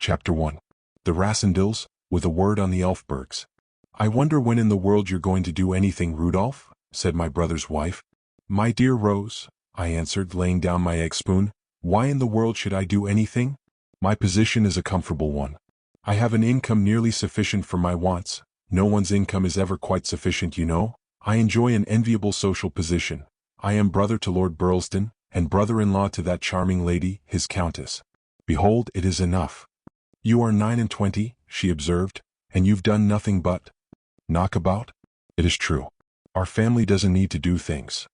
Chapter 1. The Rassendils, with a word on the Elfbergs. "I wonder when in the world you're going to do anything, Rudolph," said my brother's wife. "My dear Rose," I answered, laying down my egg spoon, "why in the world should I do anything? My position is a comfortable one. I have an income nearly sufficient for my wants. No one's income is ever quite sufficient, you know. I enjoy an enviable social position. I am brother to Lord Burlston, and brother-in-law to that charming lady, his countess. Behold, it is enough." "You are 29, she observed, "and you've done nothing but knock about?" "It is true. Our family doesn't need to do things."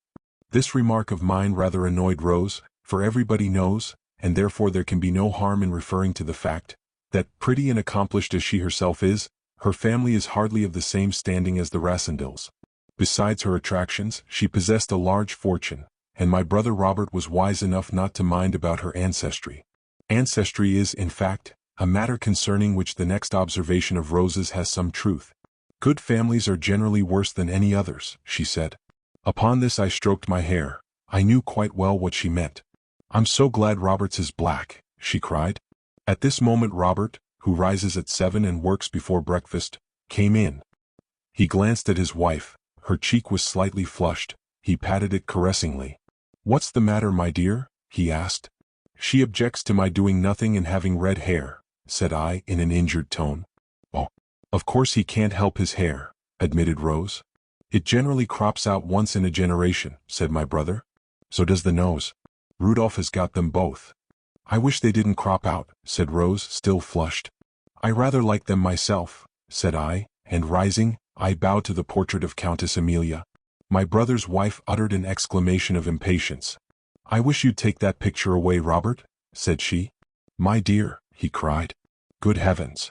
This remark of mine rather annoyed Rose, for everybody knows, and therefore there can be no harm in referring to the fact, that, pretty and accomplished as she herself is, her family is hardly of the same standing as the Rassendils. Besides her attractions, she possessed a large fortune, and my brother Robert was wise enough not to mind about her ancestry. Ancestry is, in fact, a matter concerning which the next observation of Rose's has some truth. "Good families are generally worse than any others," she said. Upon this I stroked my hair. I knew quite well what she meant. "I'm so glad Robert's is black," she cried. At this moment Robert, who rises at 7 and works before breakfast, came in. He glanced at his wife. Her cheek was slightly flushed. He patted it caressingly. "What's the matter, my dear?" he asked. "She objects to my doing nothing and having red hair," said I in an injured tone. "Oh, of course he can't help his hair," admitted Rose. "It generally crops out once in a generation," said my brother. "So does the nose. Rudolph has got them both." "I wish they didn't crop out," said Rose, still flushed. "I rather like them myself," said I, and rising, I bowed to the portrait of Countess Amelia. My brother's wife uttered an exclamation of impatience. "I wish you'd take that picture away, Robert," said she. "My dear," he cried. "Good heavens!"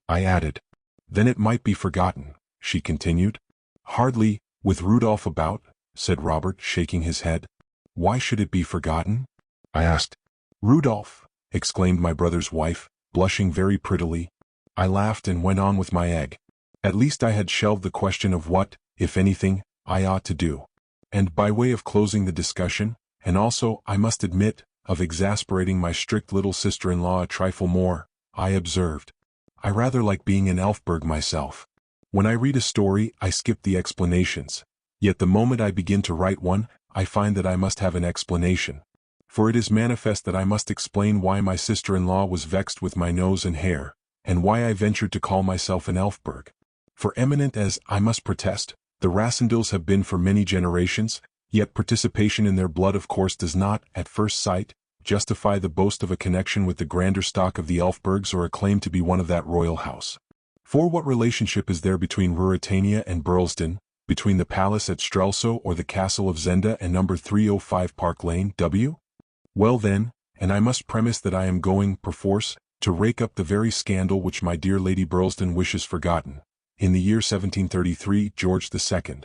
I added. "Then it might be forgotten," she continued. "Hardly, with Rudolph about," said Robert, shaking his head. "Why should it be forgotten?" I asked. "Rudolph!" exclaimed my brother's wife, blushing very prettily. I laughed and went on with my egg. At least I had shelved the question of what, if anything, I ought to do. And by way of closing the discussion, and also, I must admit, of exasperating my strict little sister-in-law a trifle more, I observed, "I rather like being an Elfberg myself. When I read a story, I skip the explanations. Yet the moment I begin to write one, I find that I must have an explanation. For it is manifest that I must explain why my sister-in-law was vexed with my nose and hair, and why I ventured to call myself an Elfberg. For eminent as, I must protest, the Rassendils have been for many generations, yet participation in their blood of course does not, at first sight, justify the boast of a connection with the grander stock of the Elfbergs or a claim to be one of that royal house. For what relationship is there between Ruritania and Burlston, between the palace at Strelso or the castle of Zenda and number 305 Park Lane, W? Well then, and I must premise that I am going, perforce, to rake up the very scandal which my dear Lady Burlston wishes forgotten. In the year 1733, George II,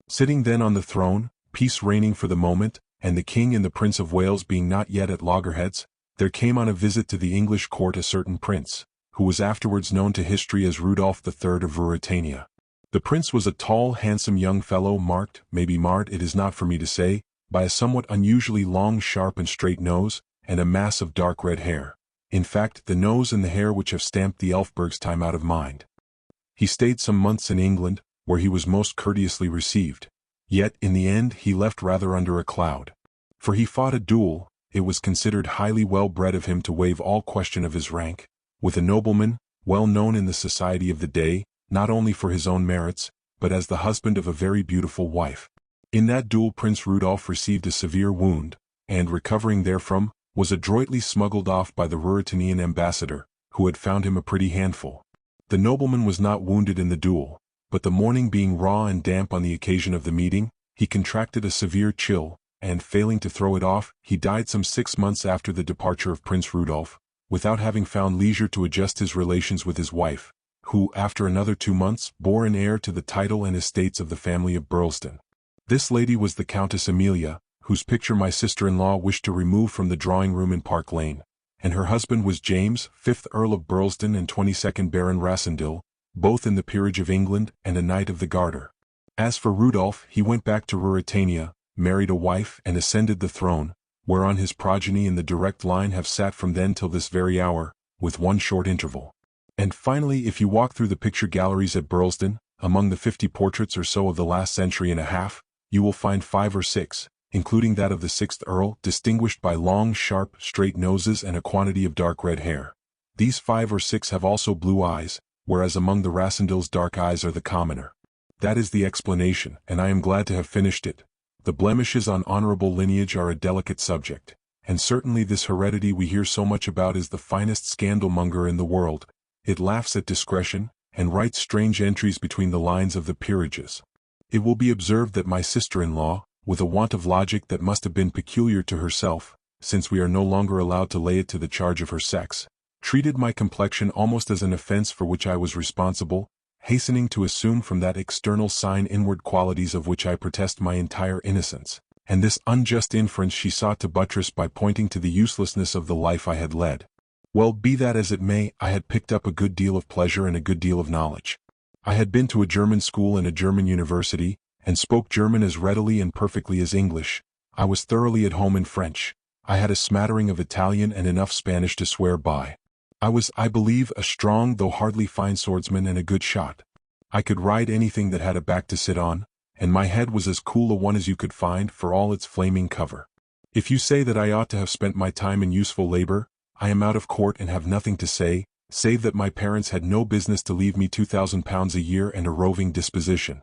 sitting then on the throne, peace reigning for the moment, and the King and the Prince of Wales being not yet at loggerheads, there came on a visit to the English court a certain prince, who was afterwards known to history as Rudolph III of Ruritania. The prince was a tall, handsome young fellow marked, maybe marred, it is not for me to say, by a somewhat unusually long, sharp and straight nose, and a mass of dark red hair. In fact, the nose and the hair which have stamped the Elfbergs' time out of mind. He stayed some months in England, where he was most courteously received. Yet, in the end, he left rather under a cloud. For he fought a duel. It was considered highly well-bred of him to waive all question of his rank, with a nobleman, well known in the society of the day, not only for his own merits, but as the husband of a very beautiful wife. In that duel Prince Rudolph received a severe wound, and, recovering therefrom, was adroitly smuggled off by the Ruritanian ambassador, who had found him a pretty handful. The nobleman was not wounded in the duel, but the morning being raw and damp on the occasion of the meeting, he contracted a severe chill, and failing to throw it off, he died some 6 months after the departure of Prince Rudolph, without having found leisure to adjust his relations with his wife, who, after another 2 months, bore an heir to the title and estates of the family of Burlston. This lady was the Countess Amelia, whose picture my sister-in-law wished to remove from the drawing-room in Park Lane, and her husband was James, 5th Earl of Burlston and 22nd Baron Rassendil, both in the peerage of England and a Knight of the Garter. As for Rudolph, he went back to Ruritania, married a wife and ascended the throne, whereon his progeny in the direct line have sat from then till this very hour, with one short interval. And finally, if you walk through the picture galleries at Burlesdon, among the 50 portraits or so of the last century and a half, you will find 5 or 6, including that of the 6th Earl, distinguished by long, sharp, straight noses and a quantity of dark red hair. These 5 or 6 have also blue eyes, whereas among the Rassendils dark eyes are the commoner. That is the explanation, and I am glad to have finished it. The blemishes on honorable lineage are a delicate subject, and certainly this heredity we hear so much about is the finest scandalmonger in the world. It laughs at discretion, and writes strange entries between the lines of the peerages. It will be observed that my sister-in-law, with a want of logic that must have been peculiar to herself, since we are no longer allowed to lay it to the charge of her sex, treated my complexion almost as an offense for which I was responsible, hastening to assume from that external sign inward qualities of which I protest my entire innocence, and this unjust inference she sought to buttress by pointing to the uselessness of the life I had led. Well, be that as it may, I had picked up a good deal of pleasure and a good deal of knowledge. I had been to a German school and a German university, and spoke German as readily and perfectly as English. I was thoroughly at home in French. I had a smattering of Italian and enough Spanish to swear by. I was, I believe, a strong though hardly fine swordsman and a good shot. I could ride anything that had a back to sit on, and my head was as cool a one as you could find for all its flaming cover. If you say that I ought to have spent my time in useful labor, I am out of court and have nothing to say, save that my parents had no business to leave me £2,000 a year and a roving disposition.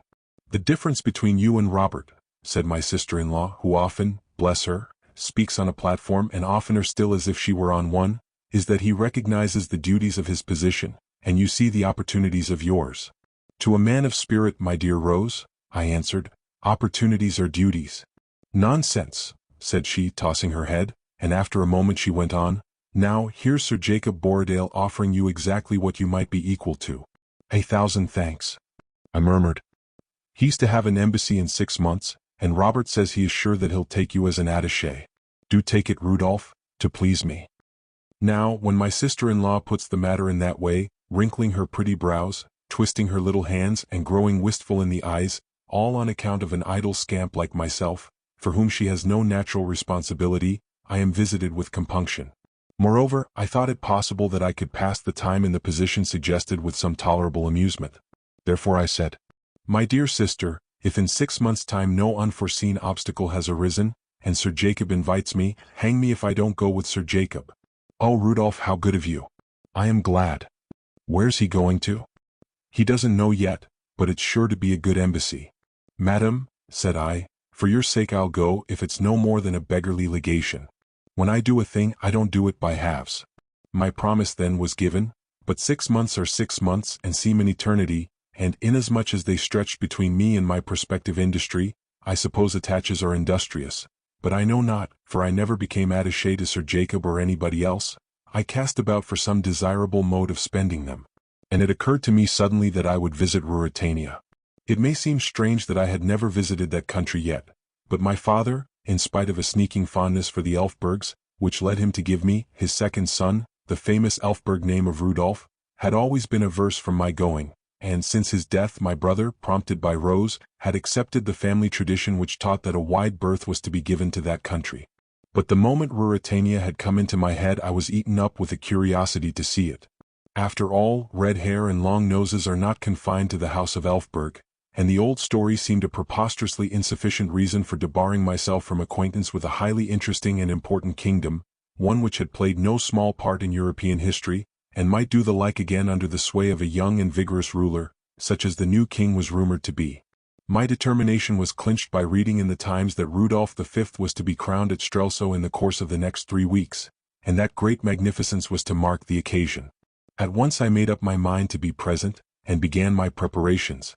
The difference between you and Robert, said my sister-in-law, who often, bless her, speaks on a platform and oftener still as if she were on one, is that he recognizes the duties of his position, and you see the opportunities of yours. To a man of spirit, my dear Rose, I answered, opportunities are duties. Nonsense, said she, tossing her head, and after a moment she went on, now, here's Sir Jacob Borrodaile offering you exactly what you might be equal to. 1,000 thanks. I murmured. He's to have an embassy in 6 months, and Robert says he is sure that he'll take you as an attaché. Do take it, Rudolph, to please me. Now, when my sister-in-law puts the matter in that way, wrinkling her pretty brows, twisting her little hands and growing wistful in the eyes, all on account of an idle scamp like myself, for whom she has no natural responsibility, I am visited with compunction. Moreover, I thought it possible that I could pass the time in the position suggested with some tolerable amusement. Therefore I said, my dear sister, if in 6 months' time no unforeseen obstacle has arisen, and Sir Jacob invites me, hang me if I don't go with Sir Jacob. Oh, Rudolph, how good of you. I am glad. Where's he going to? He doesn't know yet, but it's sure to be a good embassy. Madam, said I, for your sake I'll go if it's no more than a beggarly legation. When I do a thing I don't do it by halves. My promise then was given, but 6 months are 6 months and seem an eternity, and inasmuch as they stretched between me and my prospective industry, I suppose attaches are industrious, but I know not, for I never became attaché to Sir Jacob or anybody else. I cast about for some desirable mode of spending them, and it occurred to me suddenly that I would visit Ruritania. It may seem strange that I had never visited that country yet, but my father, in spite of a sneaking fondness for the Elfbergs, which led him to give me, his second son, the famous Elfberg name of Rudolph, had always been averse from my going, and since his death my brother, prompted by Rose, had accepted the family tradition which taught that a wide berth was to be given to that country. But the moment Ruritania had come into my head I was eaten up with a curiosity to see it. After all, red hair and long noses are not confined to the house of Elfberg, and the old story seemed a preposterously insufficient reason for debarring myself from acquaintance with a highly interesting and important kingdom, one which had played no small part in European history, and might do the like again under the sway of a young and vigorous ruler, such as the new king was rumored to be. My determination was clinched by reading in the Times that Rudolph V was to be crowned at Strelso in the course of the next 3 weeks, and that great magnificence was to mark the occasion. At once I made up my mind to be present, and began my preparations.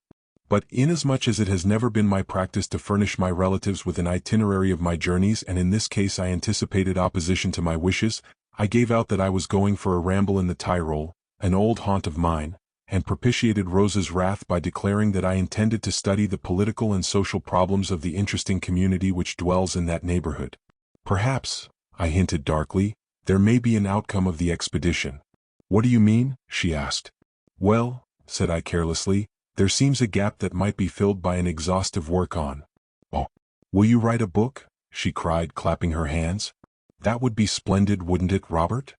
But inasmuch as it has never been my practice to furnish my relatives with an itinerary of my journeys, and in this case I anticipated opposition to my wishes, I gave out that I was going for a ramble in the Tyrol, an old haunt of mine, and propitiated Rose's wrath by declaring that I intended to study the political and social problems of the interesting community which dwells in that neighborhood. Perhaps, I hinted darkly, there may be an outcome of the expedition. What do you mean? She asked. Well, said I carelessly, there seems a gap that might be filled by an exhaustive work on. Oh, will you write a book? She cried, clapping her hands. That would be splendid, wouldn't it, Robert?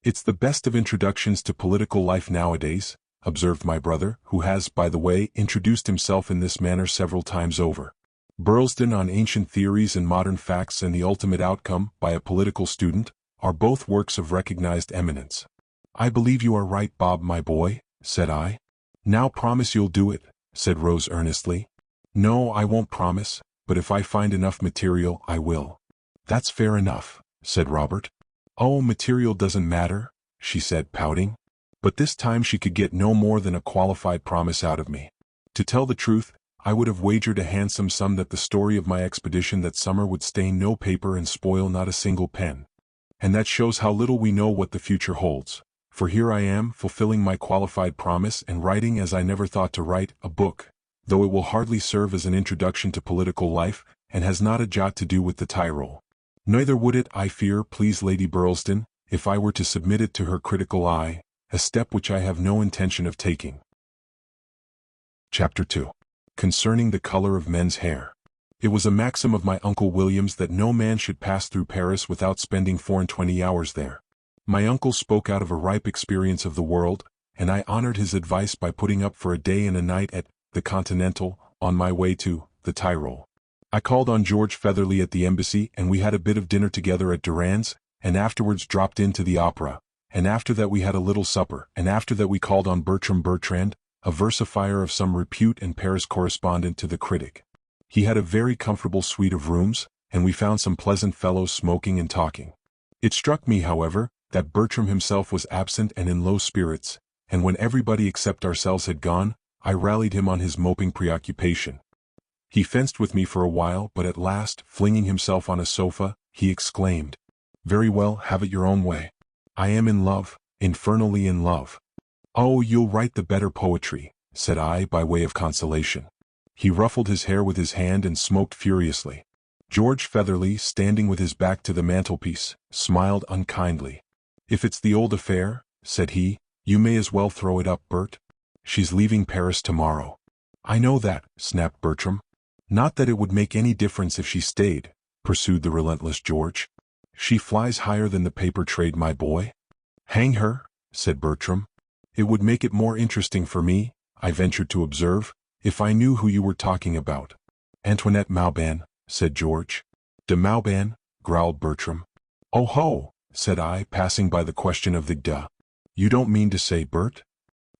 It's the best of introductions to political life nowadays, observed my brother, who has, by the way, introduced himself in this manner several times over. Burlesdon on Ancient Theories and Modern Facts and The Ultimate Outcome, by a Political Student, are both works of recognized eminence. I believe you are right, Bob, my boy, said I. Now promise you'll do it, said Rose earnestly. No, I won't promise, but if I find enough material, I will. That's fair enough, said Robert. Oh, material doesn't matter, she said, pouting. But this time she could get no more than a qualified promise out of me. To tell the truth, I would have wagered a handsome sum that the story of my expedition that summer would stain no paper and spoil not a single pen. And that shows how little we know what the future holds. For here I am, fulfilling my qualified promise and writing as I never thought to write, a book, though it will hardly serve as an introduction to political life, and has not a jot to do with the Tyrol. Neither would it, I fear, please Lady Burlesdon, if I were to submit it to her critical eye, a step which I have no intention of taking. Chapter 2. Concerning the color of men's hair. It was a maxim of my Uncle William's that no man should pass through Paris without spending 24 hours there. My uncle spoke out of a ripe experience of the world, and I honored his advice by putting up for a day and a night at the Continental, on my way to the Tyrol. I called on George Featherly at the embassy, and we had a bit of dinner together at Durand's, and afterwards dropped into the opera, and after that we had a little supper, and after that we called on Bertram Bertrand, a versifier of some repute and Paris correspondent to the Critic. He had a very comfortable suite of rooms, and we found some pleasant fellows smoking and talking. It struck me, however, that Bertram himself was absent and in low spirits, and when everybody except ourselves had gone, I rallied him on his moping preoccupation. He fenced with me for a while, but at last, flinging himself on a sofa, he exclaimed, "Very well, have it your own way. I am in love, infernally in love." "Oh, you'll write the better poetry," said I by way of consolation. He ruffled his hair with his hand and smoked furiously. George Featherly, standing with his back to the mantelpiece, smiled unkindly. "If it's the old affair," said he, "you may as well throw it up, Bert. She's leaving Paris tomorrow." "I know that," snapped Bertram. "Not that it would make any difference if she stayed," pursued the relentless George. "She flies higher than the paper trade, my boy." "Hang her," said Bertram. "It would make it more interesting for me," I ventured to observe, "if I knew who you were talking about." "Antoinette Mauban," said George. "De Mauban," growled Bertram. "Oh ho," said I, passing by the question of the de. "You don't mean to say, Bert?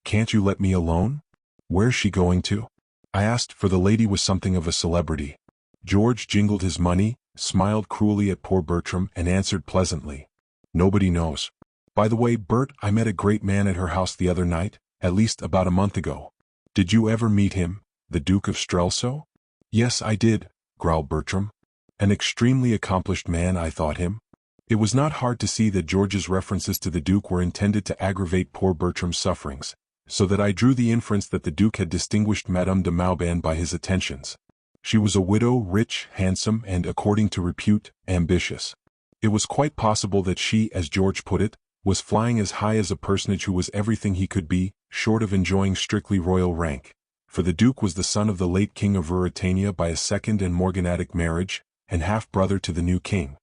Can't you let me alone? Where's she going to?" I asked, for the lady was something of a celebrity. George jingled his money, smiled cruelly at poor Bertram, and answered pleasantly, "Nobody knows. By the way, Bert, I met a great man at her house the other night, at least about a month ago. Did you ever meet him, the Duke of Strelso?" "Yes, I did," growled Bertram. "An extremely accomplished man, I thought him." It was not hard to see that George's references to the Duke were intended to aggravate poor Bertram's sufferings, so that I drew the inference that the Duke had distinguished Madame de Mauban by his attentions. She was a widow, rich, handsome, and, according to repute, ambitious. It was quite possible that she, as George put it, was flying as high as a personage who was everything he could be, short of enjoying strictly royal rank, for the Duke was the son of the late King of Ruritania by a second and morganatic marriage, and half-brother to the new king.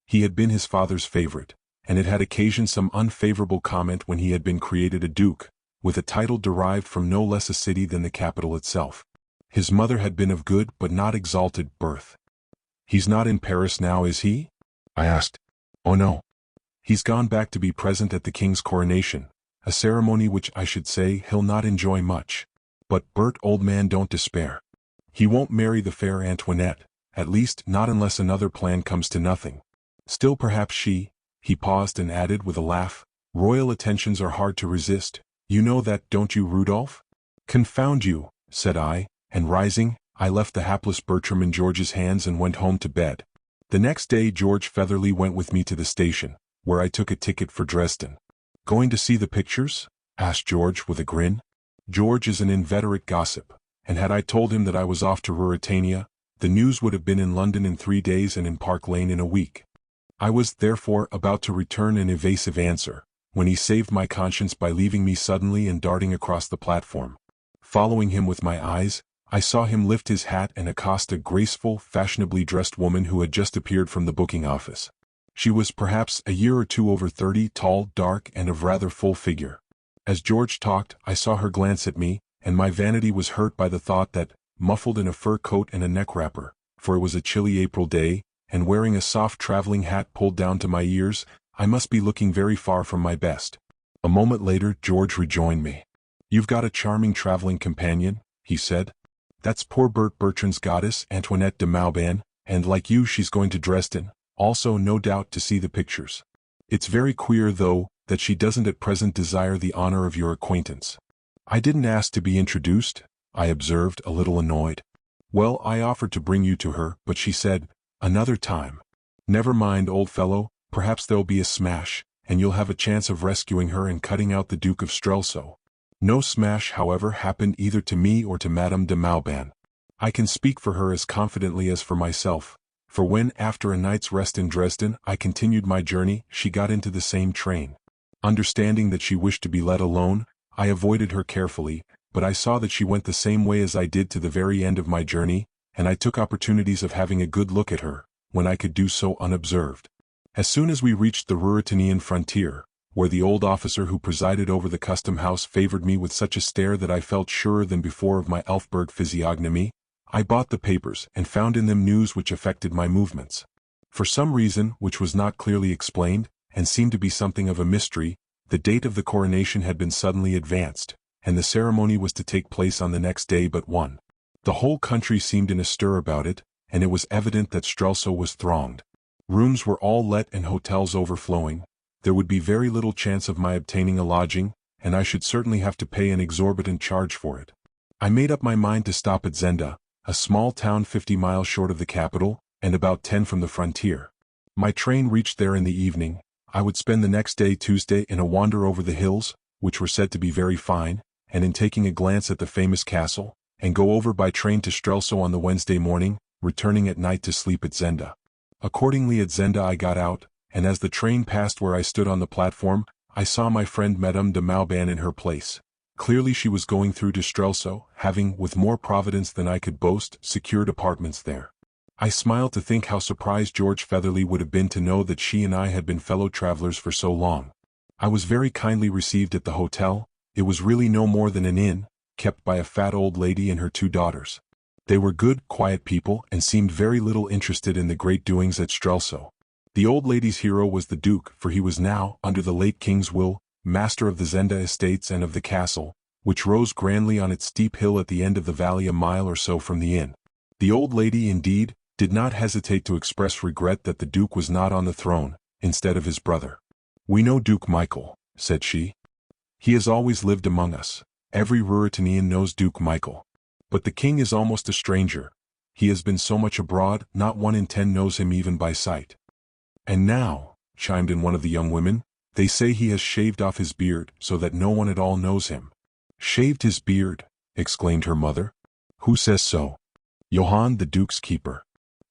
He had been his father's favorite, and it had occasioned some unfavorable comment when he had been created a duke, with a title derived from no less a city than the capital itself. His mother had been of good but not exalted birth. "He's not in Paris now, is he?" I asked. "Oh no. He's gone back to be present at the king's coronation, a ceremony which I should say he'll not enjoy much. But, Bert, old man, don't despair. He won't marry the fair Antoinette, at least not unless another plan comes to nothing. Still perhaps she—" He paused and added with a laugh, "Royal attentions are hard to resist. You know that, don't you, Rudolph?" "Confound you," said I, and rising, I left the hapless Bertram in George's hands and went home to bed. The next day George Featherly went with me to the station, where I took a ticket for Dresden. "Going to see the pictures?" asked George with a grin. George is an inveterate gossip, and had I told him that I was off to Ruritania, the news would have been in London in 3 days and in Park Lane in a week. I was, therefore, about to return an evasive answer, when he saved my conscience by leaving me suddenly and darting across the platform. Following him with my eyes, I saw him lift his hat and accost a graceful, fashionably dressed woman who had just appeared from the booking office. She was perhaps a year or two over 30, tall, dark, and of rather full figure. As George talked, I saw her glance at me, and my vanity was hurt by the thought that, muffled in a fur coat and a neck wrapper, for it was a chilly April day, and wearing a soft traveling hat pulled down to my ears, I must be looking very far from my best. A moment later George rejoined me. "You've got a charming traveling companion," he said. "That's poor Bertrand's goddess, Antoinette de Mauban, and like you she's going to Dresden, also no doubt to see the pictures. It's very queer though, that she doesn't at present desire the honor of your acquaintance." "I didn't ask to be introduced," I observed, a little annoyed. "Well, I offered to bring you to her, but she said, 'Another time.' Never mind, old fellow, perhaps there'll be a smash, and you'll have a chance of rescuing her and cutting out the Duke of Strelso." No smash, however, happened either to me or to Madame de Mauban. I can speak for her as confidently as for myself, for when, after a night's rest in Dresden, I continued my journey, she got into the same train. Understanding that she wished to be let alone, I avoided her carefully, but I saw that she went the same way as I did to the very end of my journey, and I took opportunities of having a good look at her, when I could do so unobserved. As soon as we reached the Ruritanian frontier, where the old officer who presided over the custom house favored me with such a stare that I felt surer than before of my Elfberg physiognomy, I bought the papers and found in them news which affected my movements. For some reason which was not clearly explained, and seemed to be something of a mystery, the date of the coronation had been suddenly advanced, and the ceremony was to take place on the next day but one. The whole country seemed in a stir about it, and it was evident that Strelso was thronged. Rooms were all let and hotels overflowing. There would be very little chance of my obtaining a lodging, and I should certainly have to pay an exorbitant charge for it. I made up my mind to stop at Zenda, a small town 50 miles short of the capital, and about 10 from the frontier. My train reached there in the evening. I would spend the next day, Tuesday, in a wander over the hills, which were said to be very fine, and in taking a glance at the famous castle, and go over by train to Strelso on the Wednesday morning, returning at night to sleep at Zenda. Accordingly at Zenda I got out, and as the train passed where I stood on the platform, I saw my friend Madame de Mauban in her place. Clearly she was going through to Strelso, having, with more providence than I could boast, secured apartments there. I smiled to think how surprised George Featherly would have been to know that she and I had been fellow travelers for so long. I was very kindly received at the hotel. It was really no more than an inn, kept by a fat old lady and her 2 daughters. They were good, quiet people and seemed very little interested in the great doings at Strelso. The old lady's hero was the Duke, for he was now, under the late king's will, master of the Zenda estates and of the castle, which rose grandly on its steep hill at the end of the valley a mile or so from the inn. The old lady, indeed, did not hesitate to express regret that the Duke was not on the throne, instead of his brother. "We know Duke Michael," said she. "He has always lived among us. Every Ruritanian knows Duke Michael. But the king is almost a stranger. He has been so much abroad, not 1 in 10 knows him even by sight." "And now," chimed in one of the young women, "they say he has shaved off his beard so that no one at all knows him." "Shaved his beard?" exclaimed her mother. "Who says so?" "Johann, the Duke's keeper.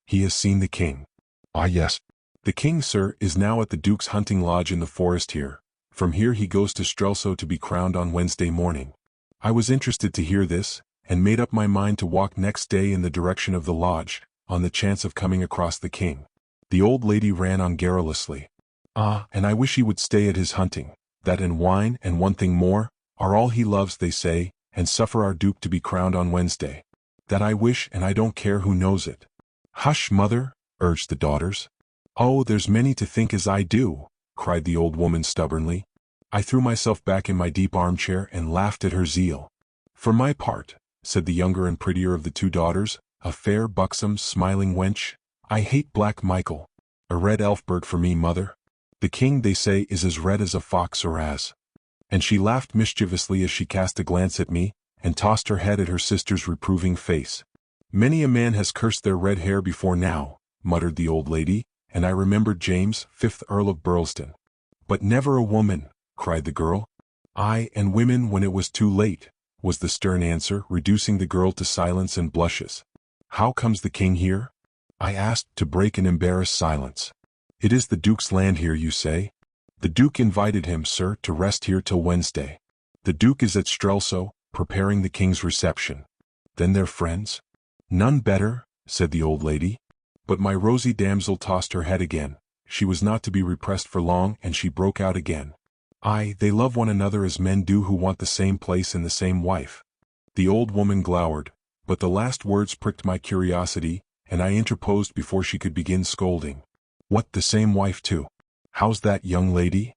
He has seen the king." "Ah yes. The king, sir, is now at the Duke's hunting lodge in the forest here. From here he goes to Strelso to be crowned on Wednesday morning." I was interested to hear this, and made up my mind to walk next day in the direction of the lodge, on the chance of coming across the king. The old lady ran on garrulously. "Ah, and I wish he would stay at his hunting. That and wine, and one thing more, are all he loves, they say, and suffer our Duke to be crowned on Wednesday. That I wish, and I don't care who knows it." "Hush, mother," urged the daughters. "Oh, there's many to think as I do," cried the old woman stubbornly. I threw myself back in my deep armchair and laughed at her zeal. "For my part," said the younger and prettier of the 2 daughters, a fair, buxom, smiling wench, "I hate Black Michael. A red Elfberg for me, mother. The king, they say, is as red as a fox or as—" And she laughed mischievously as she cast a glance at me, and tossed her head at her sister's reproving face. "Many a man has cursed their red hair before now," muttered the old lady, and I remembered James, 5th Earl of Burleston. "But never a woman," cried the girl. "Aye, and women when it was too late," was the stern answer, reducing the girl to silence and blushes. "How comes the king here?" I asked, to break an embarrassed silence. "It is the Duke's land here, you say?" "The Duke invited him, sir, to rest here till Wednesday. The Duke is at Strelso, preparing the king's reception." "Then they're friends?" "None better," said the old lady. But my rosy damsel tossed her head again, she was not to be repressed for long, and she broke out again. They love one another as men do who want the same place and the same wife. The old woman glowered, but the last words pricked my curiosity, and I interposed before she could begin scolding. What, the same wife too? How's that, young lady?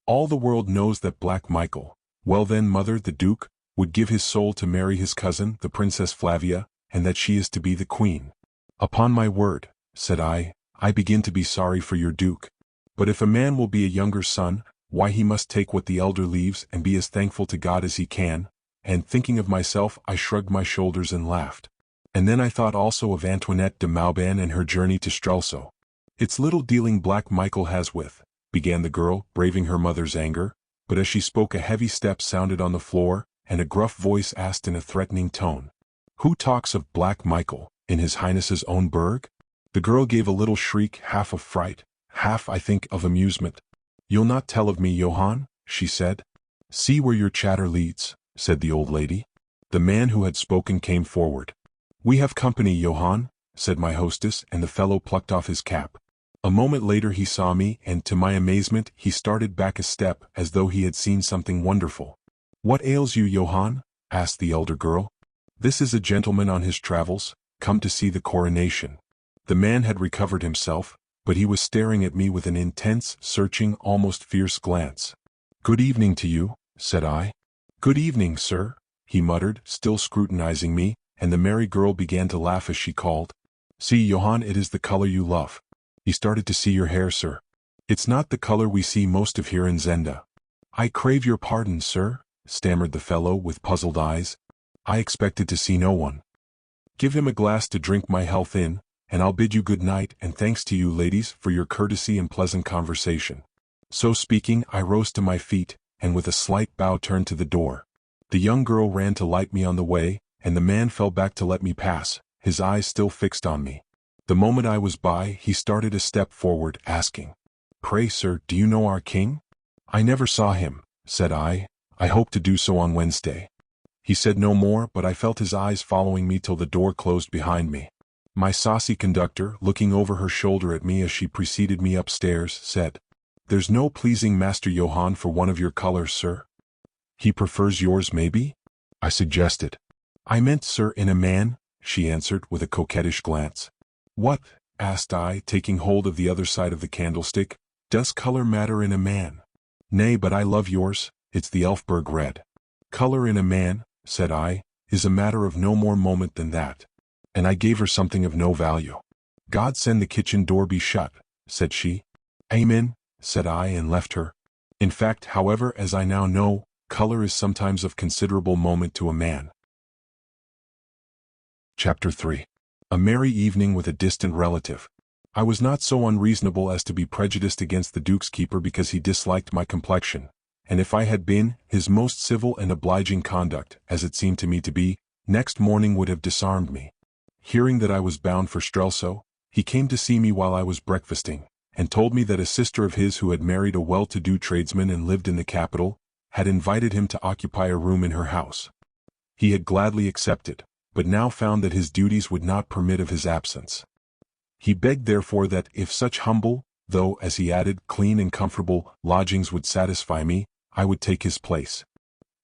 All the world knows that Black Michael, well then, mother, the Duke, would give his soul to marry his cousin, the Princess Flavia, and that she is to be the queen. Upon my word, said I begin to be sorry for your Duke. But if a man will be a younger son, why he must take what the elder leaves and be as thankful to God as he can. And thinking of myself, I shrugged my shoulders and laughed. And then I thought also of Antoinette de Mauban and her journey to Strelso. It's little dealing Black Michael has with, began the girl, braving her mother's anger, but as she spoke a heavy step sounded on the floor, and a gruff voice asked in a threatening tone, "Who talks of Black Michael, in his Highness's own burg?" The girl gave a little shriek, half of fright, half, I think, of amusement. "You'll not tell of me, Johann?" she said. "See where your chatter leads," said the old lady. The man who had spoken came forward. "We have company, Johann," said my hostess, and the fellow plucked off his cap. A moment later he saw me, and to my amazement he started back a step as though he had seen something wonderful. "What ails you, Johann?" asked the elder girl. "This is a gentleman on his travels, come to see the coronation." The man had recovered himself, but he was staring at me with an intense, searching, almost fierce glance. "Good evening to you," said I. "Good evening, sir," he muttered, still scrutinizing me, and the merry girl began to laugh as she called, "See, Johann, it is the color you love. You started to see your hair, sir. It's not the color we see most of here in Zenda." "I crave your pardon, sir," stammered the fellow with puzzled eyes. "I expected to see no one." "Give him a glass to drink my health in, and I'll bid you good night, and thanks to you, ladies, for your courtesy and pleasant conversation." So speaking, I rose to my feet, and with a slight bow turned to the door. The young girl ran to light me on the way, and the man fell back to let me pass, his eyes still fixed on me. The moment I was by, he started a step forward, asking, "Pray, sir, do you know our king?" "I never saw him," said I. "I hope to do so on Wednesday." He said no more, but I felt his eyes following me till the door closed behind me. My saucy conductor, looking over her shoulder at me as she preceded me upstairs, said, "There's no pleasing Master Johann for one of your colors, sir." "He prefers yours, maybe?" I suggested. "I meant, sir, in a man," she answered with a coquettish glance. "What?" asked I, taking hold of the other side of the candlestick. "Does color matter in a man?" "Nay, but I love yours, it's the Elfberg red." "Color in a man," said I, "is a matter of no more moment than that." And I gave her something of no value. "God send the kitchen door be shut," said she. "Amen," said I, and left her. In fact, however, as I now know, color is sometimes of considerable moment to a man. Chapter 3. A merry evening with a distant relative. I was not so unreasonable as to be prejudiced against the Duke's keeper because he disliked my complexion, and if I had been, his most civil and obliging conduct, as it seemed to me to be, next morning would have disarmed me. Hearing that I was bound for Strelso, he came to see me while I was breakfasting, and told me that a sister of his who had married a well-to-do tradesman and lived in the capital, had invited him to occupy a room in her house. He had gladly accepted, but now found that his duties would not permit of his absence. He begged therefore that, if such humble, though, as he added, clean and comfortable, lodgings would satisfy me, I would take his place.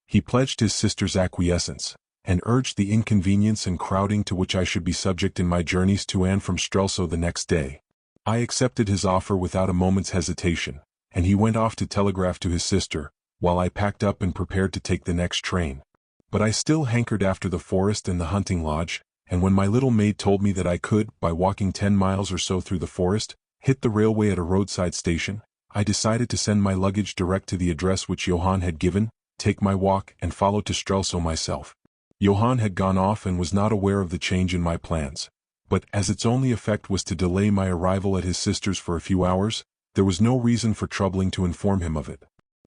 He pledged his sister's acquiescence, and urged the inconvenience and crowding to which I should be subject in my journeys to and from Strelso the next day. I accepted his offer without a moment's hesitation, and he went off to telegraph to his sister, while I packed up and prepared to take the next train. But I still hankered after the forest and the hunting lodge, and when my little maid told me that I could, by walking 10 miles or so through the forest, hit the railway at a roadside station, I decided to send my luggage direct to the address which Johann had given, take my walk, and follow to Strelso myself. Johann had gone off and was not aware of the change in my plans, but as its only effect was to delay my arrival at his sister's for a few hours, there was no reason for troubling to inform him of it.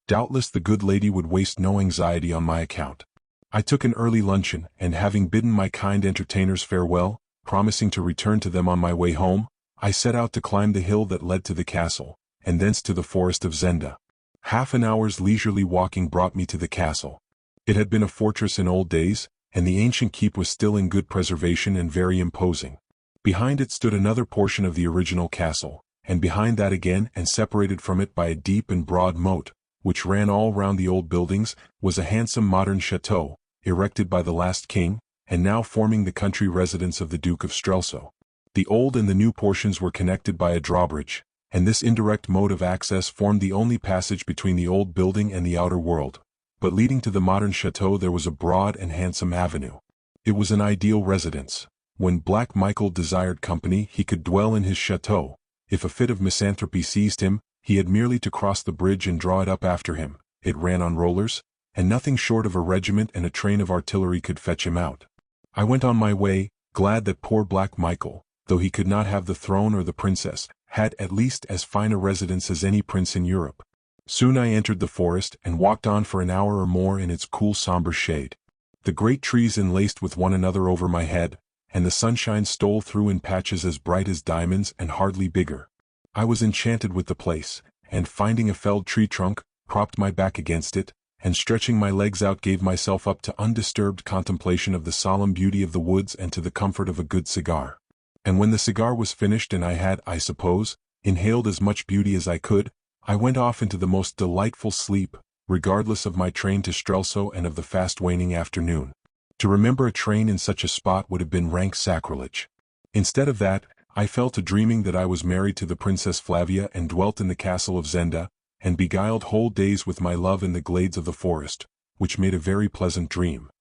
Doubtless the good lady would waste no anxiety on my account. I took an early luncheon, and having bidden my kind entertainers farewell, promising to return to them on my way home, I set out to climb the hill that led to the castle, and thence to the forest of Zenda. Half an hour's leisurely walking brought me to the castle. It had been a fortress in old days, and the ancient keep was still in good preservation and very imposing. Behind it stood another portion of the original castle, and behind that again and separated from it by a deep and broad moat, which ran all round the old buildings, was a handsome modern chateau, erected by the last king, and now forming the country residence of the Duke of Strelso. The old and the new portions were connected by a drawbridge, and this indirect mode of access formed the only passage between the old building and the outer world. But leading to the modern chateau there was a broad and handsome avenue. It was an ideal residence. When Black Michael desired company he could dwell in his chateau. If a fit of misanthropy seized him, he had merely to cross the bridge and draw it up after him. It ran on rollers, and nothing short of a regiment and a train of artillery could fetch him out. I went on my way, glad that poor Black Michael, though he could not have the throne or the princess, had at least as fine a residence as any prince in Europe. Soon I entered the forest and walked on for an hour or more in its cool somber shade. The great trees enlaced with one another over my head, and the sunshine stole through in patches as bright as diamonds and hardly bigger. I was enchanted with the place, and finding a felled tree trunk, propped my back against it, and stretching my legs out gave myself up to undisturbed contemplation of the solemn beauty of the woods and to the comfort of a good cigar. And when the cigar was finished and I had, I suppose, inhaled as much beauty as I could, I went off into the most delightful sleep, regardless of my train to Strelso and of the fast waning afternoon. To remember a train in such a spot would have been rank sacrilege. Instead of that, I fell to dreaming that I was married to the Princess Flavia and dwelt in the castle of Zenda, and beguiled whole days with my love in the glades of the forest, which made a very pleasant dream.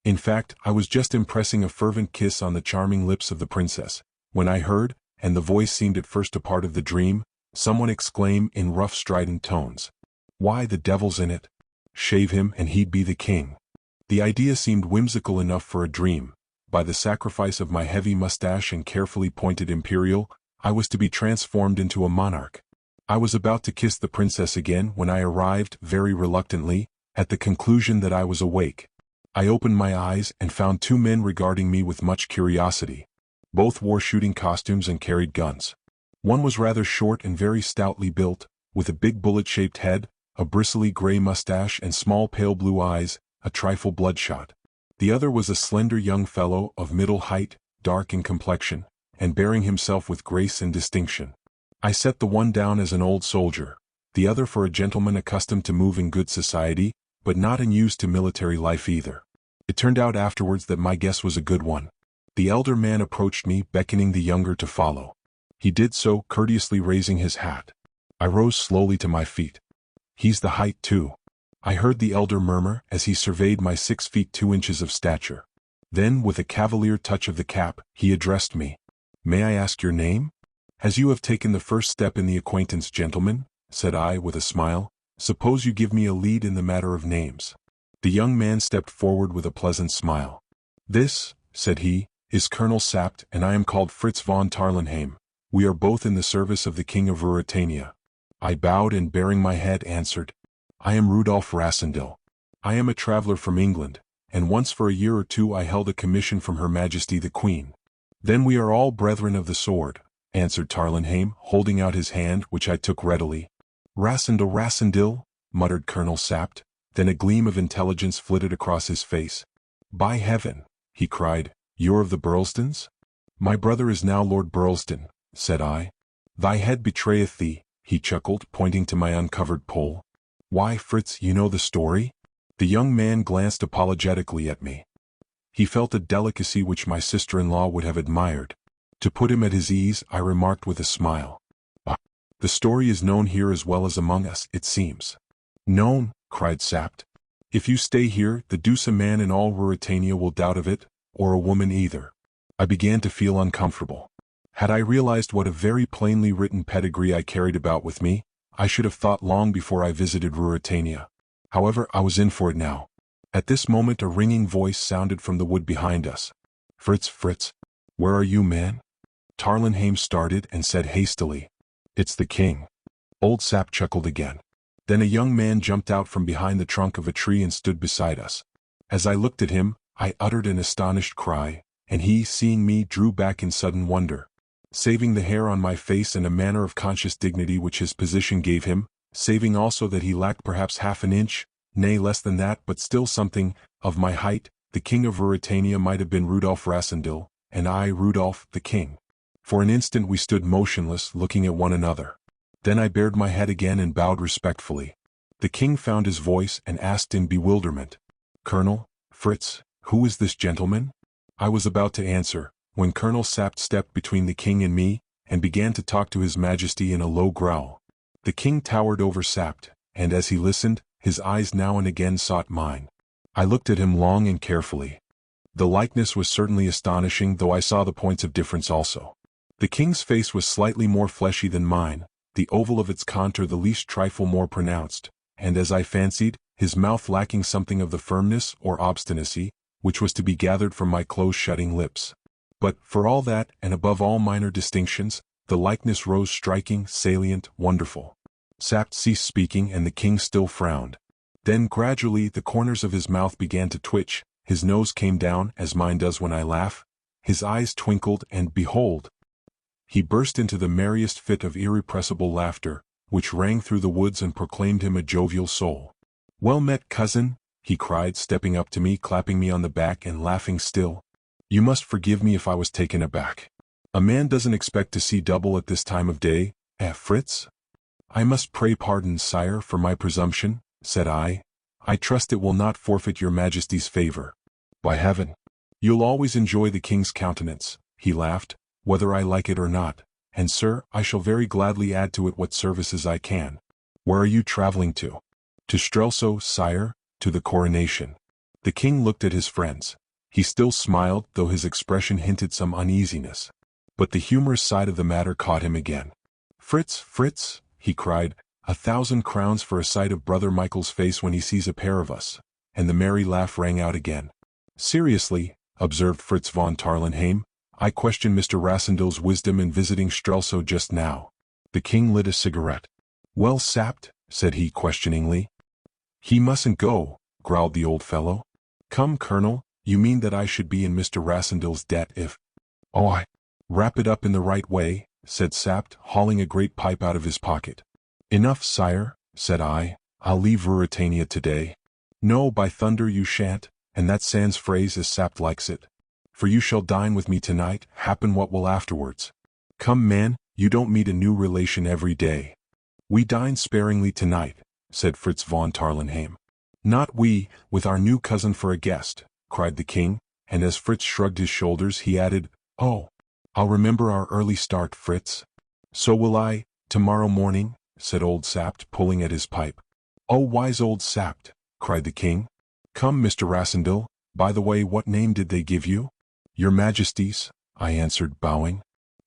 In fact, I was just impressing a fervent kiss on the charming lips of the princess, when I heard, and the voice seemed at first a part of the dream, someone exclaim in rough strident tones, "Why, the devil's in it! Shave him and he'd be the king." The idea seemed whimsical enough for a dream. By the sacrifice of my heavy mustache and carefully pointed imperial, I was to be transformed into a monarch. I was about to kiss the princess again when I arrived, very reluctantly, at the conclusion that I was awake. I opened my eyes and found two men regarding me with much curiosity. Both wore shooting costumes and carried guns. One was rather short and very stoutly built, with a big bullet-shaped head, a bristly gray mustache and small pale blue eyes, a trifle bloodshot. The other was a slender young fellow of middle height, dark in complexion, and bearing himself with grace and distinction. I set the one down as an old soldier, the other for a gentleman accustomed to move in good society, but not unused to military life either. It turned out afterwards that my guess was a good one. The elder man approached me, beckoning the younger to follow. He did so, courteously raising his hat. I rose slowly to my feet. "He's the height too," I heard the elder murmur as he surveyed my 6 feet 2 inches of stature. Then, with a cavalier touch of the cap, he addressed me. "May I ask your name?" "As you have taken the first step in the acquaintance, gentlemen," said I with a smile, "suppose you give me a lead in the matter of names." The young man stepped forward with a pleasant smile. "This," said he, "is Colonel Sapt, and I am called Fritz von Tarlenheim. We are both in the service of the King of Ruritania." I bowed and baring my head answered, "I am Rudolf Rassendyll. I am a traveler from England, and once for a year or two I held a commission from Her Majesty the Queen." "Then we are all brethren of the sword," answered Tarlenheim, holding out his hand, which I took readily. Rassendyll," muttered Colonel Sapt, then a gleam of intelligence flitted across his face. "By heaven," he cried, "you're of the Burlstons?" "My brother is now Lord Burlston," said I. "Thy head betrayeth thee," he chuckled, pointing to my uncovered poll. "Why, Fritz, you know the story?" The young man glanced apologetically at me. He felt a delicacy which my sister-in-law would have admired. To put him at his ease, I remarked with a smile, "Ah, the story is known here as well as among us, it seems." "Known?" cried Sapt. "If you stay here, the deuce a man in all Ruritania will doubt of it, or a woman either." I began to feel uncomfortable. Had I realized what a very plainly written pedigree I carried about with me, I should have thought long before I visited Ruritania. However, I was in for it now. At this moment a ringing voice sounded from the wood behind us. Fritz, where are you, man?" Tarlenheim started and said hastily, "It's the king." Old Sap chuckled again. Then a young man jumped out from behind the trunk of a tree and stood beside us. As I looked at him, I uttered an astonished cry, and he, seeing me, drew back in sudden wonder. Saving the hair on my face and a manner of conscious dignity which his position gave him, saving also that he lacked perhaps half an inch, nay less than that but still something, of my height, the King of Ruritania might have been Rudolf Rassendyll, and I Rudolf the King. For an instant we stood motionless, looking at one another. Then I bared my head again and bowed respectfully. The king found his voice and asked in bewilderment, "Colonel, Fritz, who is this gentleman?" I was about to answer, when Colonel Sapt stepped between the king and me, and began to talk to His Majesty in a low growl. The king towered over Sapt, and as he listened, his eyes now and again sought mine. I looked at him long and carefully. The likeness was certainly astonishing, though I saw the points of difference also. The king's face was slightly more fleshy than mine, the oval of its contour the least trifle more pronounced, and as I fancied, his mouth lacking something of the firmness or obstinacy, which was to be gathered from my close-shutting lips. But, for all that, and above all minor distinctions, the likeness rose striking, salient, wonderful. Sapt ceased speaking and the king still frowned. Then gradually the corners of his mouth began to twitch, his nose came down, as mine does when I laugh, his eyes twinkled, and behold! He burst into the merriest fit of irrepressible laughter, which rang through the woods and proclaimed him a jovial soul. "Well met, cousin," he cried, stepping up to me, clapping me on the back and laughing still. "You must forgive me if I was taken aback. A man doesn't expect to see double at this time of day, Fritz?" "I must pray pardon, sire, for my presumption," said I. "I trust it will not forfeit your Majesty's favor." "By heaven! You'll always enjoy the king's countenance," he laughed, "whether I like it or not, and sir, I shall very gladly add to it what services I can. Where are you traveling to?" "To Strelso, sire, to the coronation." The king looked at his friends. He still smiled, though his expression hinted some uneasiness. But the humorous side of the matter caught him again. "Fritz, Fritz," he cried, "1,000 crowns for a sight of Brother Michael's face when he sees a pair of us," and the merry laugh rang out again. "Seriously," observed Fritz von Tarlenheim, "I question Mr. Rassendill's wisdom in visiting Strelso just now." The king lit a cigarette. "Well, Sapt," said he questioningly. "He mustn't go," growled the old fellow. "Come, Colonel, you mean that I should be in Mr. Rassendill's debt if—" "Oh, I wrap it up in the right way," said Sapt, hauling a great pipe out of his pocket. "Enough, sire," said I. "I'll leave Ruritania today." "No, by thunder you shan't, and that's sans phrase as Sapt likes it. For you shall dine with me tonight, happen what will afterwards. Come, man, you don't meet a new relation every day." "We dine sparingly tonight," said Fritz von Tarlenheim. "Not we, with our new cousin for a guest," cried the king, and as Fritz shrugged his shoulders he added, "Oh, I'll remember our early start, Fritz." "So will I, tomorrow morning," said old Sapt, pulling at his pipe. "Oh, wise old Sapt," cried the king. "Come, Mr. Rassendyll, by the way, what name did they give you?" "Your Majesty's," I answered, bowing.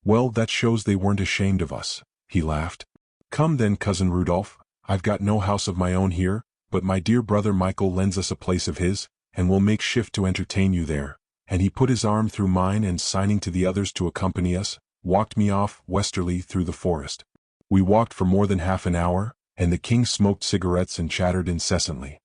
"Well, that shows they weren't ashamed of us," he laughed. "Come then, cousin Rudolph, I've got no house of my own here, but my dear brother Michael lends us a place of his, and we'll make shift to entertain you there," and he put his arm through mine and signing to the others to accompany us, walked me off westerly through the forest. We walked for more than half an hour, and the king smoked cigarettes and chattered incessantly.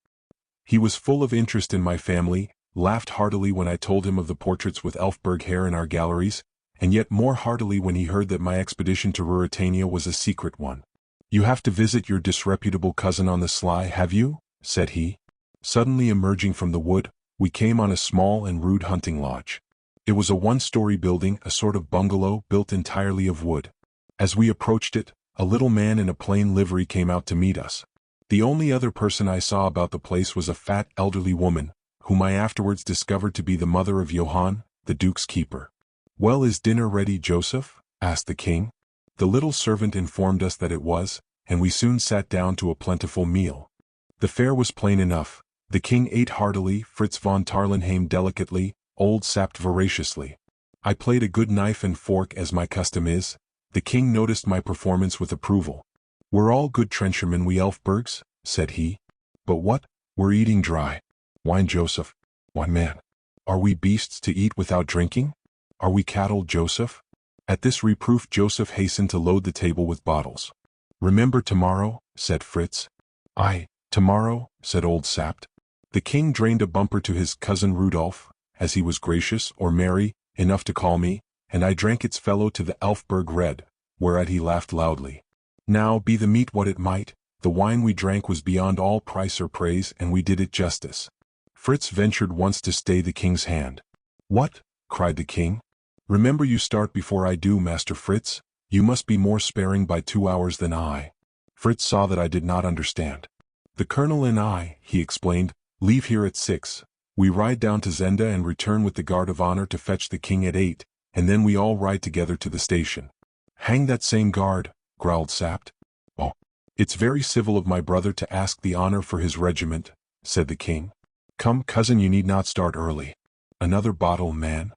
He was full of interest in my family, laughed heartily when I told him of the portraits with Elfberg hair in our galleries, and yet more heartily when he heard that my expedition to Ruritania was a secret one. "You have to visit your disreputable cousin on the sly, have you?" said he. Suddenly emerging from the wood, we came on a small and rude hunting lodge. It was a one-story building, a sort of bungalow built entirely of wood. As we approached it, a little man in a plain livery came out to meet us. The only other person I saw about the place was a fat, elderly woman, whom I afterwards discovered to be the mother of Johann, the Duke's keeper. "Well, is dinner ready, Joseph?" asked the king. The little servant informed us that it was, and we soon sat down to a plentiful meal. The fare was plain enough. The king ate heartily, Fritz von Tarlenheim delicately, old Sapt voraciously. I played a good knife and fork as my custom is. The king noticed my performance with approval. "We're all good trenchermen, we Elfbergs," said he. "But what? We're eating dry. Wine, Joseph? Why, man, are we beasts to eat without drinking? Are we cattle, Joseph?" At this reproof Joseph hastened to load the table with bottles. "Remember tomorrow," said Fritz. "Aye, tomorrow," said old Sapt. The king drained a bumper to his cousin Rudolph, as he was gracious, or merry, enough to call me, and I drank its fellow to the Elfberg Red, whereat he laughed loudly. Now, be the meat what it might, the wine we drank was beyond all price or praise, and we did it justice. Fritz ventured once to stay the king's hand. "What?" cried the king. Remember, you start before I do, Master Fritz. You must be more sparing by 2 hours than I. Fritz saw that I did not understand. The colonel and I, he explained, leave here at 6. We ride down to Zenda and return with the guard of honor to fetch the king at 8, and then we all ride together to the station. Hang that same guard, growled Sapt. Oh, it's very civil of my brother to ask the honor for his regiment, said the king. Come, cousin, you need not start early. Another bottle, man?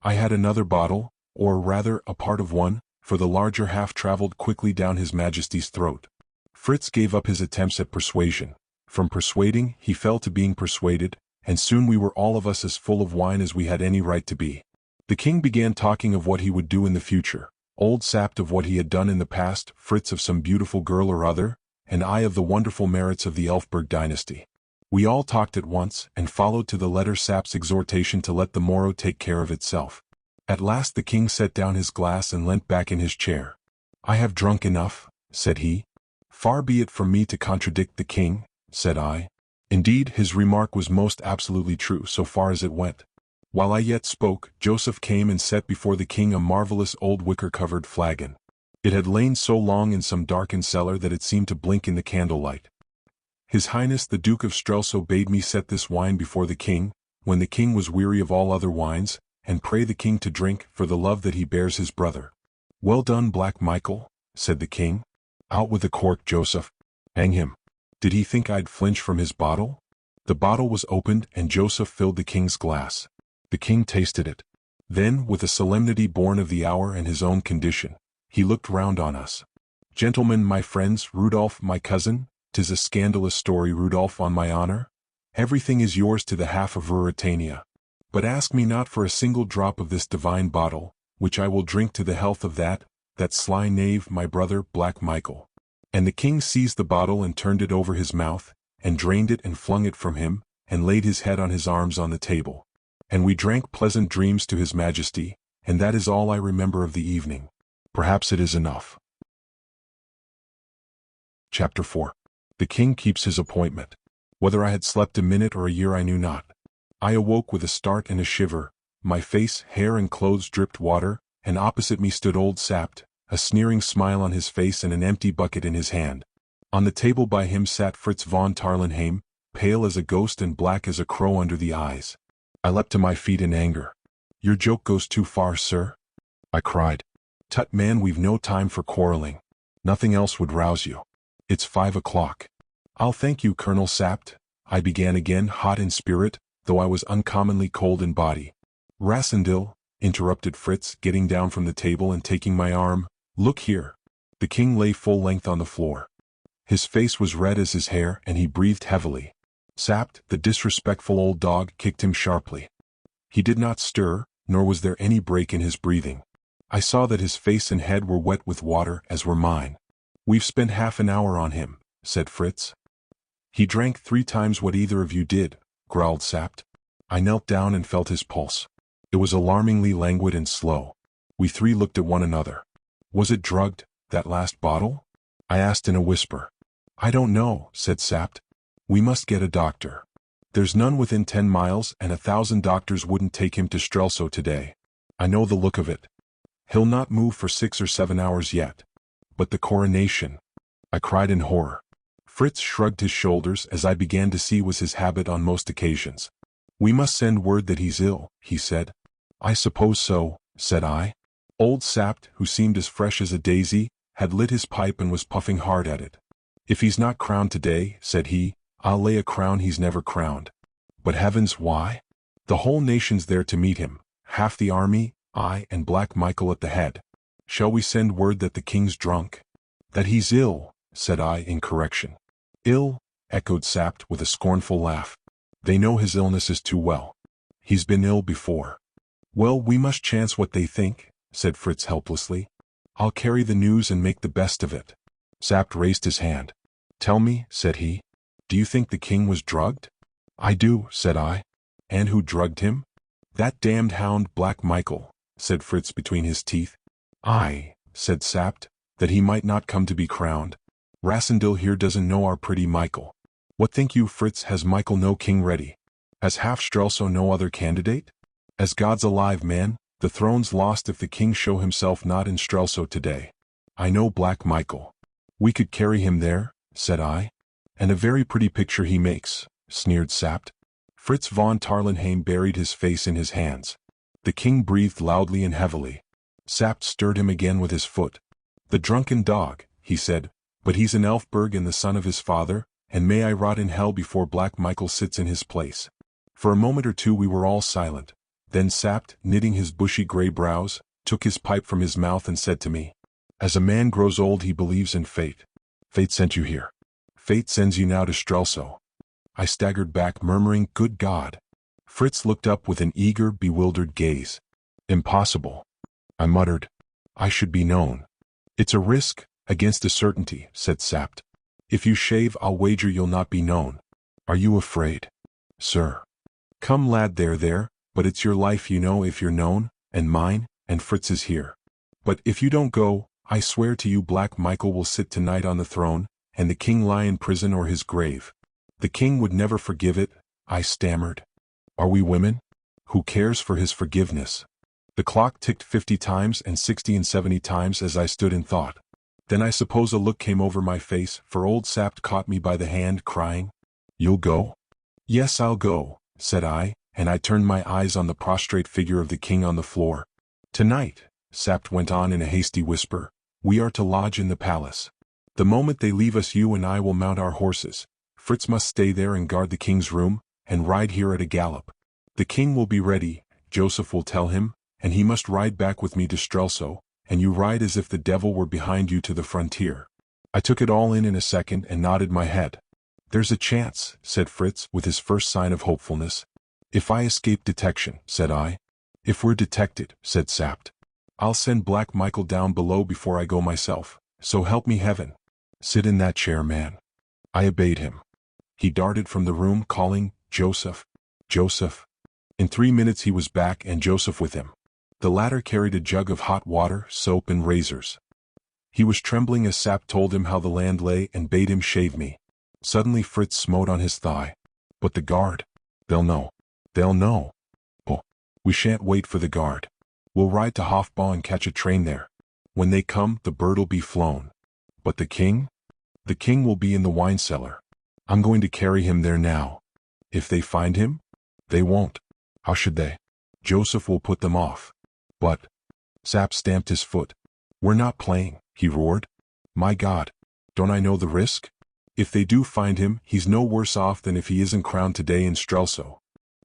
I had another bottle, or rather a part of one, for the larger half traveled quickly down His Majesty's throat. Fritz gave up his attempts at persuasion. From persuading, he fell to being persuaded, and soon we were all of us as full of wine as we had any right to be. The king began talking of what he would do in the future, old Sapt of what he had done in the past, Fritz of some beautiful girl or other, and I of the wonderful merits of the Elfberg dynasty. We all talked at once, and followed to the letter Sapt's exhortation to let the morrow take care of itself. At last the king set down his glass and leant back in his chair. I have drunk enough, said he. Far be it from me to contradict the king, said I. Indeed, his remark was most absolutely true so far as it went. While I yet spoke, Joseph came and set before the king a marvelous old wicker-covered flagon. It had lain so long in some darkened cellar that it seemed to blink in the candlelight. His Highness the Duke of Strelso bade me set this wine before the king, when the king was weary of all other wines, and pray the king to drink for the love that he bears his brother. Well done, Black Michael, said the king. Out with the cork, Joseph. Hang him. Did he think I'd flinch from his bottle? The bottle was opened and Joseph filled the king's glass. The king tasted it. Then, with a solemnity born of the hour and his own condition, he looked round on us. Gentlemen, my friends, Rudolph, my cousin, 'tis a scandalous story, Rudolph, on my honor. Everything is yours to the half of Ruritania. But ask me not for a single drop of this divine bottle, which I will drink to the health of that sly knave, my brother, Black Michael. And the king seized the bottle and turned it over his mouth, and drained it and flung it from him, and laid his head on his arms on the table. And we drank pleasant dreams to his majesty, and that is all I remember of the evening. Perhaps it is enough. Chapter 4. The king keeps his appointment. Whether I had slept a minute or a year I knew not. I awoke with a start and a shiver, my face, hair and clothes dripped water, and opposite me stood old Sapt, a sneering smile on his face and an empty bucket in his hand. On the table by him sat Fritz von Tarlenheim, pale as a ghost and black as a crow under the eyes. I leapt to my feet in anger. Your joke goes too far, sir, I cried. Tut, man, we've no time for quarreling. Nothing else would rouse you. It's 5 o'clock. I'll thank you, Colonel Sapt, I began again, hot in spirit, though I was uncommonly cold in body. Rassendyll, interrupted Fritz, getting down from the table and taking my arm, look here. The king lay full length on the floor. His face was red as his hair and he breathed heavily. Sapt, the disrespectful old dog, kicked him sharply. He did not stir, nor was there any break in his breathing. I saw that his face and head were wet with water, as were mine. We've spent half an hour on him, said Fritz. He drank 3 times what either of you did, growled Sapt. I knelt down and felt his pulse. It was alarmingly languid and slow. We 3 looked at one another. Was it drugged, that last bottle? I asked in a whisper. I don't know, said Sapt. We must get a doctor. There's none within 10 miles and 1,000 doctors wouldn't take him to Strelso today. I know the look of it. He'll not move for 6 or 7 hours yet. But the coronation, I cried in horror. Fritz shrugged his shoulders, as I began to see was his habit on most occasions. We must send word that he's ill, he said. I suppose so, said I. Old Sapt, who seemed as fresh as a daisy, had lit his pipe and was puffing hard at it. If he's not crowned today, said he, I'll lay a crown he's never crowned. But heavens, why? The whole nation's there to meet him, half the army, I and Black Michael at the head. Shall we send word that the king's drunk? That he's ill, said I in correction. Ill, echoed Sapt with a scornful laugh. They know his illness is too well. He's been ill before. Well, we must chance what they think, said Fritz helplessly. I'll carry the news and make the best of it. Sapt raised his hand. Tell me, said he, do you think the king was drugged? I do, said I. And who drugged him? That damned hound Black Michael, said Fritz between his teeth. Aye, said Sapt, that he might not come to be crowned. Rassendyll here doesn't know our pretty Michael. What think you, Fritz, has Michael no king ready? Has half Strelso no other candidate? As God's alive, man, The throne's lost if the king show himself not in Strelso today. I know Black Michael. We could carry him there, said I. And a very pretty picture he makes, sneered Sapt. Fritz von Tarlenheim buried his face in his hands. The king breathed loudly and heavily. Sapt stirred him again with his foot. The drunken dog, he said, but he's an Elfberg and the son of his father, and may I rot in hell before Black Michael sits in his place. For a moment or two we were all silent. Then Sapt, knitting his bushy gray brows, took his pipe from his mouth and said to me, as a man grows old he believes in fate. Fate sent you here. Fate sends you now to Strelso. I staggered back, murmuring, good God. Fritz looked up with an eager, bewildered gaze. Impossible. I muttered. I should be known. It's a risk, against a certainty, said Sapt. If you shave I'll wager you'll not be known. Are you afraid? Sir. Come lad, there, but it's your life you know if you're known, and mine, and Fritz is here. But if you don't go, I swear to you Black Michael will sit tonight on the throne, and the king lie in prison or his grave. The king would never forgive it, I stammered. Are we women? Who cares for his forgiveness? The clock ticked 50 times and 60 and 70 times as I stood in thought. Then I suppose a look came over my face, for old Sapt caught me by the hand, crying, You'll go? Yes, I'll go, said I, and I turned my eyes on the prostrate figure of the king on the floor. Tonight, Sapt went on in a hasty whisper, we are to lodge in the palace. The moment they leave us you and I will mount our horses. Fritz must stay there and guard the king's room, and ride here at a gallop. The king will be ready, Joseph will tell him, and he must ride back with me to Strelso, and you ride as if the devil were behind you to the frontier. I took it all in a second and nodded my head. There's a chance, said Fritz with his first sign of hopefulness. If I escape detection, said I. If we're detected, said Sapt. I'll send Black Michael down below before I go myself, so help me heaven. Sit in that chair, man. I obeyed him. He darted from the room calling, Joseph, Joseph. In 3 minutes he was back and Joseph with him. The latter carried a jug of hot water, soap and razors. He was trembling as Sapt told him how the land lay and bade him shave me. Suddenly Fritz smote on his thigh. But the guard. They'll know. They'll know. Oh, we shan't wait for the guard. We'll ride to Hofbau and catch a train there. When they come, the bird'll be flown. But the king? The king will be in the wine cellar. I'm going to carry him there now. If they find him? They won't. How should they? Joseph will put them off. But, Sapt stamped his foot. We're not playing, he roared. My God, don't I know the risk? If they do find him, he's no worse off than if he isn't crowned today in Strelso.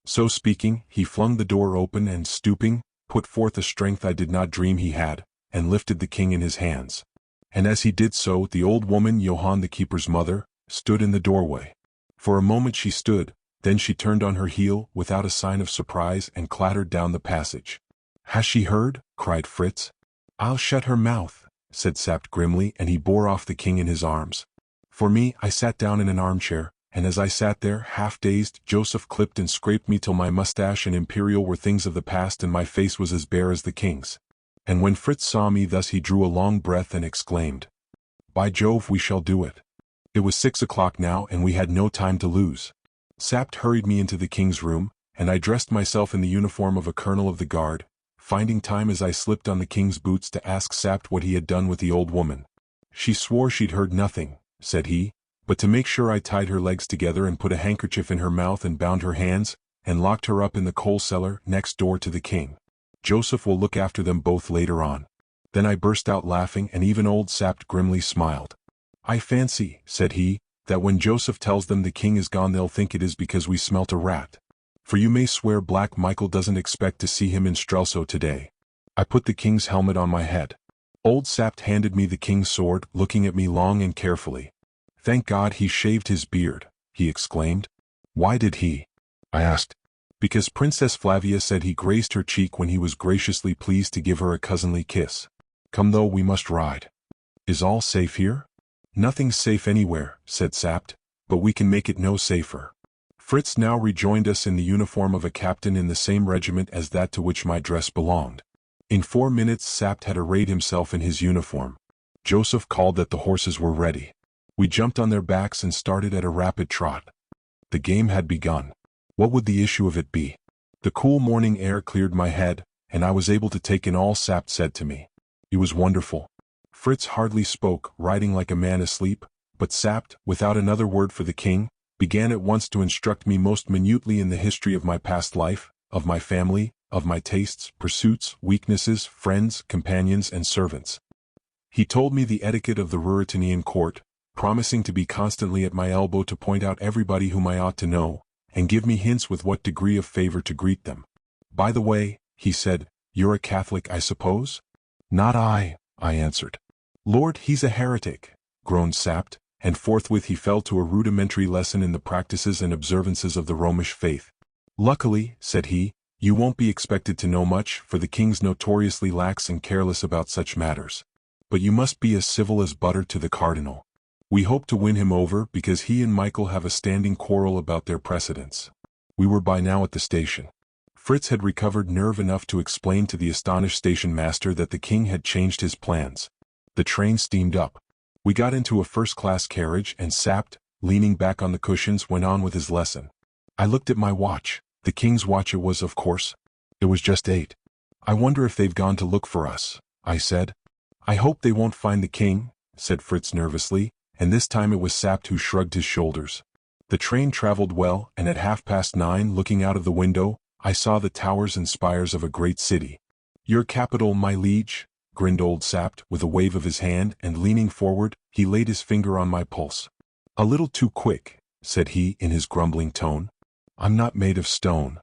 So speaking, he flung the door open and, stooping, put forth a strength I did not dream he had, and lifted the king in his hands. And as he did so, the old woman, Johann the keeper's mother, stood in the doorway. For a moment she stood, then she turned on her heel, without a sign of surprise, and clattered down the passage. Has she heard? Cried Fritz. I'll shut her mouth, said Sapt grimly, and he bore off the king in his arms. For me, I sat down in an armchair, and as I sat there, half-dazed, Joseph clipped and scraped me till my mustache and imperial were things of the past and my face was as bare as the king's. And when Fritz saw me thus he drew a long breath and exclaimed, By Jove, we shall do it. It was 6 o'clock now and we had no time to lose. Sapt hurried me into the king's room, and I dressed myself in the uniform of a colonel of the guard, finding time as I slipped on the king's boots to ask Sapt what he had done with the old woman. She swore she'd heard nothing, said he, but to make sure I tied her legs together and put a handkerchief in her mouth and bound her hands, and locked her up in the coal cellar next door to the king. Joseph will look after them both later on. Then I burst out laughing and even old Sapt grimly smiled. I fancy, said he, that when Joseph tells them the king is gone they'll think it is because we smelt a rat. For you may swear Black Michael doesn't expect to see him in Strelso today. I put the king's helmet on my head. Old Sapt handed me the king's sword, looking at me long and carefully. Thank God he shaved his beard, he exclaimed. Why did he? I asked. Because Princess Flavia said he grazed her cheek when he was graciously pleased to give her a cousinly kiss. Come though, we must ride. Is all safe here? Nothing's safe anywhere, said Sapt, but we can make it no safer. Fritz now rejoined us in the uniform of a captain in the same regiment as that to which my dress belonged. In 4 minutes Sapt had arrayed himself in his uniform. Joseph called that the horses were ready. We jumped on their backs and started at a rapid trot. The game had begun. What would the issue of it be? The cool morning air cleared my head, and I was able to take in all Sapt said to me. It was wonderful. Fritz hardly spoke, riding like a man asleep, but Sapt, without another word for the king, began at once to instruct me most minutely in the history of my past life, of my family, of my tastes, pursuits, weaknesses, friends, companions, and servants. He told me the etiquette of the Ruritanian court, promising to be constantly at my elbow to point out everybody whom I ought to know, and give me hints with what degree of favor to greet them. By the way, he said, you're a Catholic, I suppose? Not I answered. Lord, he's a heretic, groaned Sapt, and forthwith he fell to a rudimentary lesson in the practices and observances of the Romish faith. Luckily, said he, you won't be expected to know much, for the king's notoriously lax and careless about such matters. But you must be as civil as butter to the cardinal. We hope to win him over because he and Michael have a standing quarrel about their precedence. We were by now at the station. Fritz had recovered nerve enough to explain to the astonished station master that the king had changed his plans. The train steamed up. We got into a first-class carriage and Sapt, leaning back on the cushions, went on with his lesson. I looked at my watch. The king's watch it was, of course. It was just 8. I wonder if they've gone to look for us, I said. I hope they won't find the king, said Fritz nervously, and this time it was Sapt who shrugged his shoulders. The train traveled well, and at 9:30, looking out of the window, I saw the towers and spires of a great city. Your capital, my liege, grinned old Sapt with a wave of his hand, and leaning forward, he laid his finger on my pulse. A little too quick, said he in his grumbling tone. I'm not made of stone,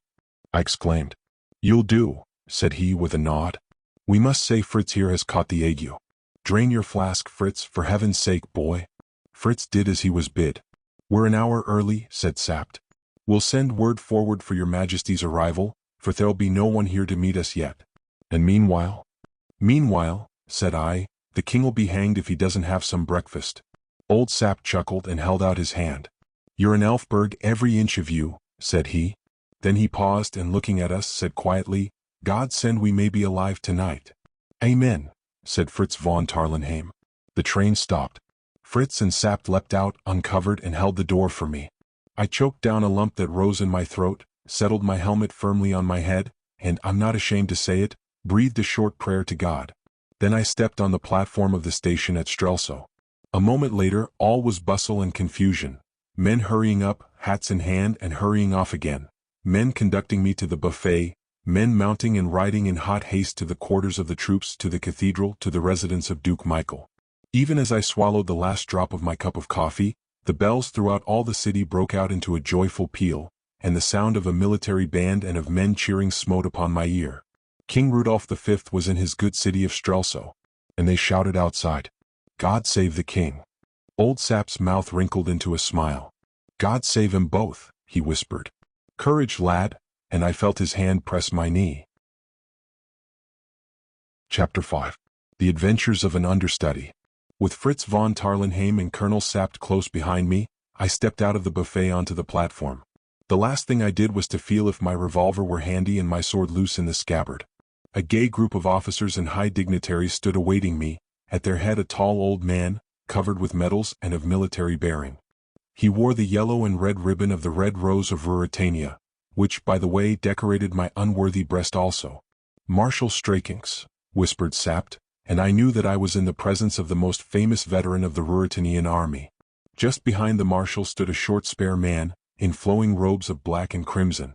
I exclaimed. You'll do, said he with a nod. We must say Fritz here has caught the ague. Drain your flask, Fritz, for heaven's sake, boy. Fritz did as he was bid. We're an hour early, said Sapt. We'll send word forward for your majesty's arrival, for there'll be no one here to meet us yet. And meanwhile? Meanwhile, said I, the king'll be hanged if he doesn't have some breakfast. Old Sapt chuckled and held out his hand. You're an Elfberg, every inch of you, said he. Then he paused and looking at us said quietly, God send we may be alive tonight. Amen, said Fritz von Tarlenheim. The train stopped. Fritz and Sapt leapt out, uncovered, and held the door for me. I choked down a lump that rose in my throat, settled my helmet firmly on my head, and, I'm not ashamed to say it, breathed a short prayer to God. Then I stepped on the platform of the station at Strelso. A moment later, all was bustle and confusion. Men hurrying up, hats in hand, and hurrying off again. Men conducting me to the buffet, men mounting and riding in hot haste to the quarters of the troops, to the cathedral, to the residence of Duke Michael. Even as I swallowed the last drop of my cup of coffee, the bells throughout all the city broke out into a joyful peal, and the sound of a military band and of men cheering smote upon my ear. King Rudolph V was in his good city of Strelso, and they shouted outside, God save the king. Old Sap's mouth wrinkled into a smile. God save 'em both, he whispered. Courage, lad, and I felt his hand press my knee. Chapter 5. The Adventures of an Understudy. With Fritz von Tarlenheim and Colonel Sapt close behind me, I stepped out of the buffet onto the platform. The last thing I did was to feel if my revolver were handy and my sword loose in the scabbard. A gay group of officers and high dignitaries stood awaiting me, at their head a tall old man, covered with medals and of military bearing. He wore the yellow and red ribbon of the Red Rose of Ruritania, which, by the way, decorated my unworthy breast also. Marshal Strakings, whispered Sapt, and I knew that I was in the presence of the most famous veteran of the Ruritanian army. Just behind the marshal stood a short spare man, in flowing robes of black and crimson.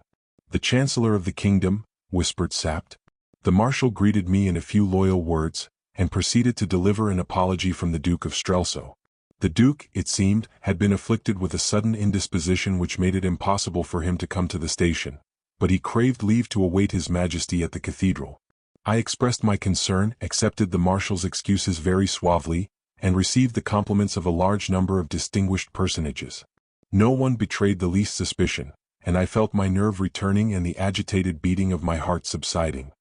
The Chancellor of the Kingdom, whispered Sapt. The marshal greeted me in a few loyal words, and proceeded to deliver an apology from the Duke of Strelso. The Duke, it seemed, had been afflicted with a sudden indisposition which made it impossible for him to come to the station, but he craved leave to await His Majesty at the cathedral. I expressed my concern, accepted the marshal's excuses very suavely, and received the compliments of a large number of distinguished personages. No one betrayed the least suspicion, and I felt my nerve returning and the agitated beating of my heart subsiding.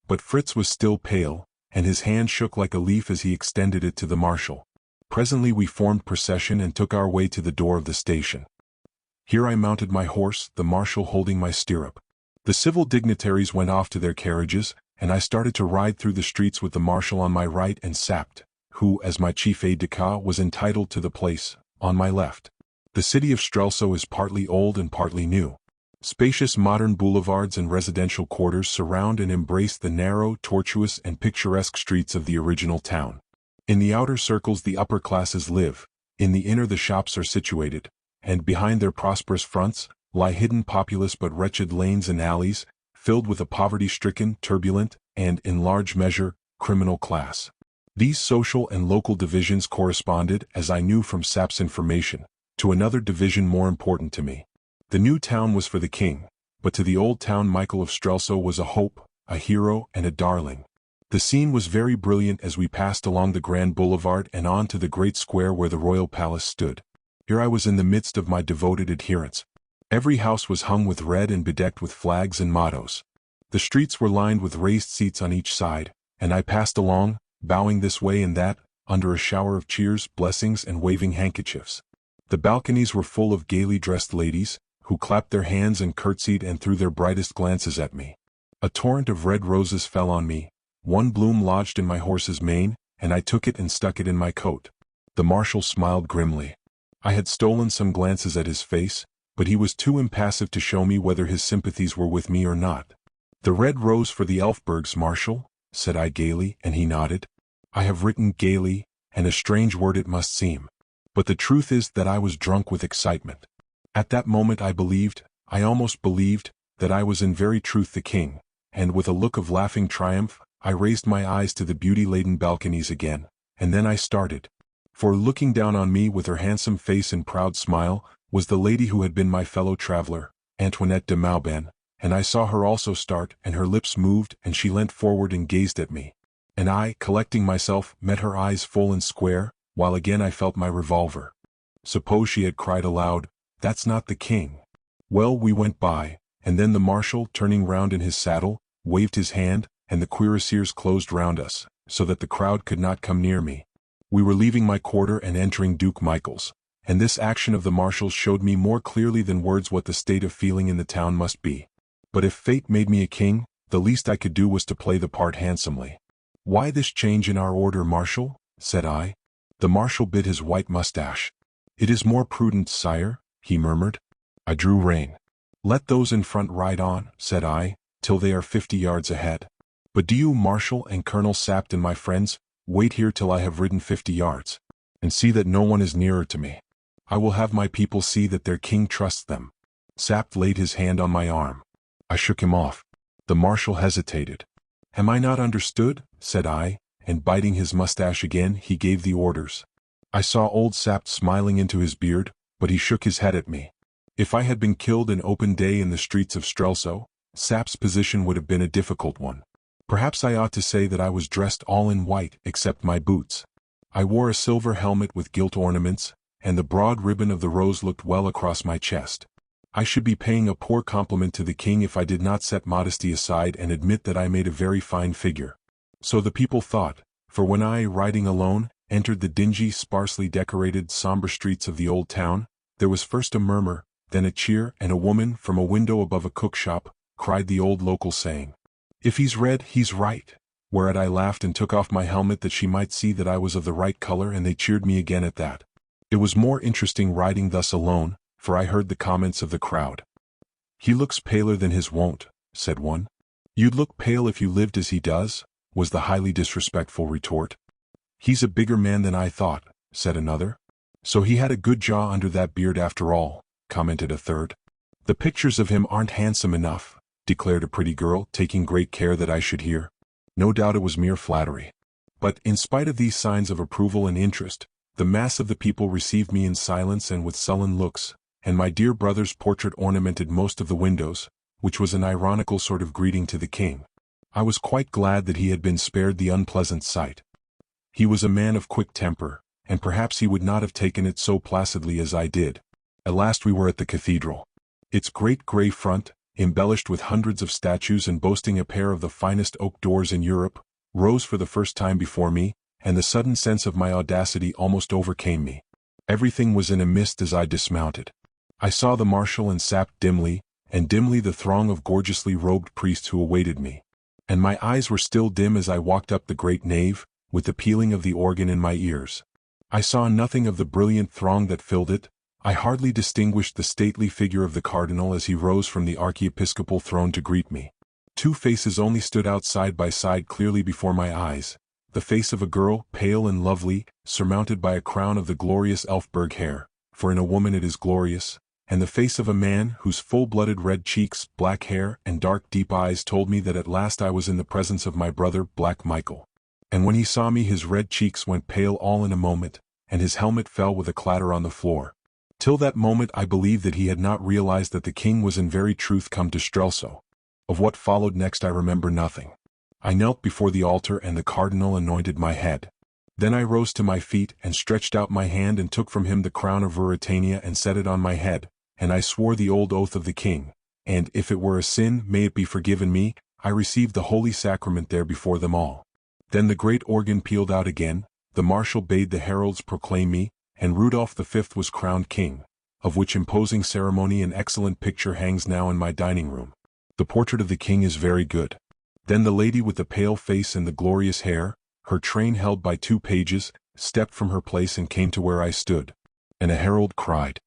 But Fritz was still pale, and his hand shook like a leaf as he extended it to the marshal. Presently we formed procession and took our way to the door of the station. Here I mounted my horse, the marshal holding my stirrup. The civil dignitaries went off to their carriages, and I started to ride through the streets with the marshal on my right and Sapt, who, as my chief aide-de-camp, was entitled to the place, on my left. The city of Strelso is partly old and partly new. Spacious modern boulevards and residential quarters surround and embrace the narrow, tortuous, and picturesque streets of the original town. In the outer circles the upper classes live, in the inner the shops are situated, and behind their prosperous fronts lie hidden populous but wretched lanes and alleys, filled with a poverty-stricken, turbulent, and, in large measure, criminal class. These social and local divisions corresponded, as I knew from Sapp's information, to another division more important to me. The new town was for the king, but to the old town Michael of Strelso was a hope, a hero, and a darling. The scene was very brilliant as we passed along the grand boulevard and on to the great square where the royal palace stood. Here I was in the midst of my devoted adherents. Every house was hung with red and bedecked with flags and mottos. The streets were lined with raised seats on each side, and I passed along, bowing this way and that, under a shower of cheers, blessings, and waving handkerchiefs. The balconies were full of gaily dressed ladies, who clapped their hands and curtsied and threw their brightest glances at me. A torrent of red roses fell on me, one bloom lodged in my horse's mane, and I took it and stuck it in my coat. The marshal smiled grimly. I had stolen some glances at his face, but he was too impassive to show me whether his sympathies were with me or not. "The red rose for the Elfbergs, Marshal," said I gaily, and he nodded. I have written gaily, and a strange word it must seem. But the truth is that I was drunk with excitement. At that moment I almost believed, that I was in very truth the king, and with a look of laughing triumph, I raised my eyes to the beauty-laden balconies again, and then I started. For looking down on me with her handsome face and proud smile, was the lady who had been my fellow traveler, Antoinette de Mauban, and I saw her also start, and her lips moved, and she leant forward and gazed at me. And I, collecting myself, met her eyes full and square, while again I felt my revolver. Suppose she had cried aloud, "That's not the king." Well, we went by, and then the marshal, turning round in his saddle, waved his hand, and the cuirassiers closed round us, so that the crowd could not come near me. We were leaving my quarter and entering Duke Michael's, and this action of the marshal's showed me more clearly than words what the state of feeling in the town must be. But if fate made me a king, the least I could do was to play the part handsomely. "Why this change in our order, Marshal?" said I. The marshal bit his white mustache. "It is more prudent, sire," he murmured. I drew rein. "Let those in front ride on," said I, "till they are 50 yards ahead. But do you, Marshal and Colonel Sapt and my friends, wait here till I have ridden 50 yards, and see that no one is nearer to me. I will have my people see that their king trusts them." Sapt laid his hand on my arm. I shook him off. The marshal hesitated. "Am I not understood?" said I, and biting his mustache again, he gave the orders. I saw old Sapt smiling into his beard, but he shook his head at me. If I had been killed in open day in the streets of Strelso, Sap's position would have been a difficult one. Perhaps I ought to say that I was dressed all in white except my boots. I wore a silver helmet with gilt ornaments, and the broad ribbon of the rose looked well across my chest. I should be paying a poor compliment to the king if I did not set modesty aside and admit that I made a very fine figure. So the people thought, for when I, riding alone, entered the dingy, sparsely decorated, somber streets of the old town, there was first a murmur, then a cheer, and a woman, from a window above a cook shop, cried the old local saying, "If he's red, he's right," whereat I laughed and took off my helmet that she might see that I was of the right color, and they cheered me again at that. It was more interesting riding thus alone, for I heard the comments of the crowd. "He looks paler than his wont," said one. "You'd look pale if you lived as he does," was the highly disrespectful retort. "He's a bigger man than I thought," said another. "So he had a good jaw under that beard after all," commented a third. "The pictures of him aren't handsome enough," declared a pretty girl, taking great care that I should hear. No doubt it was mere flattery. But, in spite of these signs of approval and interest, the mass of the people received me in silence and with sullen looks, and my dear brother's portrait ornamented most of the windows, which was an ironical sort of greeting to the king. I was quite glad that he had been spared the unpleasant sight. He was a man of quick temper, and perhaps he would not have taken it so placidly as I did. At last we were at the cathedral. Its great grey front, embellished with hundreds of statues and boasting a pair of the finest oak doors in Europe, rose for the first time before me, and the sudden sense of my audacity almost overcame me. Everything was in a mist as I dismounted. I saw the marshal and Sapt dimly, and dimly the throng of gorgeously robed priests who awaited me. And my eyes were still dim as I walked up the great nave, with the pealing of the organ in my ears. I saw nothing of the brilliant throng that filled it, I hardly distinguished the stately figure of the cardinal as he rose from the archiepiscopal throne to greet me. Two faces only stood out side by side clearly before my eyes. The face of a girl, pale and lovely, surmounted by a crown of the glorious Elfberg hair, for in a woman it is glorious, and the face of a man whose full-blooded red cheeks, black hair, and dark deep eyes told me that at last I was in the presence of my brother, Black Michael. And when he saw me his red cheeks went pale all in a moment, and his helmet fell with a clatter on the floor. Till that moment I believed that he had not realized that the king was in very truth come to Strelso. Of what followed next I remember nothing. I knelt before the altar and the cardinal anointed my head. Then I rose to my feet and stretched out my hand and took from him the crown of Ruritania and set it on my head, and I swore the old oath of the king, and if it were a sin may it be forgiven me, I received the holy sacrament there before them all. Then the great organ pealed out again, the marshal bade the heralds proclaim me, and Rudolph V was crowned king, of which imposing ceremony an excellent picture hangs now in my dining room. The portrait of the king is very good. Then the lady with the pale face and the glorious hair, her train held by two pages, stepped from her place and came to where I stood. And a herald cried,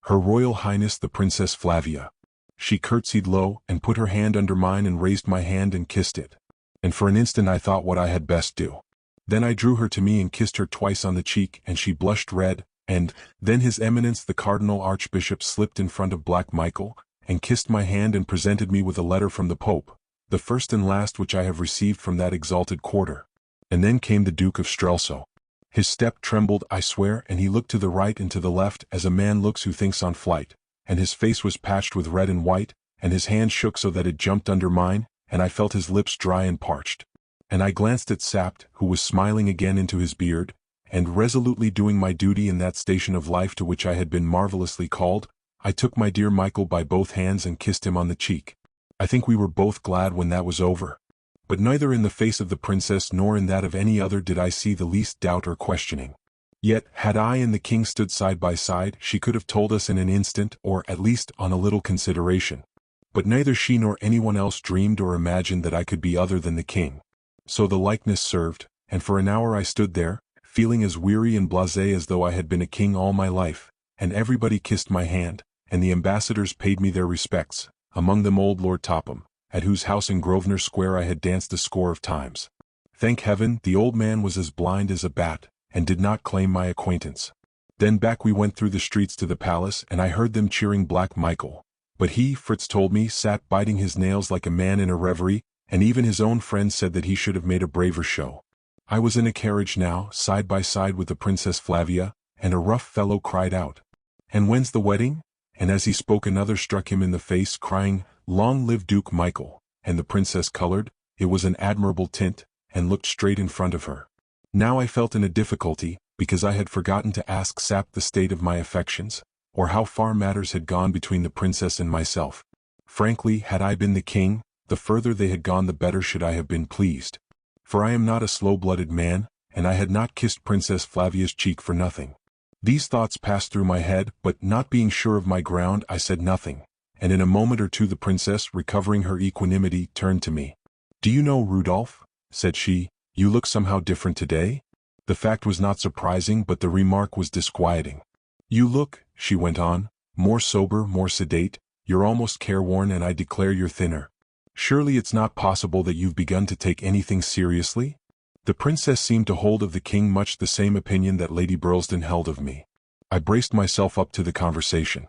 "Her Royal Highness the Princess Flavia." She curtsied low, and put her hand under mine and raised my hand and kissed it. And for an instant I thought what I had best do. Then I drew her to me and kissed her twice on the cheek, and she blushed red, and then His Eminence the Cardinal Archbishop slipped in front of Black Michael, and kissed my hand and presented me with a letter from the Pope, the first and last which I have received from that exalted quarter. And then came the Duke of Strelso. His step trembled, I swear, and he looked to the right and to the left as a man looks who thinks on flight, and his face was patched with red and white, and his hand shook so that it jumped under mine, and I felt his lips dry and parched. And I glanced at Sapt, who was smiling again into his beard, and resolutely doing my duty in that station of life to which I had been marvelously called, I took my dear Michael by both hands and kissed him on the cheek. I think we were both glad when that was over. But neither in the face of the princess nor in that of any other did I see the least doubt or questioning. Yet, had I and the king stood side by side, she could have told us in an instant, or at least on a little consideration. But neither she nor anyone else dreamed or imagined that I could be other than the king. So the likeness served, and for an hour I stood there, feeling as weary and blasé as though I had been a king all my life, and everybody kissed my hand, and the ambassadors paid me their respects, among them old Lord Topham, at whose house in Grosvenor Square I had danced a score of times. Thank heaven, the old man was as blind as a bat, and did not claim my acquaintance. Then back we went through the streets to the palace, and I heard them cheering Black Michael. But he, Fritz told me, sat biting his nails like a man in a reverie, and even his own friends said that he should have made a braver show. I was in a carriage now, side by side with the Princess Flavia, and a rough fellow cried out, "And when's the wedding?" And as he spoke another struck him in the face, crying, "Long live Duke Michael," and the princess colored, it was an admirable tint, and looked straight in front of her. Now I felt in a difficulty, because I had forgotten to ask Sapt the state of my affections, or how far matters had gone between the princess and myself. Frankly, had I been the king, the further they had gone the better should I have been pleased. For I am not a slow-blooded man, and I had not kissed Princess Flavia's cheek for nothing. These thoughts passed through my head, but not being sure of my ground I said nothing, and in a moment or two the princess, recovering her equanimity, turned to me. "Do you know, Rudolph," said she, "you look somehow different today?" The fact was not surprising, but the remark was disquieting. "You look," she went on, "more sober, more sedate, you're almost careworn, and I declare you're thinner. Surely it's not possible that you've begun to take anything seriously?" The princess seemed to hold of the king much the same opinion that Lady Burlesdon held of me. I braced myself up to the conversation.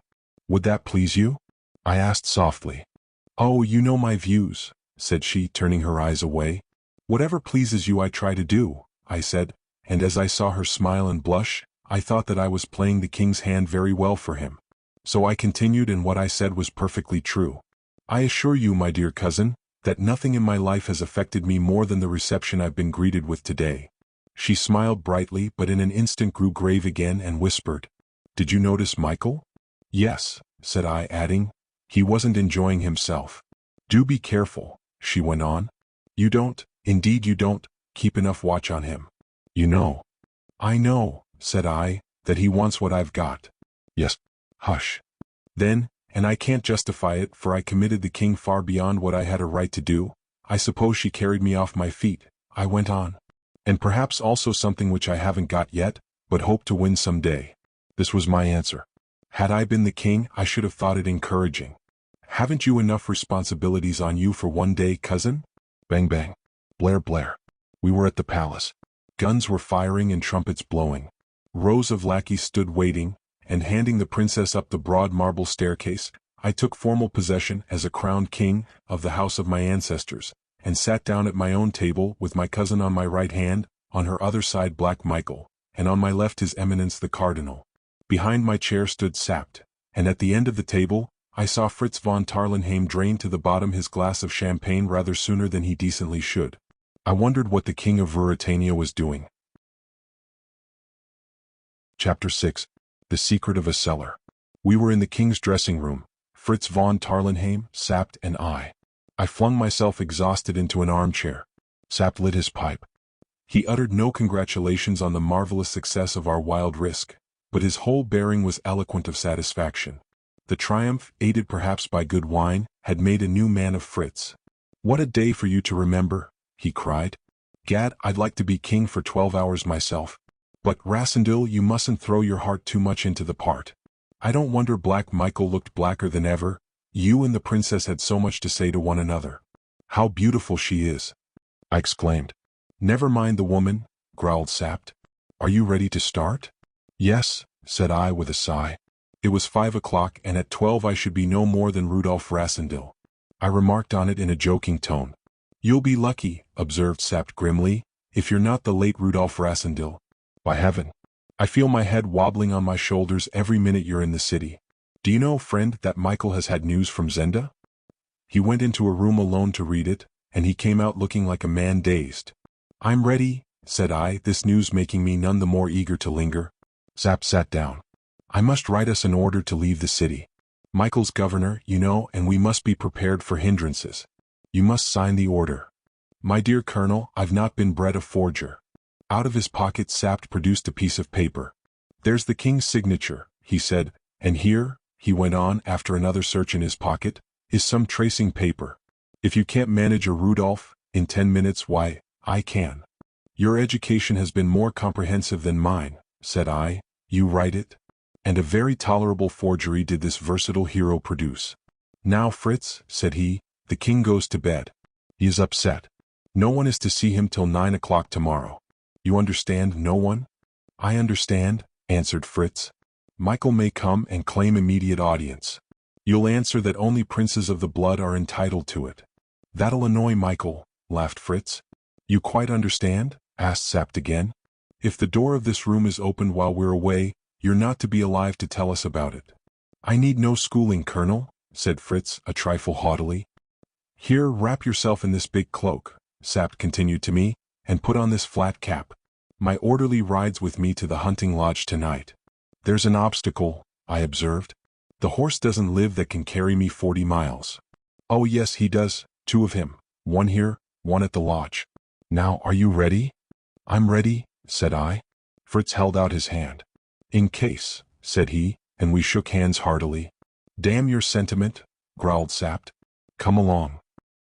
"Would that please you?" I asked softly. "Oh, you know my views," said she, turning her eyes away. "Whatever pleases you I try to do," I said, and as I saw her smile and blush, I thought that I was playing the king's hand very well for him. So I continued, and what I said was perfectly true. "I assure you, my dear cousin, that nothing in my life has affected me more than the reception I've been greeted with today." She smiled brightly, but in an instant grew grave again and whispered, "Did you notice Michael?" "Yes," said I, adding, "he wasn't enjoying himself." "Do be careful," she went on. "You don't, indeed you don't, keep enough watch on him. You know." "I know," said I, "that he wants what I've got." "Yes." "Hush." "Then, and I can't justify it, for I committed the king far beyond what I had a right to do, I suppose she carried me off my feet," I went on. "And perhaps also something which I haven't got yet, but hope to win some day." This was my answer. Had I been the king, I should have thought it encouraging. Haven't you enough responsibilities on you for one day, cousin? Bang bang. Blare blare. We were at the palace. Guns were firing and trumpets blowing. Rows of lackeys stood waiting, and handing the princess up the broad marble staircase, I took formal possession as a crowned king of the house of my ancestors, and sat down at my own table with my cousin on my right hand, on her other side Black Michael, and on my left His Eminence the Cardinal. Behind my chair stood Sapt, and at the end of the table, I saw Fritz von Tarlenheim drain to the bottom his glass of champagne rather sooner than he decently should. I wondered what the king of Ruritania was doing. Chapter 6. The Secret of a Cellar. We were in the king's dressing room, Fritz von Tarlenheim, Sapt and I. I flung myself exhausted into an armchair. Sapt lit his pipe. He uttered no congratulations on the marvelous success of our wild risk, but his whole bearing was eloquent of satisfaction. The triumph, aided perhaps by good wine, had made a new man of Fritz. "What a day for you to remember," he cried. "Gad, I'd like to be king for 12 hours myself. But, Rassendyll, you mustn't throw your heart too much into the part." I don't wonder Black Michael looked blacker than ever. You and the princess had so much to say to one another. "How beautiful she is," I exclaimed. "Never mind the woman," growled Sapt. "Are you ready to start?" "Yes," said I with a sigh. It was 5 o'clock, and at 12 I should be no more than Rudolf Rassendyll. I remarked on it in a joking tone. "You'll be lucky," observed Sapt grimly, "if you're not the late Rudolf Rassendyll. By heaven, I feel my head wobbling on my shoulders every minute you're in the city. Do you know, friend, that Michael has had news from Zenda? He went into a room alone to read it, and he came out looking like a man dazed." "I'm ready," said I, this news making me none the more eager to linger. Sapt sat down. "I must write us an order to leave the city. Michael's governor, you know, and we must be prepared for hindrances. You must sign the order." "My dear Colonel, I've not been bred a forger." Out of his pocket Sapt produced a piece of paper. "There's the king's signature," he said, "and here," he went on after another search in his pocket, "is some tracing paper. If you can't manage a Rudolph in 10 minutes, why, I can." "Your education has been more comprehensive than mine," said I. "You write it?" And a very tolerable forgery did this versatile hero produce. "Now, Fritz," said he, "the king goes to bed. He is upset. No one is to see him till 9 o'clock tomorrow. You understand, no one?" "I understand," answered Fritz. "Michael may come and claim immediate audience. You'll answer that only princes of the blood are entitled to it." "That'll annoy Michael," laughed Fritz. "You quite understand?" asked Sapt again. "If the door of this room is opened while we're away, you're not to be alive to tell us about it." "I need no schooling, Colonel," said Fritz, a trifle haughtily. "Here, wrap yourself in this big cloak," Sapt continued to me, "and put on this flat cap. My orderly rides with me to the hunting lodge tonight." "There's an obstacle," I observed. "The horse doesn't live that can carry me 40 miles. "Oh yes, he does, 2 of him, one here, one at the lodge. Now, are you ready?" "I'm ready," said I. Fritz held out his hand. "In case," said he, and we shook hands heartily. "Damn your sentiment," growled Sapt. "Come along."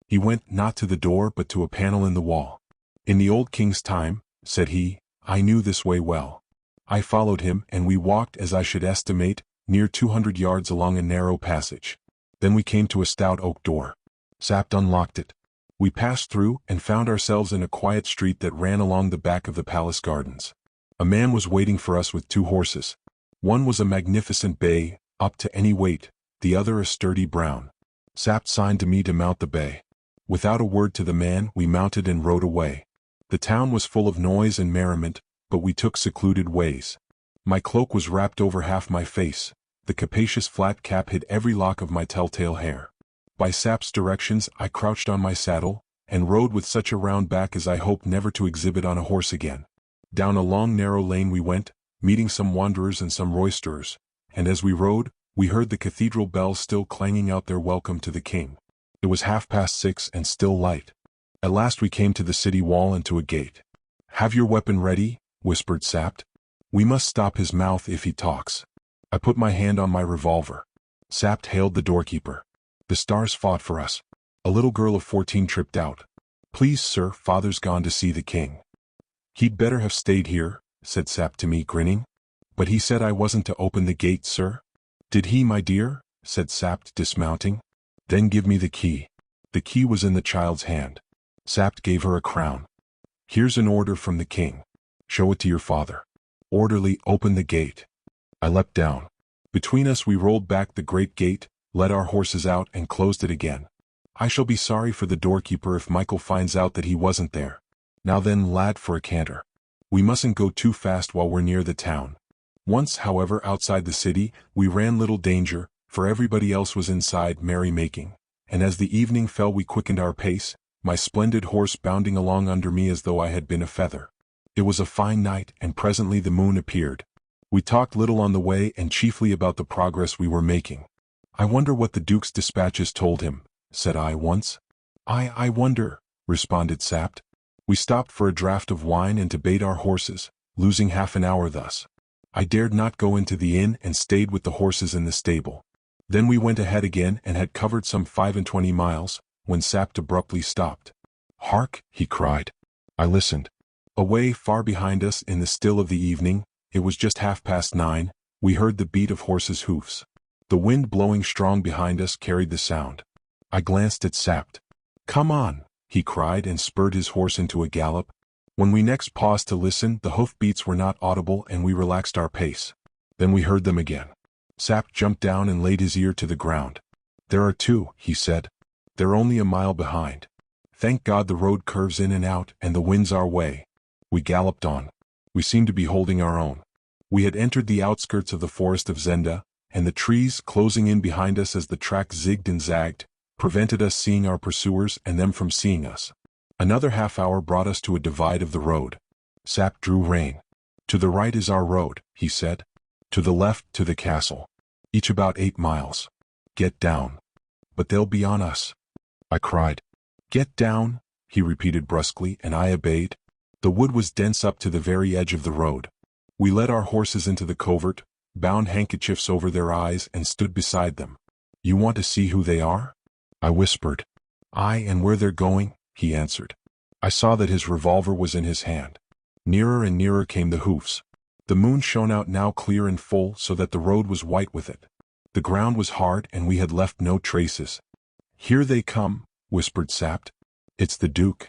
He went not to the door but to a panel in the wall. "In the old king's time," said he, "I knew this way well." I followed him, and we walked, as I should estimate, near 200 yards along a narrow passage. Then we came to a stout oak door. Sapt unlocked it. We passed through, and found ourselves in a quiet street that ran along the back of the palace gardens. A man was waiting for us with 2 horses. One was a magnificent bay, up to any weight, the other a sturdy brown. Sapt signed to me to mount the bay. Without a word to the man, we mounted and rode away. The town was full of noise and merriment, but we took secluded ways. My cloak was wrapped over half my face. The capacious flat cap hid every lock of my telltale hair. By Sapt's directions I crouched on my saddle, and rode with such a round back as I hoped never to exhibit on a horse again. Down a long narrow lane we went, meeting some wanderers and some roisterers, and as we rode, we heard the cathedral bells still clanging out their welcome to the king. It was 6:30 and still light. At last we came to the city wall and to a gate. "Have your weapon ready," whispered Sapt. "We must stop his mouth if he talks." I put my hand on my revolver. Sapt hailed the doorkeeper. The stars fought for us. A little girl of 14 tripped out. "Please, sir, father's gone to see the king." "He'd better have stayed here," said Sapt to me, grinning. "But he said I wasn't to open the gate, sir." Did he, my dear? Said Sapt, dismounting. Then give me the key. The key was in the child's hand. Sapt gave her a crown. Here's an order from the king. Show it to your father. Orderly, open the gate. I leapt down. Between us we rolled back the great gate, led our horses out and closed it again. I shall be sorry for the doorkeeper if Michael finds out that he wasn't there. Now then, lad, for a canter. We mustn't go too fast while we're near the town. Once, however, outside the city, we ran little danger, for everybody else was inside merry-making, and as the evening fell we quickened our pace, my splendid horse bounding along under me as though I had been a feather. It was a fine night, and presently the moon appeared. We talked little on the way and chiefly about the progress we were making. I wonder what the Duke's dispatches told him, said I once. I wonder, responded Sapt. We stopped for a draught of wine and to bait our horses, losing half an hour thus. I dared not go into the inn and stayed with the horses in the stable. Then we went ahead again and had covered some 25 miles, when Sapt abruptly stopped. Hark, he cried. I listened. Away far behind us in the still of the evening, it was just 9:30, we heard the beat of horses' hoofs. The wind blowing strong behind us carried the sound. I glanced at Sapt. Come on, he cried and spurred his horse into a gallop. When we next paused to listen, the hoof-beats were not audible and we relaxed our pace. Then we heard them again. Sapt jumped down and laid his ear to the ground. There are two, he said. They're only a mile behind. Thank God the road curves in and out and the wind's our way. We galloped on. We seemed to be holding our own. We had entered the outskirts of the forest of Zenda, and the trees, closing in behind us as the track zigged and zagged, prevented us seeing our pursuers and them from seeing us. Another half hour brought us to a divide of the road. Sapt drew rein. To the right is our road, he said. To the left, to the castle. Each about 8 miles. Get down. But they'll be on us. I cried. Get down, he repeated brusquely, and I obeyed. The wood was dense up to the very edge of the road. We led our horses into the covert, bound handkerchiefs over their eyes and stood beside them. You want to see who they are? I whispered. Aye, and where they're going, he answered. I saw that his revolver was in his hand. Nearer and nearer came the hoofs. The moon shone out now clear and full so that the road was white with it. The ground was hard and we had left no traces. Here they come, whispered Sapt. It's the Duke.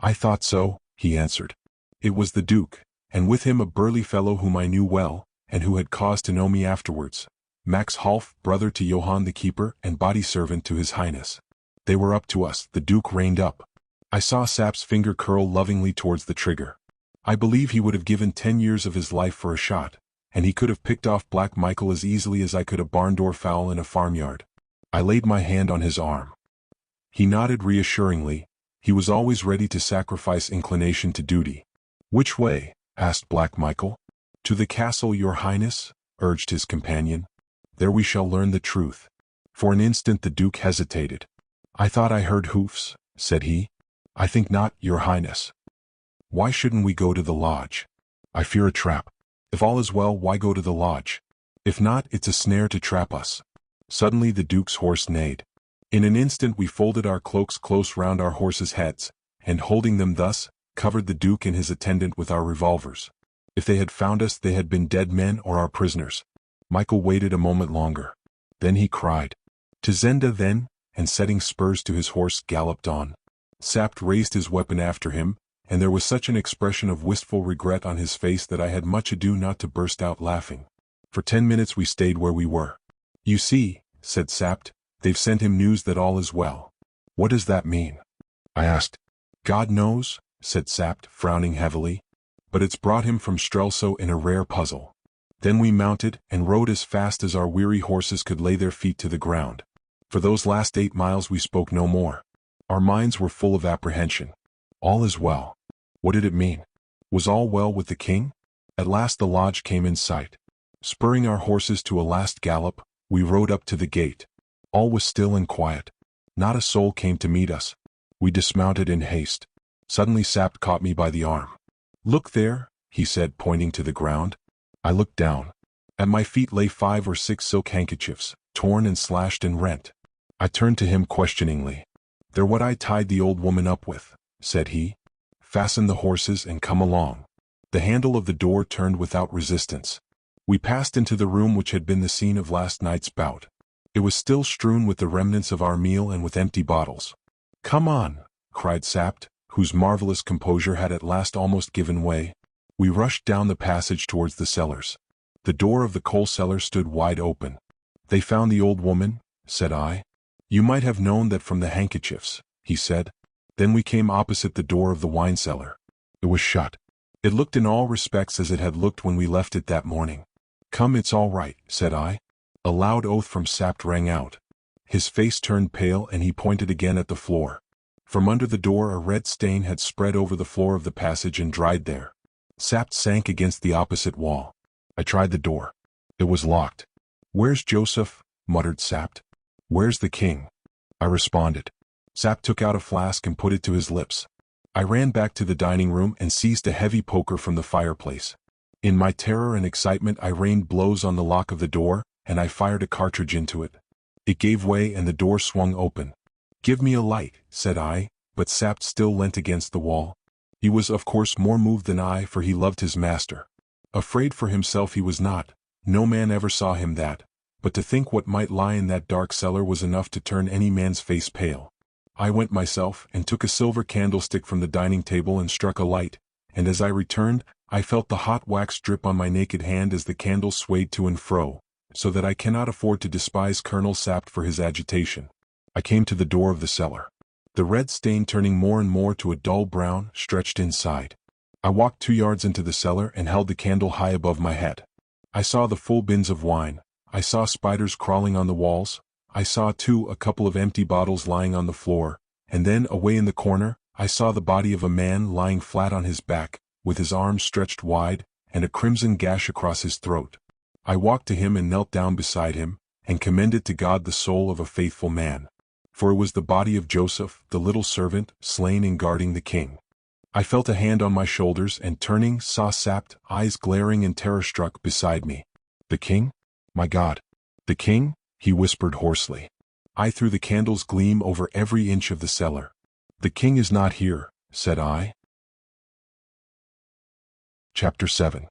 I thought so, he answered. It was the Duke, and with him a burly fellow whom I knew well, and who had cause to know me afterwards. Max Half, brother to Johann the keeper and body servant to his highness. They were up to us. The Duke reined up. I saw Sapt's finger curl lovingly towards the trigger. I believe he would have given 10 years of his life for a shot, and he could have picked off Black Michael as easily as I could a barn door fowl in a farmyard. I laid my hand on his arm. He nodded reassuringly. He was always ready to sacrifice inclination to duty. Which way? Asked Black Michael. To the castle, your highness, urged his companion. There we shall learn the truth. For an instant the Duke hesitated. I thought I heard hoofs, said he. I think not, your highness. Why shouldn't we go to the lodge? I fear a trap. If all is well, why go to the lodge? If not, it's a snare to trap us. Suddenly the Duke's horse neighed. In an instant we folded our cloaks close round our horses' heads, and holding them thus, covered the Duke and his attendant with our revolvers. If they had found us, they had been dead men or our prisoners. Michael waited a moment longer. Then he cried, To Zenda then, and setting spurs to his horse galloped on. Sapt raised his weapon after him, and there was such an expression of wistful regret on his face that I had much ado not to burst out laughing. For 10 minutes we stayed where we were. You see, said Sapt, they've sent him news that all is well. What does that mean? I asked. God knows, said Sapt, frowning heavily. But it's brought him from Strelso in a rare puzzle. Then we mounted and rode as fast as our weary horses could lay their feet to the ground. For those last 8 miles we spoke no more. Our minds were full of apprehension. All is well. What did it mean? Was all well with the king? At last the lodge came in sight. Spurring our horses to a last gallop, we rode up to the gate. All was still and quiet. Not a soul came to meet us. We dismounted in haste. Suddenly Sapt caught me by the arm. Look there, he said, pointing to the ground. I looked down. At my feet lay 5 or 6 silk handkerchiefs, torn and slashed and rent. I turned to him questioningly. They're what I tied the old woman up with, said he. Fasten the horses and come along. The handle of the door turned without resistance. We passed into the room which had been the scene of last night's bout. It was still strewn with the remnants of our meal and with empty bottles. "Come on," cried Sapt, whose marvelous composure had at last almost given way. We rushed down the passage towards the cellars. The door of the coal cellar stood wide open. "They found the old woman," said I. "You might have known that from the handkerchiefs," he said. Then we came opposite the door of the wine cellar. It was shut. It looked in all respects as it had looked when we left it that morning. "Come, it's all right," said I. A loud oath from Sapt rang out. His face turned pale and he pointed again at the floor. From under the door a red stain had spread over the floor of the passage and dried there. Sapt sank against the opposite wall. I tried the door. It was locked. "Where's Joseph?" muttered Sapt. "Where's the king?" I responded. Sapt took out a flask and put it to his lips. I ran back to the dining room and seized a heavy poker from the fireplace. In my terror and excitement I rained blows on the lock of the door, and I fired a cartridge into it. It gave way and the door swung open. "Give me a light," said I, but Sapt still leant against the wall. He was of course more moved than I, for he loved his master. Afraid for himself he was not, no man ever saw him that, but to think what might lie in that dark cellar was enough to turn any man's face pale. I went myself, and took a silver candlestick from the dining table and struck a light, and as I returned, I felt the hot wax drip on my naked hand as the candle swayed to and fro, so that I cannot afford to despise Colonel Sapt for his agitation. I came to the door of the cellar. The red stain, turning more and more to a dull brown, stretched inside. I walked 2 yards into the cellar and held the candle high above my head. I saw the full bins of wine. I saw spiders crawling on the walls. I saw, too, a couple of empty bottles lying on the floor, and then, away in the corner, I saw the body of a man lying flat on his back, with his arms stretched wide, and a crimson gash across his throat. I walked to him and knelt down beside him, and commended to God the soul of a faithful man. For it was the body of Joseph, the little servant, slain in guarding the king. I felt a hand on my shoulders and turning, saw Sapt, eyes glaring and terror-struck, beside me. "The king? My God! The king?" he whispered hoarsely. I threw the candle's gleam over every inch of the cellar. "The king is not here," said I. Chapter 7.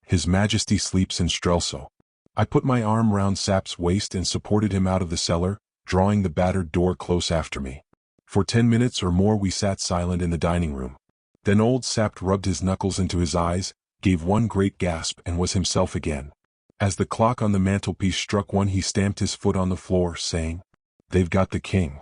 His Majesty sleeps in Strelso. I put my arm round Sapt's waist and supported him out of the cellar, drawing the battered door close after me. For 10 minutes or more we sat silent in the dining room. Then old Sapt rubbed his knuckles into his eyes, gave one great gasp and was himself again. As the clock on the mantelpiece struck 1 he stamped his foot on the floor, saying, "They've got the king."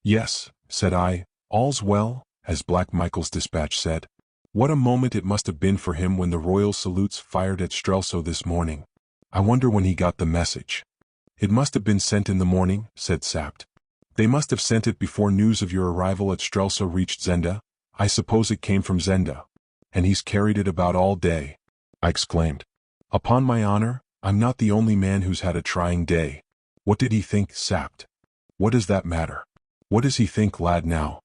"Yes," said I, "all's well," as Black Michael's dispatch said. What a moment it must have been for him when the royal salutes fired at Strelso this morning. I wonder when he got the message. "It must have been sent in the morning," said Sapt. "They must have sent it before news of your arrival at Strelso reached Zenda. I suppose it came from Zenda." "And he's carried it about all day," I exclaimed. "Upon my honor, I'm not the only man who's had a trying day." "What did he think, Sapt?" "What does that matter? What does he think, lad, now?"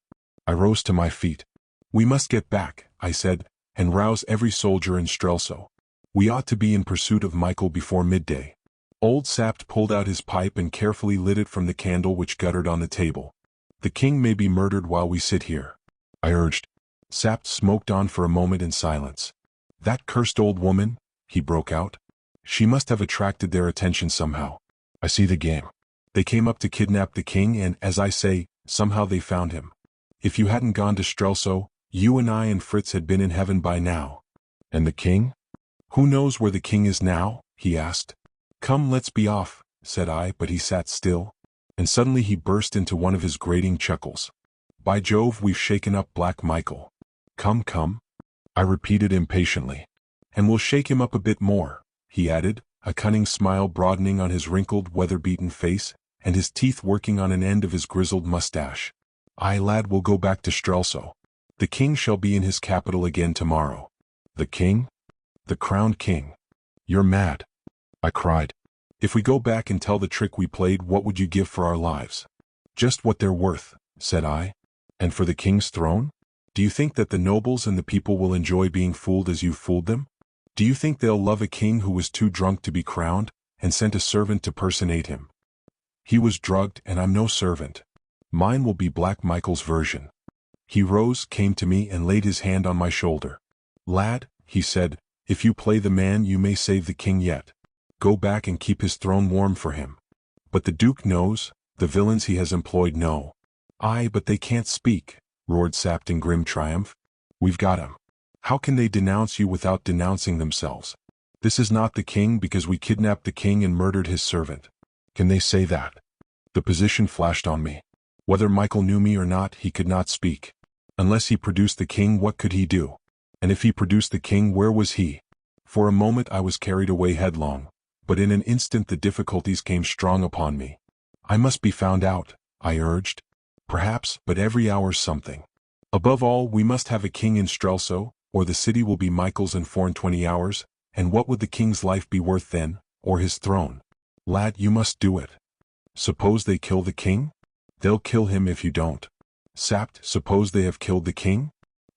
I rose to my feet. "We must get back," I said, "and rouse every soldier in Strelso. We ought to be in pursuit of Michael before midday." Old Sapt pulled out his pipe and carefully lit it from the candle which guttered on the table. "The king may be murdered while we sit here," I urged. Sapt smoked on for a moment in silence. "That cursed old woman," he broke out. "She must have attracted their attention somehow. I see the game. They came up to kidnap the king and, as I say, somehow they found him. If you hadn't gone to Strelso, you and I and Fritz had been in heaven by now." "And the king? Who knows where the king is now?" he asked. "Come, let's be off," said I, but he sat still. And suddenly he burst into one of his grating chuckles. "By Jove, we've shaken up Black Michael." "Come, come," I repeated impatiently. "And we'll shake him up a bit more," he added, a cunning smile broadening on his wrinkled, weather-beaten face, and his teeth working on an end of his grizzled mustache. "Aye, lad, we'll go back to Strelso. The king shall be in his capital again tomorrow." "The king? The crowned king? You're mad," I cried. "If we go back and tell the trick we played, what would you give for our lives?" "Just what they're worth," said I. "And for the king's throne? Do you think that the nobles and the people will enjoy being fooled as you've fooled them? Do you think they'll love a king who was too drunk to be crowned, and sent a servant to personate him? He was drugged, and I'm no servant. Mine will be Black Michael's version." He rose, came to me, and laid his hand on my shoulder. "Lad," he said, "if you play the man you may save the king yet." Go back and keep his throne warm for him. But the Duke knows, the villains he has employed know. Aye, but they can't speak, roared Sapt in grim triumph. We've got him. How can they denounce you without denouncing themselves? This is not the king because we kidnapped the king and murdered his servant. Can they say that? The position flashed on me. Whether Michael knew me or not, he could not speak. Unless he produced the king, what could he do? And if he produced the king, where was he? For a moment I was carried away headlong, but in an instant the difficulties came strong upon me. I must be found out, I urged. Perhaps, but every hour's something. Above all, we must have a king in Strelso, or the city will be Michael's in 24 hours, and what would the king's life be worth then, or his throne? Lad, you must do it. Suppose they kill the king? They'll kill him if you don't. Sapt, suppose they have killed the king?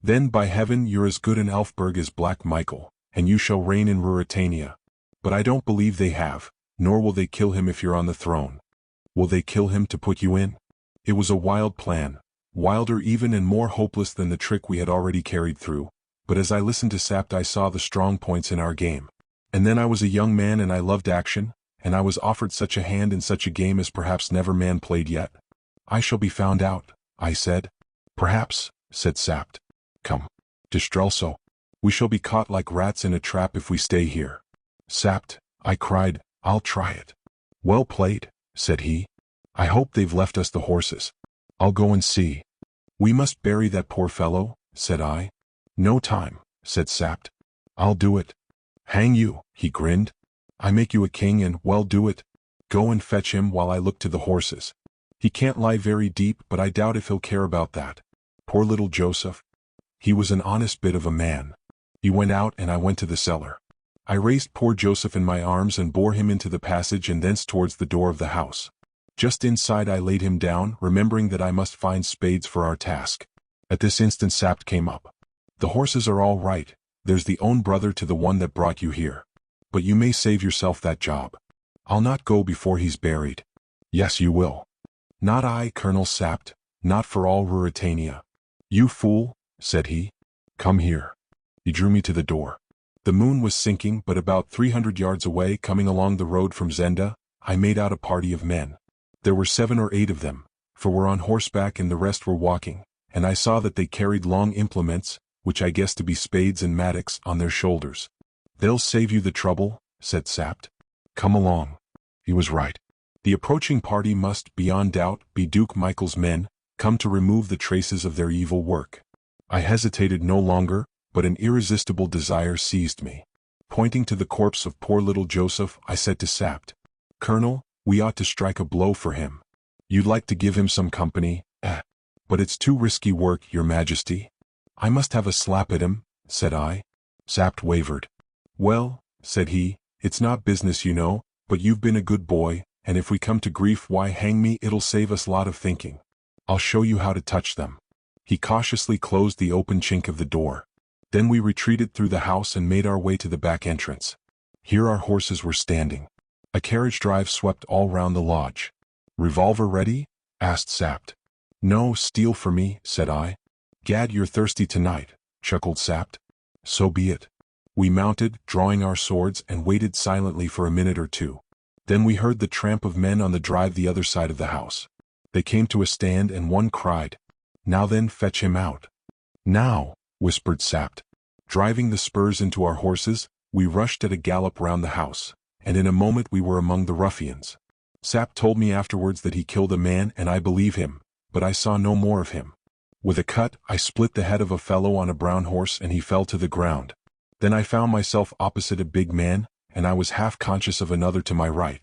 Then by heaven you're as good in Elfberg as Black Michael, and you shall reign in Ruritania. But I don't believe they have, nor will they kill him if you're on the throne. Will they kill him to put you in? It was a wild plan, wilder even and more hopeless than the trick we had already carried through, but as I listened to Sapt I saw the strong points in our game. And then I was a young man and I loved action, and I was offered such a hand in such a game as perhaps never man played yet. I shall be found out, I said. Perhaps, said Sapt. Come. To Strelso. We shall be caught like rats in a trap if we stay here. Sapt, I cried, I'll try it. Well played, said he. I hope they've left us the horses. I'll go and see. We must bury that poor fellow, said I. No time, said Sapt. I'll do it. Hang you, he grinned. I make you a king and, well, do it. Go and fetch him while I look to the horses. He can't lie very deep, but I doubt if he'll care about that. Poor little Joseph. He was an honest bit of a man. He went out and I went to the cellar. I raised poor Joseph in my arms and bore him into the passage and thence towards the door of the house. Just inside I laid him down, remembering that I must find spades for our task. At this instant Sapt came up. The horses are all right. There's the own brother to the one that brought you here. But you may save yourself that job. I'll not go before he's buried. Yes, you will. Not I, Colonel Sapt, not for all Ruritania. You fool, said he. Come here. He drew me to the door. The moon was sinking, but about 300 yards away, coming along the road from Zenda, I made out a party of men. There were 7 or 8 of them, for we're on horseback and the rest were walking, and I saw that they carried long implements, which I guessed to be spades and mattocks, on their shoulders. They'll save you the trouble, said Sapt. Come along. He was right. The approaching party must, beyond doubt, be Duke Michael's men, come to remove the traces of their evil work. I hesitated no longer, but an irresistible desire seized me. Pointing to the corpse of poor little Joseph, I said to Sapt, Colonel, we ought to strike a blow for him. You'd like to give him some company, but it's too risky work, your majesty. I must have a slap at him, said I. Sapt wavered. Well, said he, it's not business you know, but you've been a good boy, and if we come to grief, why hang me, it'll save us lot of thinking. I'll show you how to touch them. He cautiously closed the open chink of the door. Then we retreated through the house and made our way to the back entrance. Here our horses were standing. A carriage drive swept all round the lodge. Revolver ready? Asked Sapt. No, steel for me, said I. Gad, you're thirsty tonight, chuckled Sapt. So be it. We mounted, drawing our swords, and waited silently for a minute or two. Then we heard the tramp of men on the drive the other side of the house. They came to a stand and one cried, Now then, fetch him out. Now, whispered Sapt. Driving the spurs into our horses, we rushed at a gallop round the house, and in a moment we were among the ruffians. Sapt told me afterwards that he killed a man, and I believe him, but I saw no more of him. With a cut, I split the head of a fellow on a brown horse and he fell to the ground. Then I found myself opposite a big man, and I was half conscious of another to my right.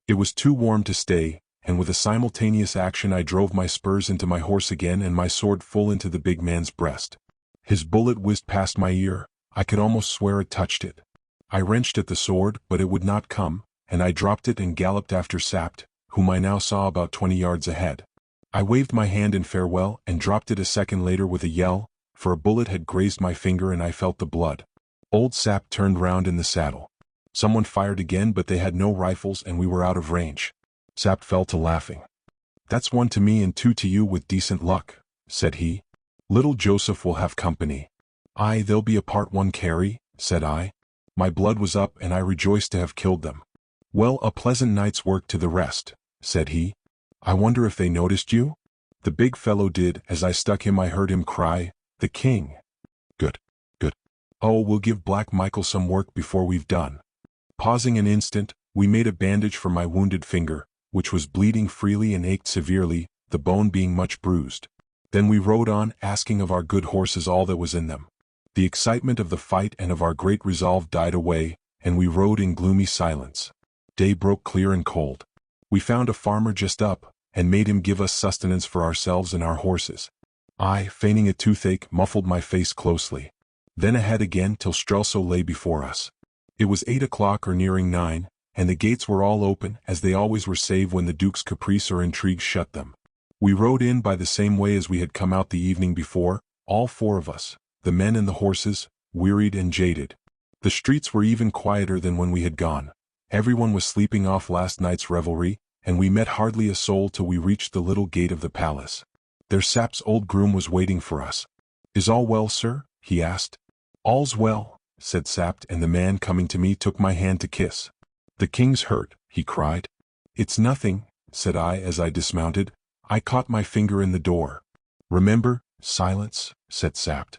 It was too warm to stay, and with a simultaneous action I drove my spurs into my horse again and my sword full into the big man's breast. His bullet whizzed past my ear. I could almost swear it touched it. I wrenched at the sword, but it would not come, and I dropped it and galloped after Sapt, whom I now saw about 20 yards ahead. I waved my hand in farewell and dropped it a second later with a yell, for a bullet had grazed my finger and I felt the blood. Old Sapt turned round in the saddle. Someone fired again, but they had no rifles and we were out of range. Sapt fell to laughing. That's 1 to me and 2 to you with decent luck, said he. Little Joseph will have company. Aye, they'll be a part 1 carry, said I. My blood was up and I rejoiced to have killed them. "Well, a pleasant night's work to the rest," said he. "I wonder if they noticed you?" The big fellow did. As I stuck him I heard him cry, "The king." "Good, good. Oh, we'll give Black Michael some work before we've done." Pausing an instant, we made a bandage for my wounded finger, which was bleeding freely and ached severely, the bone being much bruised. Then we rode on, asking of our good horses all that was in them. The excitement of the fight and of our great resolve died away, and we rode in gloomy silence. Day broke clear and cold. We found a farmer just up, and made him give us sustenance for ourselves and our horses. I, feigning a toothache, muffled my face closely. Then ahead again till Strelso lay before us. It was 8 o'clock or nearing 9, and the gates were all open, as they always were save when the Duke's caprice or intrigue shut them. We rode in by the same way as we had come out the evening before, all 4 of us, the men and the horses, wearied and jaded. The streets were even quieter than when we had gone. Everyone was sleeping off last night's revelry, and we met hardly a soul till we reached the little gate of the palace. There Sap's old groom was waiting for us. "Is all well, sir?" he asked. "All's well," said Sapt, and the man coming to me took my hand to kiss. "The king's hurt," he cried. "It's nothing," said I as I dismounted. I caught my finger in the door. "Remember, silence," said Sapt.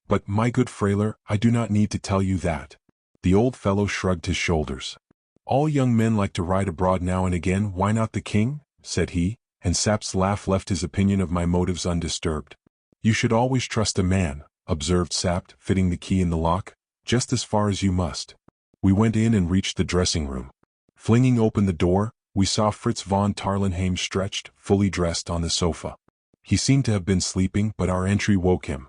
But, my good Frailer, I do not need to tell you that." The old fellow shrugged his shoulders. "All young men like to ride abroad now and again, why not the king?" said he, and Sap's laugh left his opinion of my motives undisturbed. "You should always trust a man," observed Sapt, fitting the key in the lock, "just as far as you must." We went in and reached the dressing room. Flinging open the door, we saw Fritz von Tarlenheim stretched, fully dressed, on the sofa. He seemed to have been sleeping, but our entry woke him.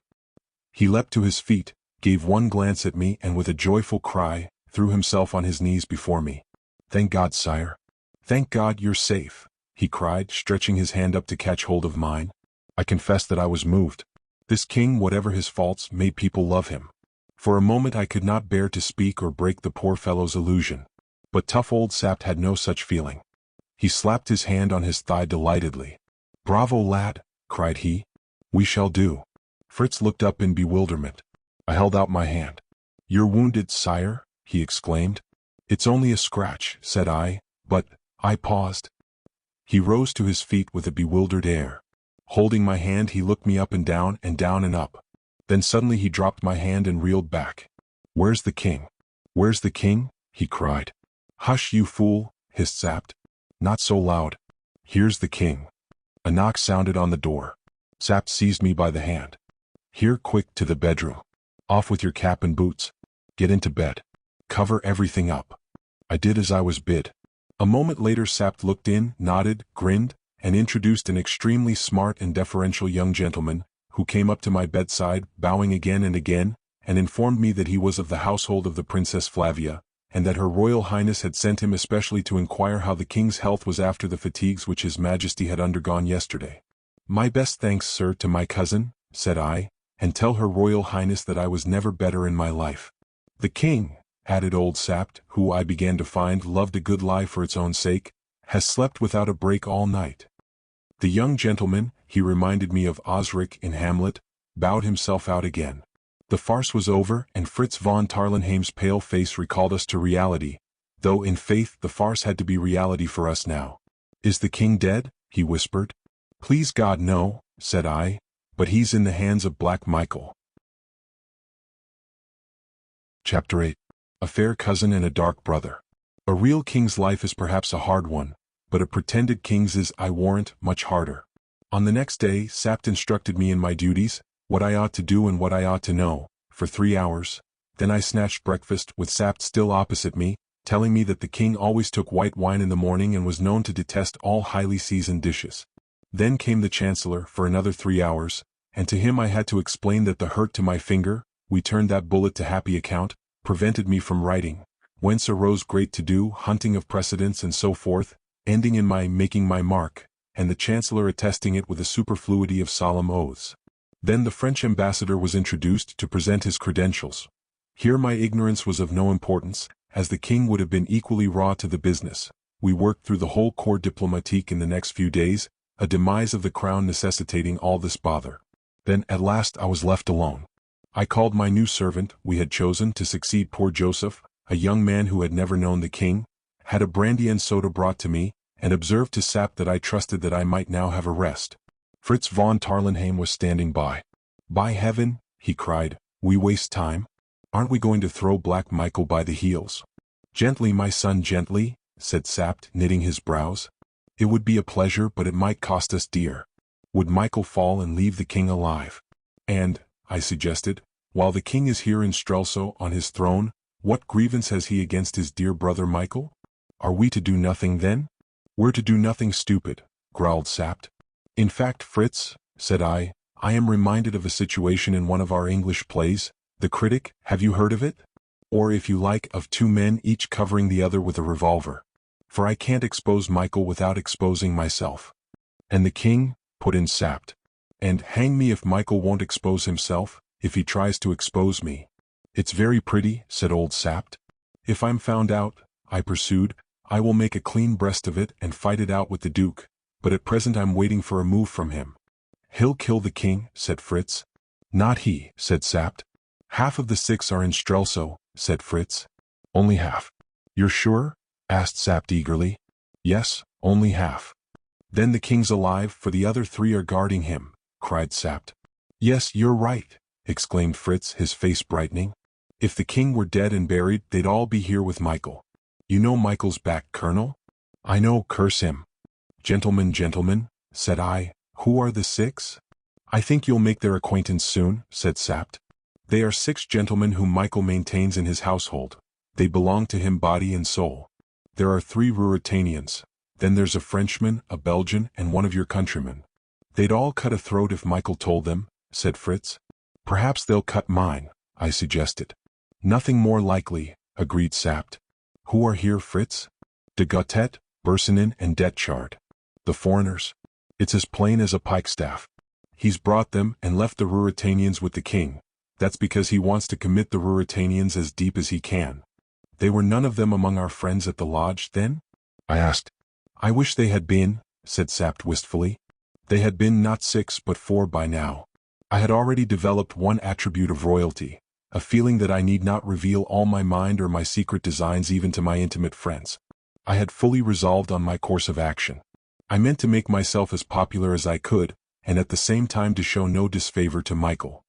He leapt to his feet, gave one glance at me, and with a joyful cry, threw himself on his knees before me. "Thank God, sire. Thank God you're safe," he cried, stretching his hand up to catch hold of mine. I confess that I was moved. This king, whatever his faults, made people love him. For a moment I could not bear to speak or break the poor fellow's illusion. But tough old Sapt had no such feeling. He slapped his hand on his thigh delightedly. "Bravo, lad," cried he. "We shall do." Fritz looked up in bewilderment. I held out my hand. "You're wounded, sire?" he exclaimed. "It's only a scratch," said I, "but—" I paused. He rose to his feet with a bewildered air. Holding my hand he looked me up and down and up. Then suddenly he dropped my hand and reeled back. "Where's the king? Where's the king?" he cried. "Hush, you fool," hissed Sapt. "Not so loud. Here's the king." A knock sounded on the door. Sapt seized me by the hand. "Here, quick, to the bedroom. Off with your cap and boots. Get into bed. Cover everything up." I did as I was bid. A moment later Sapt looked in, nodded, grinned, and introduced an extremely smart and deferential young gentleman, who came up to my bedside, bowing again and again, and informed me that he was of the household of the Princess Flavia, and that Her Royal Highness had sent him especially to inquire how the king's health was after the fatigues which His Majesty had undergone yesterday. "My best thanks, sir, to my cousin," said I, "and tell Her Royal Highness that I was never better in my life." "The king," added old Sapt, who I began to find loved a good lie for its own sake, "has slept without a break all night." The young gentleman, he reminded me of Osric in Hamlet, bowed himself out again. The farce was over, and Fritz von Tarlenheim's pale face recalled us to reality, though in faith the farce had to be reality for us now. "Is the king dead?" he whispered. "Please God, no," said I, "but he's in the hands of Black Michael." Chapter 8. A fair cousin and a dark brother. A real king's life is perhaps a hard one, but a pretended king's is, I warrant, much harder. On the next day, Sapt instructed me in my duties, what I ought to do and what I ought to know, for 3 hours. Then I snatched breakfast, with Sapt still opposite me, telling me that the king always took white wine in the morning and was known to detest all highly seasoned dishes. Then came the Chancellor for another 3 hours, and to him I had to explain that the hurt to my finger, we turned that bullet to happy account, prevented me from writing, whence arose great to-do, hunting of precedents and so forth, ending in my making my mark, and the Chancellor attesting it with a superfluity of solemn oaths. Then the French ambassador was introduced to present his credentials. Here my ignorance was of no importance, as the king would have been equally raw to the business. We worked through the whole corps diplomatique in the next few days, a demise of the crown necessitating all this bother. Then at last I was left alone. I called my new servant we had chosen to succeed poor Joseph, a young man who had never known the king, had a brandy and soda brought to me, and observed to Sap that I trusted that I might now have a rest. Fritz von Tarlenheim was standing by. "By heaven," he cried, "we waste time? Aren't we going to throw Black Michael by the heels?" "Gently, my son, gently," said Sap, knitting his brows. "It would be a pleasure, but it might cost us dear. Would Michael fall and leave the king alive?" "And," I suggested, "while the king is here in Strelso on his throne, what grievance has he against his dear brother Michael? Are we to do nothing then?" "We're to do nothing, stupid," growled Sap. "In fact, Fritz," said I am reminded of a situation in one of our English plays, The Critic, have you heard of it? Or if you like, of two men each covering the other with a revolver. For I can't expose Michael without exposing myself." "And the king?" put in Sap. "And hang me if Michael won't expose himself, if he tries to expose me." "It's very pretty," said old Sap. "If I'm found out," I pursued, "I will make a clean breast of it and fight it out with the Duke, but at present I'm waiting for a move from him." "He'll kill the king," said Fritz. "Not he," said Sap. "Half of the 6 are in Strelso," said Fritz. "Only half." "You're sure?" asked Sap eagerly. "Yes, only half." "Then the king's alive, for the other 3 are guarding him," cried Sap. "Yes, you're right," exclaimed Fritz, his face brightening. "If the king were dead and buried, they'd all be here with Michael. You know Michael's back, Colonel?" "I know, curse him." Gentlemen," said I, "who are the 6? "I think you'll make their acquaintance soon," said Sap. "They are 6 gentlemen whom Michael maintains in his household. They belong to him body and soul. There are 3 Ruritanians. Then there's a Frenchman, a Belgian, and one of your countrymen. They'd all cut a throat if Michael told them," said Fritz. "Perhaps they'll cut mine," I suggested. "Nothing more likely," agreed Sap. "Who are here, Fritz?" "De Gautet, Bersenin, and Detchard." "The foreigners?" "It's as plain as a pikestaff. He's brought them and left the Ruritanians with the king. That's because he wants to commit the Ruritanians as deep as he can." "They were none of them among our friends at the lodge, then?" I asked. "I wish they had been," said Sap wistfully. "They had been not 6 but 4 by now." I had already developed one attribute of royalty, a feeling that I need not reveal all my mind or my secret designs even to my intimate friends. I had fully resolved on my course of action. I meant to make myself as popular as I could, and at the same time to show no disfavor to Michael.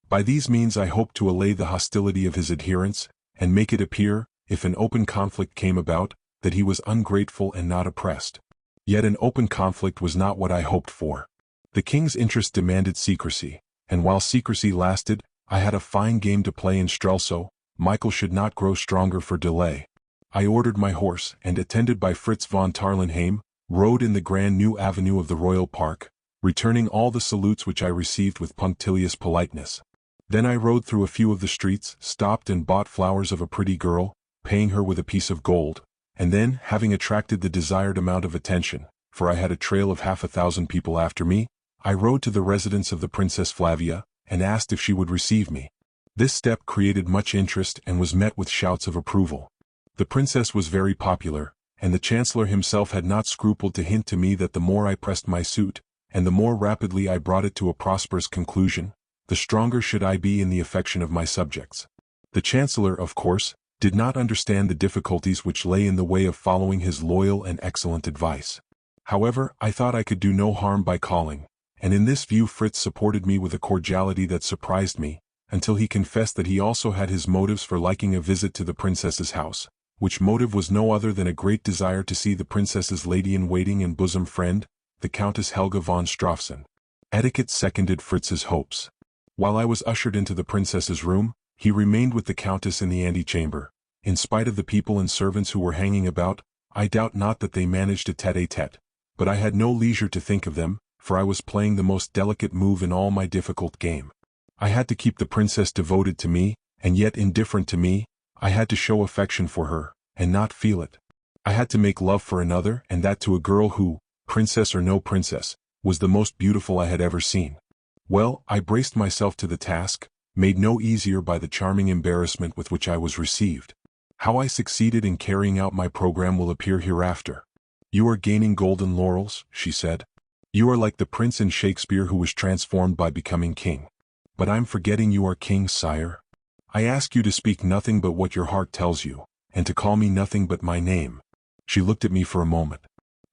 By these means I hoped to allay the hostility of his adherents, and make it appear, if an open conflict came about, that he was ungrateful and not oppressed. Yet an open conflict was not what I hoped for. The king's interest demanded secrecy, and while secrecy lasted, I had a fine game to play in Strelso. Michael should not grow stronger for delay. I ordered my horse, and attended by Fritz von Tarlenheim, rode in the grand new avenue of the Royal Park, returning all the salutes which I received with punctilious politeness. Then I rode through a few of the streets, stopped and bought flowers of a pretty girl, paying her with a piece of gold, and then, having attracted the desired amount of attention, for I had a trail of 50,000 people after me, I rode to the residence of the Princess Flavia, and asked if she would receive me. This step created much interest and was met with shouts of approval. The princess was very popular, and the chancellor himself had not scrupled to hint to me that the more I pressed my suit, and the more rapidly I brought it to a prosperous conclusion, the stronger should I be in the affection of my subjects. The chancellor, of course, did not understand the difficulties which lay in the way of following his loyal and excellent advice. However, I thought I could do no harm by calling, and in this view Fritz supported me with a cordiality that surprised me, until he confessed that he also had his motives for liking a visit to the princess's house, which motive was no other than a great desire to see the princess's lady-in-waiting and bosom friend, the Countess Helga von Strafsen. Etiquette seconded Fritz's hopes. While I was ushered into the princess's room, he remained with the countess in the antechamber. In spite of the people and servants who were hanging about, I doubt not that they managed a tete-a-tete, but I had no leisure to think of them, for I was playing the most delicate move in all my difficult game. I had to keep the princess devoted to me, and yet indifferent to me. I had to show affection for her, and not feel it. I had to make love for another, and that to a girl who, princess or no princess, was the most beautiful I had ever seen. Well, I braced myself to the task, made no easier by the charming embarrassment with which I was received. How I succeeded in carrying out my program will appear hereafter. "You are gaining golden laurels," she said. "You are like the prince in Shakespeare who was transformed by becoming king. But I'm forgetting you are king, sire. I ask you to speak nothing but what your heart tells you, and to call me nothing but my name. She looked at me for a moment.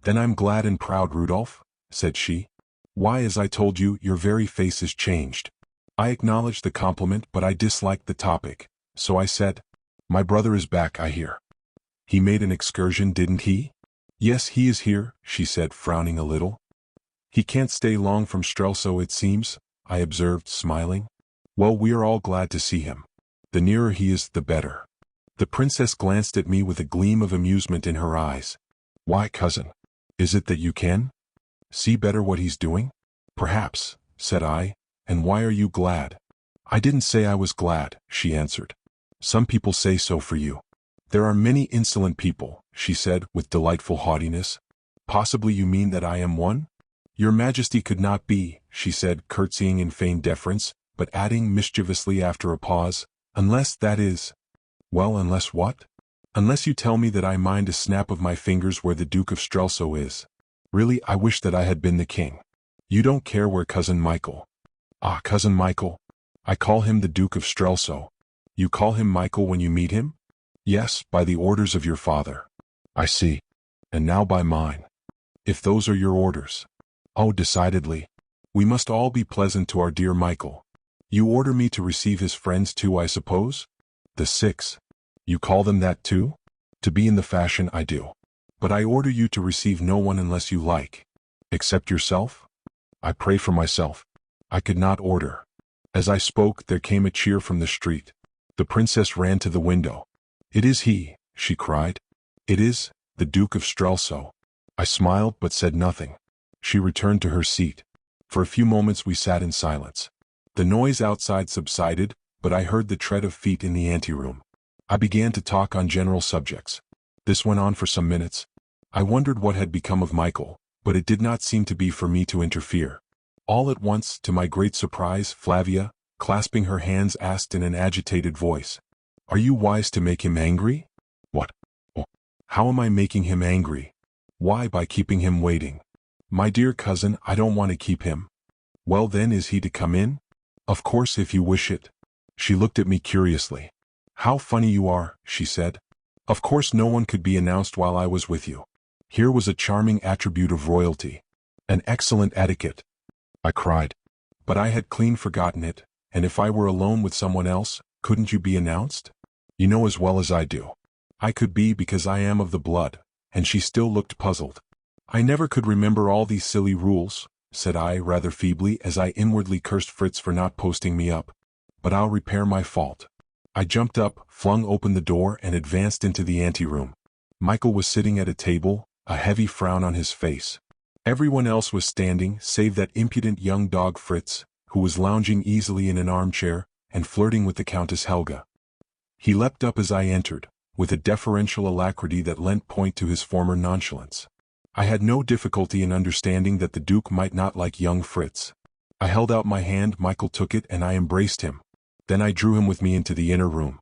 "Then I'm glad and proud, Rudolph," said she. "Why, as I told you, your very face is changed." I acknowledged the compliment, but I disliked the topic, so I said, "My brother is back, I hear. He made an excursion, didn't he?" "Yes, he is here," she said, frowning a little. "He can't stay long from Strelso, it seems," I observed, smiling. "Well, we are all glad to see him. The nearer he is, the better." The princess glanced at me with a gleam of amusement in her eyes. "Why, cousin? Is it that you can see better what he's doing?" "Perhaps," said I. "And why are you glad?" "I didn't say I was glad," she answered. "Some people say so for you." "There are many insolent people," she said with delightful haughtiness. "Possibly you mean that I am one?" "Your Majesty could not be," she said, curtsying in feigned deference, but adding mischievously after a pause, "unless, that is—" "Well, unless what?" "Unless you tell me that I mind a snap of my fingers where the Duke of Strelso is. Really, I wish that I had been the king." "You don't care where Cousin Michael—" "Ah, Cousin Michael. I call him the Duke of Strelso." "You call him Michael when you meet him?" "Yes, by the orders of your father." "I see. And now by mine." "If those are your orders." "Oh, decidedly. We must all be pleasant to our dear Michael." "You order me to receive his friends too, I suppose?" "The six." "You call them that too?" "To be in the fashion, I do. But I order you to receive no one unless you like." "Except yourself?" "I pray for myself. I could not order." As I spoke, there came a cheer from the street. The princess ran to the window. "It is he," she cried. "It is the Duke of Strelso." I smiled but said nothing. She returned to her seat. For a few moments we sat in silence. The noise outside subsided, but I heard the tread of feet in the anteroom. I began to talk on general subjects. This went on for some minutes. I wondered what had become of Michael, but it did not seem to be for me to interfere. All at once, to my great surprise, Flavia, clasping her hands, asked in an agitated voice, "Are you wise to make him angry?" "What? Oh, how am I making him angry?" "Why, by keeping him waiting." "My dear cousin, I don't want to keep him." "Well then, is he to come in?" "Of course, if you wish it." She looked at me curiously. "How funny you are," she said. "Of course no one could be announced while I was with you." Here was a charming attribute of royalty. "An excellent etiquette," I cried. "But I had clean forgotten it, and if I were alone with someone else, couldn't you be announced?" "You know as well as I do." "I could be because I am of the blood," and she still looked puzzled. "I never could remember all these silly rules," said I rather feebly as I inwardly cursed Fritz for not posting me up. "But I'll repair my fault." I jumped up, flung open the door and advanced into the anteroom. Michael was sitting at a table, a heavy frown on his face. Everyone else was standing, save that impudent young dog Fritz, who was lounging easily in an armchair and flirting with the Countess Helga. He leapt up as I entered, with a deferential alacrity that lent point to his former nonchalance. I had no difficulty in understanding that the Duke might not like young Fritz. I held out my hand, Michael took it, and I embraced him. Then I drew him with me into the inner room.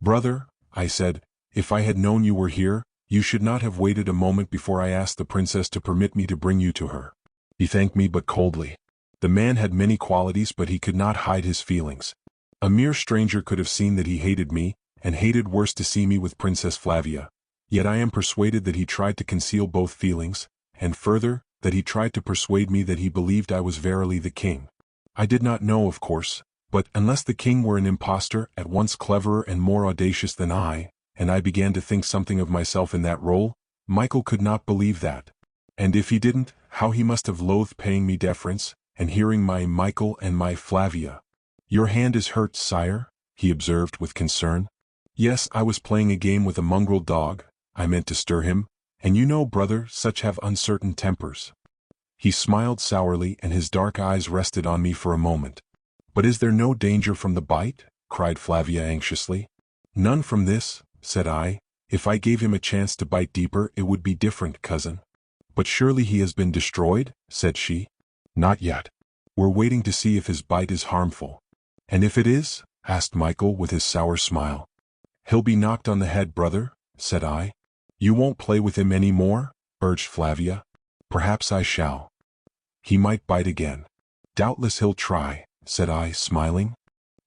"Brother," I said, "if I had known you were here, you should not have waited a moment before I asked the princess to permit me to bring you to her." He thanked me but coldly. The man had many qualities, but he could not hide his feelings. A mere stranger could have seen that he hated me, and hated worse to see me with Princess Flavia. Yet I am persuaded that he tried to conceal both feelings, and further, that he tried to persuade me that he believed I was verily the king. I did not know, of course, but unless the king were an impostor, at once cleverer and more audacious than I, and I began to think something of myself in that role, Michael could not believe that. And if he didn't, how he must have loathed paying me deference, and hearing my Michael and my Flavia. "Your hand is hurt, sire?" he observed with concern. "Yes, I was playing a game with a mongrel dog. I meant to stir him, and you know, brother, such have uncertain tempers." He smiled sourly, and his dark eyes rested on me for a moment. "But is there no danger from the bite?" cried Flavia anxiously. "None from this," said I. "If I gave him a chance to bite deeper, it would be different, cousin." "But surely he has been destroyed?" said she. "Not yet. We're waiting to see if his bite is harmful." "And if it is?" asked Michael with his sour smile. "He'll be knocked on the head, brother," said I. "You won't play with him any more?" urged Flavia. "Perhaps I shall. He might bite again." "Doubtless he'll try," said I, smiling.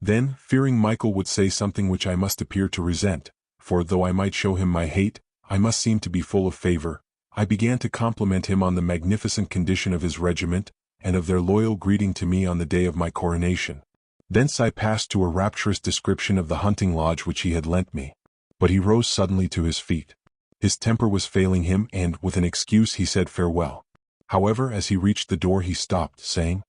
Then, fearing Michael would say something which I must appear to resent, for though I might show him my hate, I must seem to be full of favor, I began to compliment him on the magnificent condition of his regiment, and of their loyal greeting to me on the day of my coronation. Thence I passed to a rapturous description of the hunting lodge which he had lent me. But he rose suddenly to his feet. His temper was failing him, and, with an excuse, he said farewell. However, as he reached the door he stopped, saying,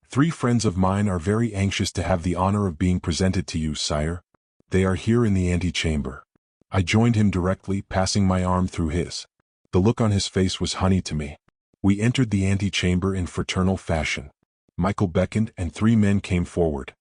"3 friends of mine are very anxious to have the honor of being presented to you, sire. They are here in the antechamber." I joined him directly, passing my arm through his. The look on his face was honey to me. We entered the antechamber in fraternal fashion. Michael beckoned, and 3 men came forward.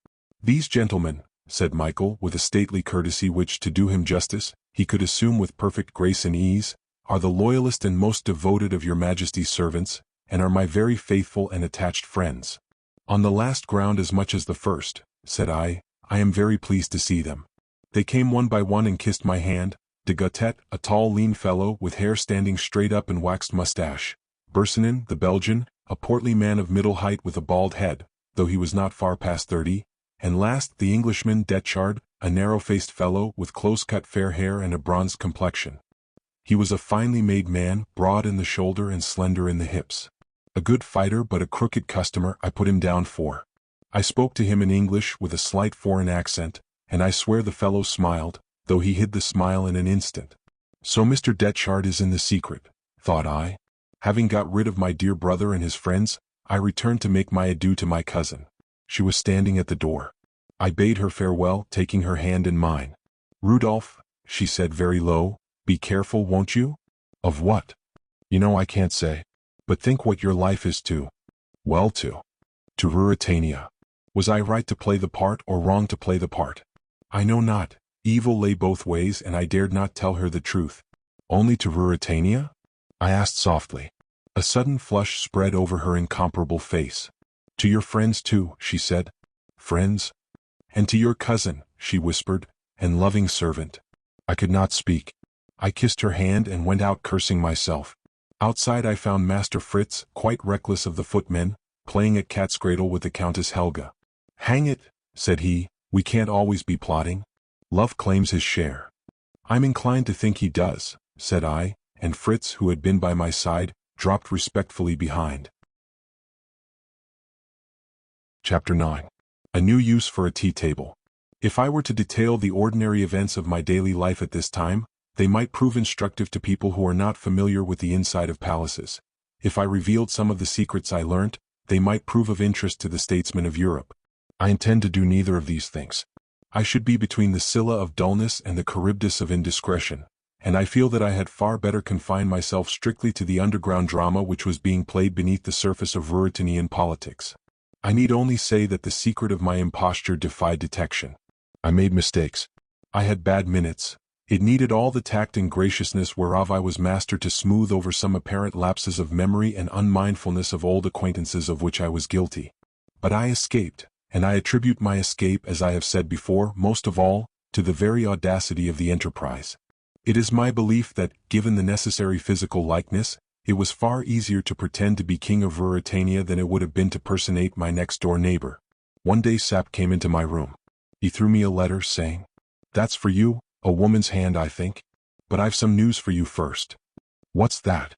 "These gentlemen," said Michael, with a stately courtesy which, to do him justice, he could assume with perfect grace and ease, "are the loyalist and most devoted of your Majesty's servants, and are my very faithful and attached friends." "On the last ground as much as the first," said I am very pleased to see them. They came one by one and kissed my hand. De Gautet, a tall lean fellow with hair standing straight up and waxed mustache. Bersenin, the Belgian, a portly man of middle height with a bald head, though he was not far past 30. And last, the Englishman Detchard, a narrow-faced fellow with close-cut fair hair and a bronzed complexion. He was a finely made man, broad in the shoulder and slender in the hips. A good fighter but a crooked customer, I put him down for. I spoke to him in English with a slight foreign accent, and I swear the fellow smiled, though he hid the smile in an instant. So Mr. Detchard is in the secret, thought I. Having got rid of my dear brother and his friends, I returned to make my adieu to my cousin. She was standing at the door. I bade her farewell, taking her hand in mine. "Rudolph," she said very low, "be careful, won't you?" "Of what?" "You know I can't say. But think what your life is to." "Well, to Ruritania. Was I right to play the part or wrong to play the part? I know not. Evil lay both ways, and I dared not tell her the truth." "Only to Ruritania?" I asked softly. A sudden flush spread over her incomparable face. "To your friends too," she said. "Friends?" "And to your cousin," she whispered, "and loving servant." I could not speak. I kissed her hand and went out cursing myself. Outside I found Master Fritz, quite reckless of the footmen, playing at cat's cradle with the Countess Helga. "Hang it," said he, "we can't always be plotting. Love claims his share." "I'm inclined to think he does," said I, and Fritz, who had been by my side, dropped respectfully behind. Chapter 9. A new use for a tea table. If I were to detail the ordinary events of my daily life at this time, they might prove instructive to people who are not familiar with the inside of palaces. If I revealed some of the secrets I learnt, they might prove of interest to the statesmen of Europe. I intend to do neither of these things. I should be between the Scylla of dullness and the Charybdis of indiscretion, and I feel that I had far better confine myself strictly to the underground drama which was being played beneath the surface of Ruritanian politics. I need only say that the secret of my imposture defied detection. I made mistakes. I had bad minutes. It needed all the tact and graciousness whereof I was master to smooth over some apparent lapses of memory and unmindfulness of old acquaintances of which I was guilty. But I escaped, and I attribute my escape, as I have said before, most of all, to the very audacity of the enterprise. It is my belief that, given the necessary physical likeness, it was far easier to pretend to be king of Ruritania than it would have been to personate my next-door neighbor. One day Sap came into my room. He threw me a letter, saying, "That's for you, a woman's hand, I think. But I've some news for you first." "What's that?"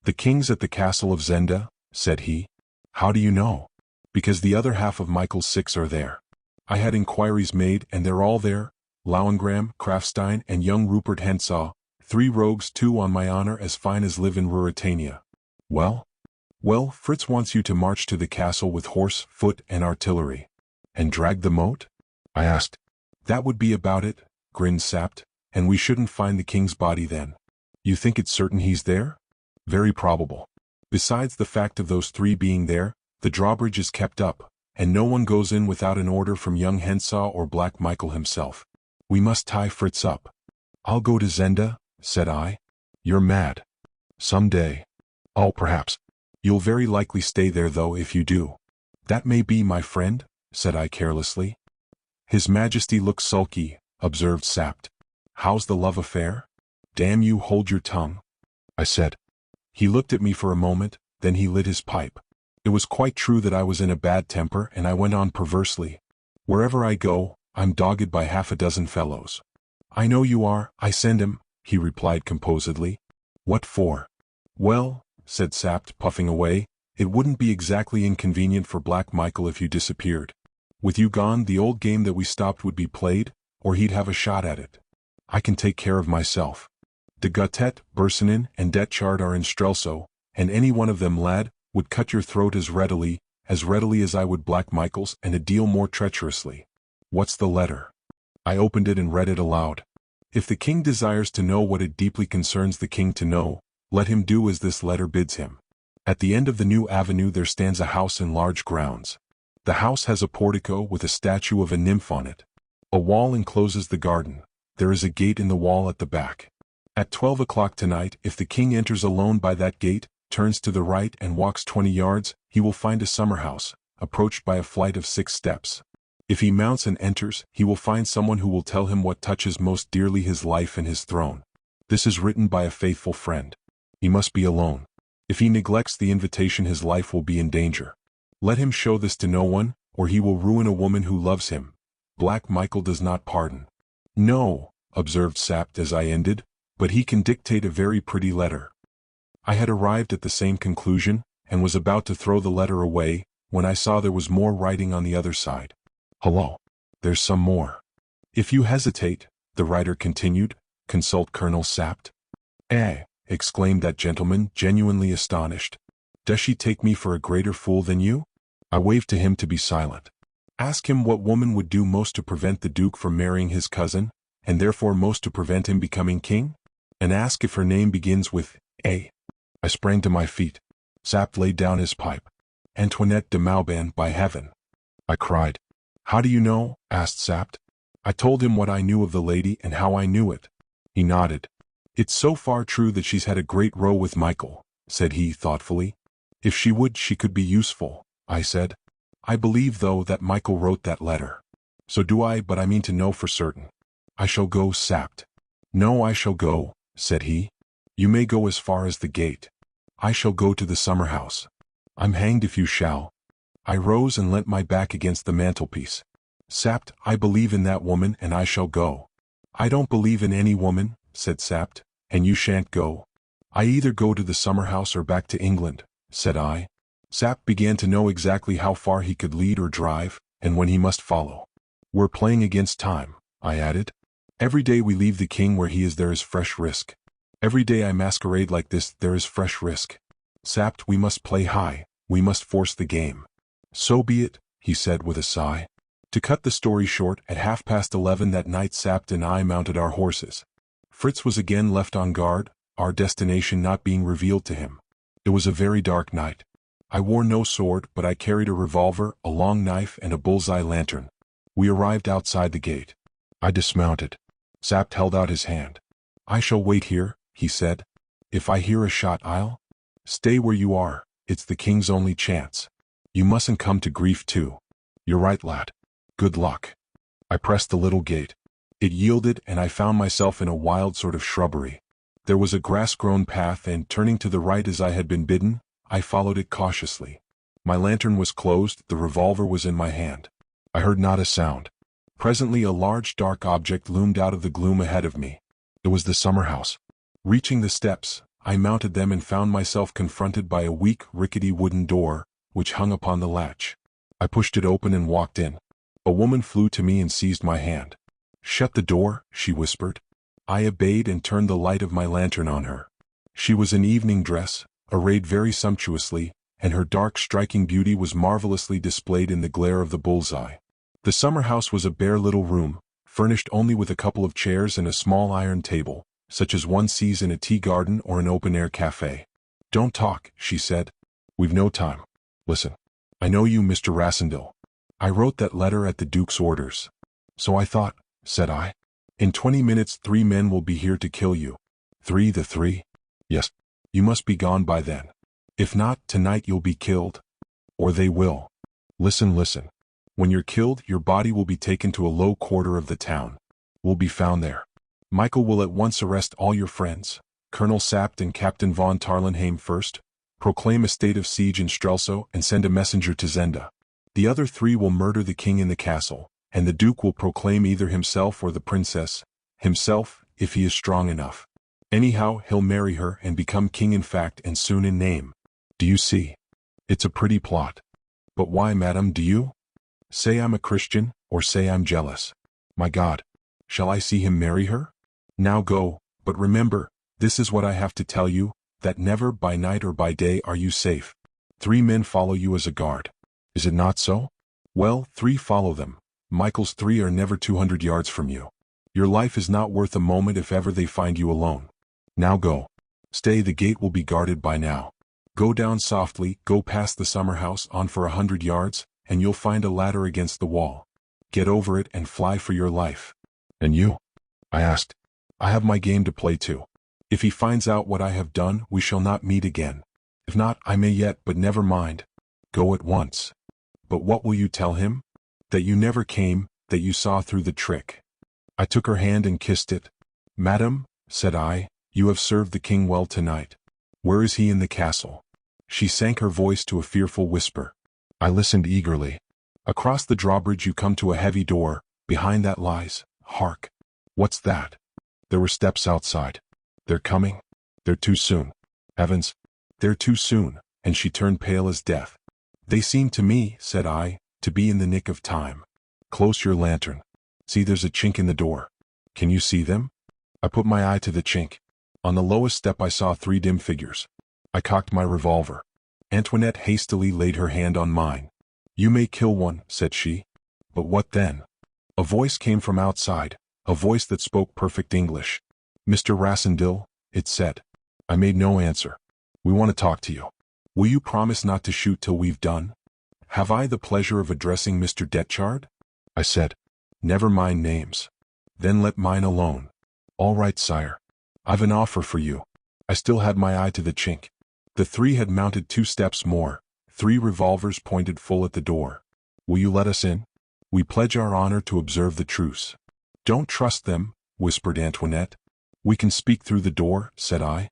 "The king's at the castle of Zenda," said he. "How do you know?" "Because the other half of Michael's 6 are there. I had inquiries made, and they're all there. Lauengram, Krafstein, and young Rupert Hensaw, 3 rogues too, on my honor, as fine as live in Ruritania." "Well?" "Well, Fritz wants you to march to the castle with horse, foot, and artillery." "And drag the moat?" I asked. "That would be about it," grinned Sapt, "and we shouldn't find the king's body then." "You think it's certain he's there?" "Very probable. Besides the fact of those 3 being there, the drawbridge is kept up, and no one goes in without an order from young Hensaw or Black Michael himself. We must tie Fritz up." "I'll go to Zenda," said I. "You're mad." "Some day." "Oh, perhaps. You'll very likely stay there, though, if you do." "That may be, my friend," said I carelessly. "His Majesty looks sulky," observed Sapt. "How's the love affair?" "Damn you, hold your tongue," I said. He looked at me for a moment, then he lit his pipe. It was quite true that I was in a bad temper, and I went on perversely. "Wherever I go, I'm dogged by half a dozen fellows." "I know you are. I send him," he replied composedly. What for? Well, said Sapt, puffing away, it wouldn't be exactly inconvenient for Black Michael if you disappeared. With you gone, the old game that we stopped would be played, or he'd have a shot at it. I can take care of myself. De Gautet, Bersenin, and Detchard are in Strelso, and any one of them, lad, would cut your throat as readily as I would Black Michael's, and a deal more treacherously. What's the letter? I opened it and read it aloud. If the king desires to know what it deeply concerns the king to know, let him do as this letter bids him. At the end of the new avenue there stands a house in large grounds. The house has a portico with a statue of a nymph on it. A wall encloses the garden. There is a gate in the wall at the back. At 12 o'clock tonight, if the king enters alone by that gate, turns to the right and walks 20 yards, he will find a summer house, approached by a flight of 6 steps. If he mounts and enters, he will find someone who will tell him what touches most dearly his life and his throne. This is written by a faithful friend. He must be alone. If he neglects the invitation, his life will be in danger. Let him show this to no one, or he will ruin a woman who loves him. Black Michael does not pardon. No, observed Sapt as I ended, but he can dictate a very pretty letter. I had arrived at the same conclusion, and was about to throw the letter away, when I saw there was more writing on the other side. Hello. There's some more. If you hesitate, the writer continued, consult Colonel Sapt. Eh, exclaimed that gentleman, genuinely astonished. Does she take me for a greater fool than you? I waved to him to be silent. Ask him what woman would do most to prevent the Duke from marrying his cousin, and therefore most to prevent him becoming king? And ask if her name begins with A. I sprang to my feet. Sapt laid down his pipe. Antoinette de Mauban, by heaven! I cried. How do you know? Asked Sapt. I told him what I knew of the lady and how I knew it. He nodded. It's so far true that she's had a great row with Michael, said he thoughtfully. If she would, she could be useful, I said. I believe, though, that Michael wrote that letter. So do I, but I mean to know for certain. I shall go, Sapt. No, I shall go, said he. You may go as far as the gate. I shall go to the summer house. I'm hanged if you shall. I rose and leant my back against the mantelpiece. Sapt, I believe in that woman and I shall go. I don't believe in any woman, said Sapt, and you shan't go. I either go to the summer house or back to England, said I. Sapt began to know exactly how far he could lead or drive, and when he must follow. We're playing against time, I added. Every day we leave the king where he is, there is fresh risk. Every day I masquerade like this, there is fresh risk. Sapt, we must play high, we must force the game. So be it, he said with a sigh. To cut the story short, at 11:30 that night Sapt and I mounted our horses. Fritz was again left on guard, our destination not being revealed to him. It was a very dark night. I wore no sword, but I carried a revolver, a long knife, and a bullseye lantern. We arrived outside the gate. I dismounted. Sapt held out his hand. I shall wait here, he said. If I hear a shot, I'll... Stay where you are, it's the king's only chance. You mustn't come to grief too. You're right, lad. Good luck. I pressed the little gate. It yielded, and I found myself in a wild sort of shrubbery. There was a grass-grown path, and turning to the right as I had been bidden, I followed it cautiously. My lantern was closed, the revolver was in my hand. I heard not a sound. Presently a large dark object loomed out of the gloom ahead of me. It was the summer house. Reaching the steps, I mounted them and found myself confronted by a weak, rickety wooden door, which hung upon the latch. I pushed it open and walked in. A woman flew to me and seized my hand. Shut the door, she whispered. I obeyed and turned the light of my lantern on her. She was in evening dress, arrayed very sumptuously, and her dark striking beauty was marvelously displayed in the glare of the bullseye. The summer house was a bare little room, furnished only with a couple of chairs and a small iron table, such as one sees in a tea garden or an open-air cafe. Don't talk, she said. We've no time. Listen. I know you, Mr. Rassendyll. I wrote that letter at the Duke's orders. So I thought, said I. In 20 minutes 3 men will be here to kill you. 3 the 3? Yes. You must be gone by then. If not, tonight you'll be killed. Or they will. Listen, listen. When you're killed, your body will be taken to a low quarter of the town. Will be found there. Michael will at once arrest all your friends, Colonel Sapt and Captain von Tarlenheim first, proclaim a state of siege in Strelso and send a messenger to Zenda. The other 3 will murder the king in the castle, and the Duke will proclaim either himself or the princess, himself, if he is strong enough. Anyhow, he'll marry her and become king in fact and soon in name. Do you see? It's a pretty plot. But why, madam, do you? Say I'm a Christian, or say I'm jealous. My God, shall I see him marry her? Now go, but remember, this is what I have to tell you, that never by night or by day are you safe. 3 men follow you as a guard. Is it not so? Well, 3 follow them. Michael's 3 are never 200 yards from you. Your life is not worth a moment if ever they find you alone. Now go. Stay, the gate will be guarded by now. Go down softly, go past the summer house on for 100 yards, and you'll find a ladder against the wall. Get over it and fly for your life. And you? I asked. I have my game to play too. If he finds out what I have done, we shall not meet again. If not, I may yet, but never mind. Go at once. But what will you tell him? That you never came, that you saw through the trick. I took her hand and kissed it. Madam, said I, you have served the king well tonight. Where is he in the castle? She sank her voice to a fearful whisper. I listened eagerly. Across the drawbridge you come to a heavy door, behind that lies, hark. What's that? There were steps outside. They're coming. They're too soon. Heavens, they're too soon, and she turned pale as death. They seem to me, said I, to be in the nick of time. Close your lantern. See, there's a chink in the door. Can you see them? I put my eye to the chink. On the lowest step I saw 3 dim figures. I cocked my revolver. Antoinette hastily laid her hand on mine. You may kill one, said she. But what then? A voice came from outside, a voice that spoke perfect English. Mr. Rassendyll, it said. I made no answer. We want to talk to you. Will you promise not to shoot till we've done? Have I the pleasure of addressing Mr. Detchard? I said. Never mind names. Then let mine alone. All right, sire. I've an offer for you. I still had my eye to the chink. The 3 had mounted 2 steps more, 3 revolvers pointed full at the door. Will you let us in? We pledge our honor to observe the truce. Don't trust them, whispered Antoinette. We can speak through the door, said I.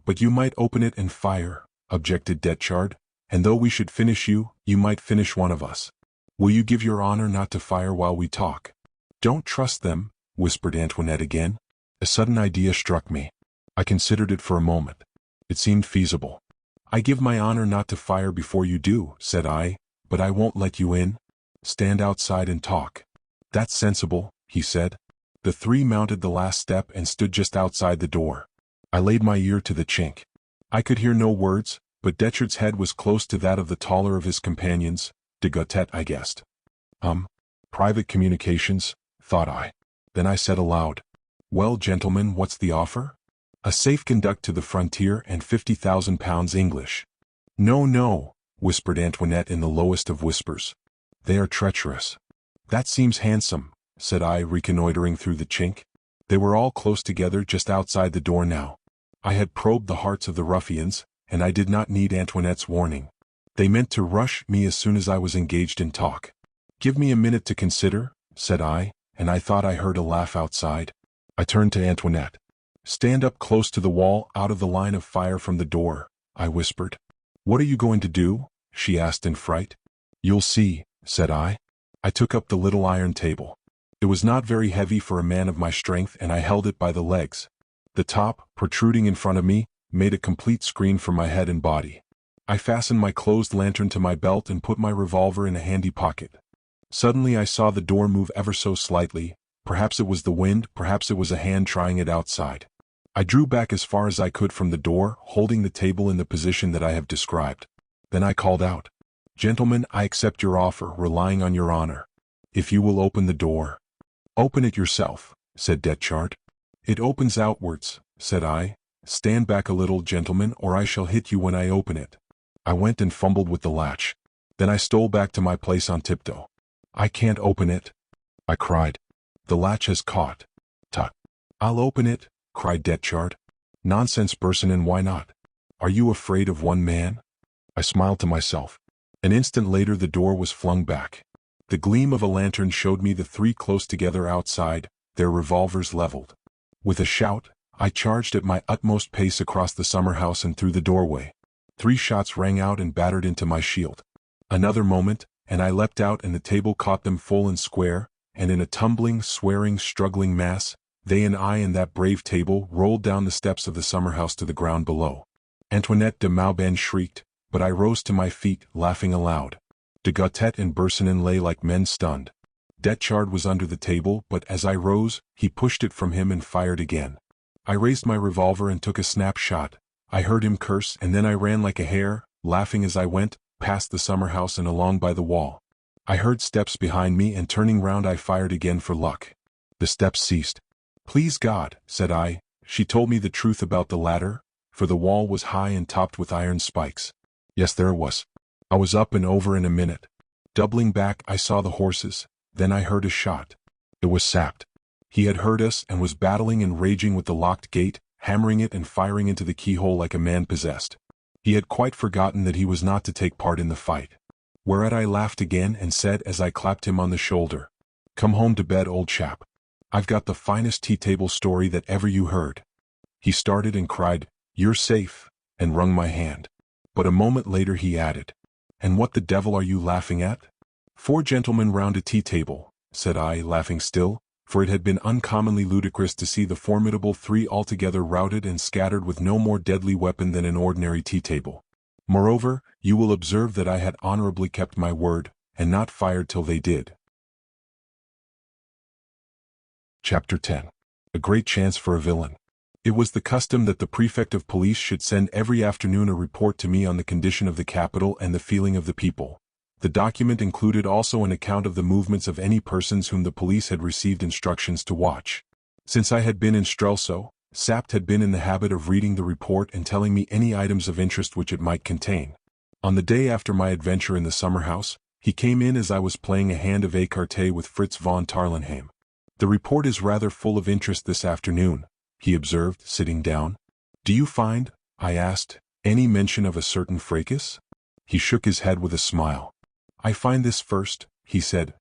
But you might open it and fire, objected Detchard, and though we should finish you, you might finish one of us. Will you give your honor not to fire while we talk? Don't trust them, whispered Antoinette again. A sudden idea struck me. I considered it for a moment. It seemed feasible. I give my honor not to fire before you do, said I, but I won't let you in. Stand outside and talk. That's sensible, he said. The 3 mounted the last step and stood just outside the door. I laid my ear to the chink. I could hear no words, but Detchard's head was close to that of the taller of his companions, de Gautet I guessed. Private communications, thought I. Then I said aloud, well, gentlemen, what's the offer? A safe conduct to the frontier and £50,000 English. No, no, whispered Antoinette in the lowest of whispers. They are treacherous. That seems handsome, said I, reconnoitering through the chink. They were all close together just outside the door now. I had probed the hearts of the ruffians, and I did not need Antoinette's warning. They meant to rush me as soon as I was engaged in talk. Give me a minute to consider, said I, and I thought I heard a laugh outside. I turned to Antoinette. Stand up close to the wall, out of the line of fire from the door, I whispered. What are you going to do? She asked in fright. You'll see, said I. I took up the little iron table. It was not very heavy for a man of my strength, and I held it by the legs. The top, protruding in front of me, made a complete screen for my head and body. I fastened my closed lantern to my belt and put my revolver in a handy pocket. Suddenly I saw the door move ever so slightly. Perhaps it was the wind, perhaps it was a hand trying it outside. I drew back as far as I could from the door, holding the table in the position that I have described. Then I called out, Gentlemen, I accept your offer, relying on your honor. If you will open the door. Open it yourself, said Detchard. It opens outwards, said I. Stand back a little, gentlemen, or I shall hit you when I open it. I went and fumbled with the latch. Then I stole back to my place on tiptoe. I can't open it, I cried. The latch has caught. Tut. I'll open it, cried Detchard. Nonsense, Bersonin, why not? Are you afraid of one man? I smiled to myself. An instant later the door was flung back. The gleam of a lantern showed me the 3 close together outside, their revolvers leveled. With a shout, I charged at my utmost pace across the summer house and through the doorway. 3 shots rang out and battered into my shield. Another moment, and I leapt out and the table caught them full and square, and in a tumbling, swearing, struggling mass, They and I and that brave table rolled down the steps of the summer house to the ground below. Antoinette de Mauban shrieked, but I rose to my feet, laughing aloud. De Gautet and Bersonin lay like men stunned. Detchard was under the table, but as I rose, he pushed it from him and fired again. I raised my revolver and took a snapshot. I heard him curse, and then I ran like a hare, laughing as I went, past the summer house and along by the wall. I heard steps behind me, and turning round I fired again for luck. The steps ceased. "Please God," said I, "she told me the truth about the ladder," for the wall was high and topped with iron spikes. Yes, there it was. I was up and over in a minute. Doubling back, I saw the horses. Then I heard a shot. It was Sapt. He had heard us and was battling and raging with the locked gate, hammering it and firing into the keyhole like a man possessed. He had quite forgotten that he was not to take part in the fight. Whereat I laughed again and said as I clapped him on the shoulder, "Come home to bed, old chap. I've got the finest tea-table story that ever you heard." He started and cried, "You're safe," and wrung my hand. But a moment later he added, "And what the devil are you laughing at?" "Four gentlemen round a tea-table," said I, laughing still, for it had been uncommonly ludicrous to see the formidable three altogether routed and scattered with no more deadly weapon than an ordinary tea-table. Moreover, you will observe that I had honorably kept my word, and not fired till they did. Chapter 10. A great chance for a villain. It was the custom that the prefect of police should send every afternoon a report to me on the condition of the capital and the feeling of the people. The document included also an account of the movements of any persons whom the police had received instructions to watch. Since I had been in Strelso, Sapt had been in the habit of reading the report and telling me any items of interest which it might contain. On the day after my adventure in the summer house, he came in as I was playing a hand of écarté with Fritz von Tarlenheim. "The report is rather full of interest this afternoon," he observed, sitting down. "Do you find," I asked, "any mention of a certain fracas?" He shook his head with a smile. "I find this first," he said.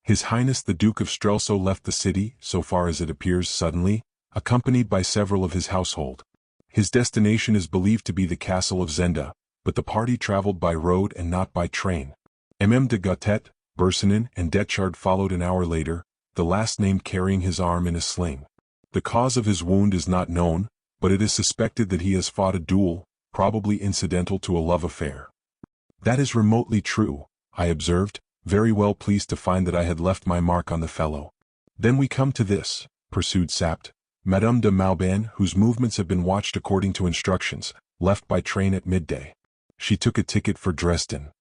"His Highness the Duke of Strelso left the city, so far as it appears, suddenly, accompanied by several of his household. His destination is believed to be the castle of Zenda, but the party traveled by road and not by train. MM de Gautet, Bersonin, and Detchard followed an hour later, the last named carrying his arm in a sling. The cause of his wound is not known, but it is suspected that he has fought a duel, probably incidental to a love affair." "That is remotely true," I observed, very well pleased to find that I had left my mark on the fellow. "Then we come to this," pursued Sapt. "Madame de Mauban, whose movements have been watched according to instructions, left by train at midday. She took a ticket for Dresden."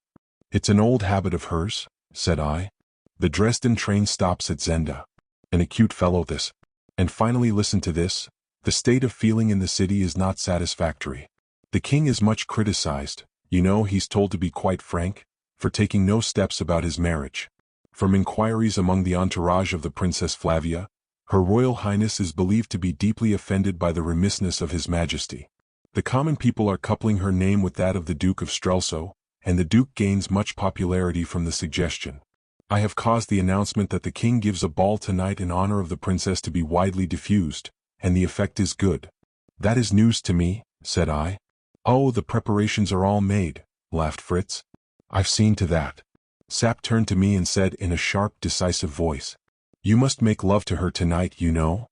"It's an old habit of hers," said I. "The Dresden train stops at Zenda. An acute fellow this. And finally listen to this, the state of feeling in the city is not satisfactory. The king is much criticized, you know he's told to be quite frank, for taking no steps about his marriage. From inquiries among the entourage of the Princess Flavia, Her Royal Highness is believed to be deeply offended by the remissness of His Majesty. The common people are coupling her name with that of the Duke of Strelso, and the Duke gains much popularity from the suggestion. I have caused the announcement that the king gives a ball tonight in honor of the princess to be widely diffused, and the effect is good." "That is news to me," said I. "Oh, the preparations are all made," laughed Fritz. "I've seen to that." Sapt turned to me and said in a sharp, decisive voice, "You must make love to her tonight, you know."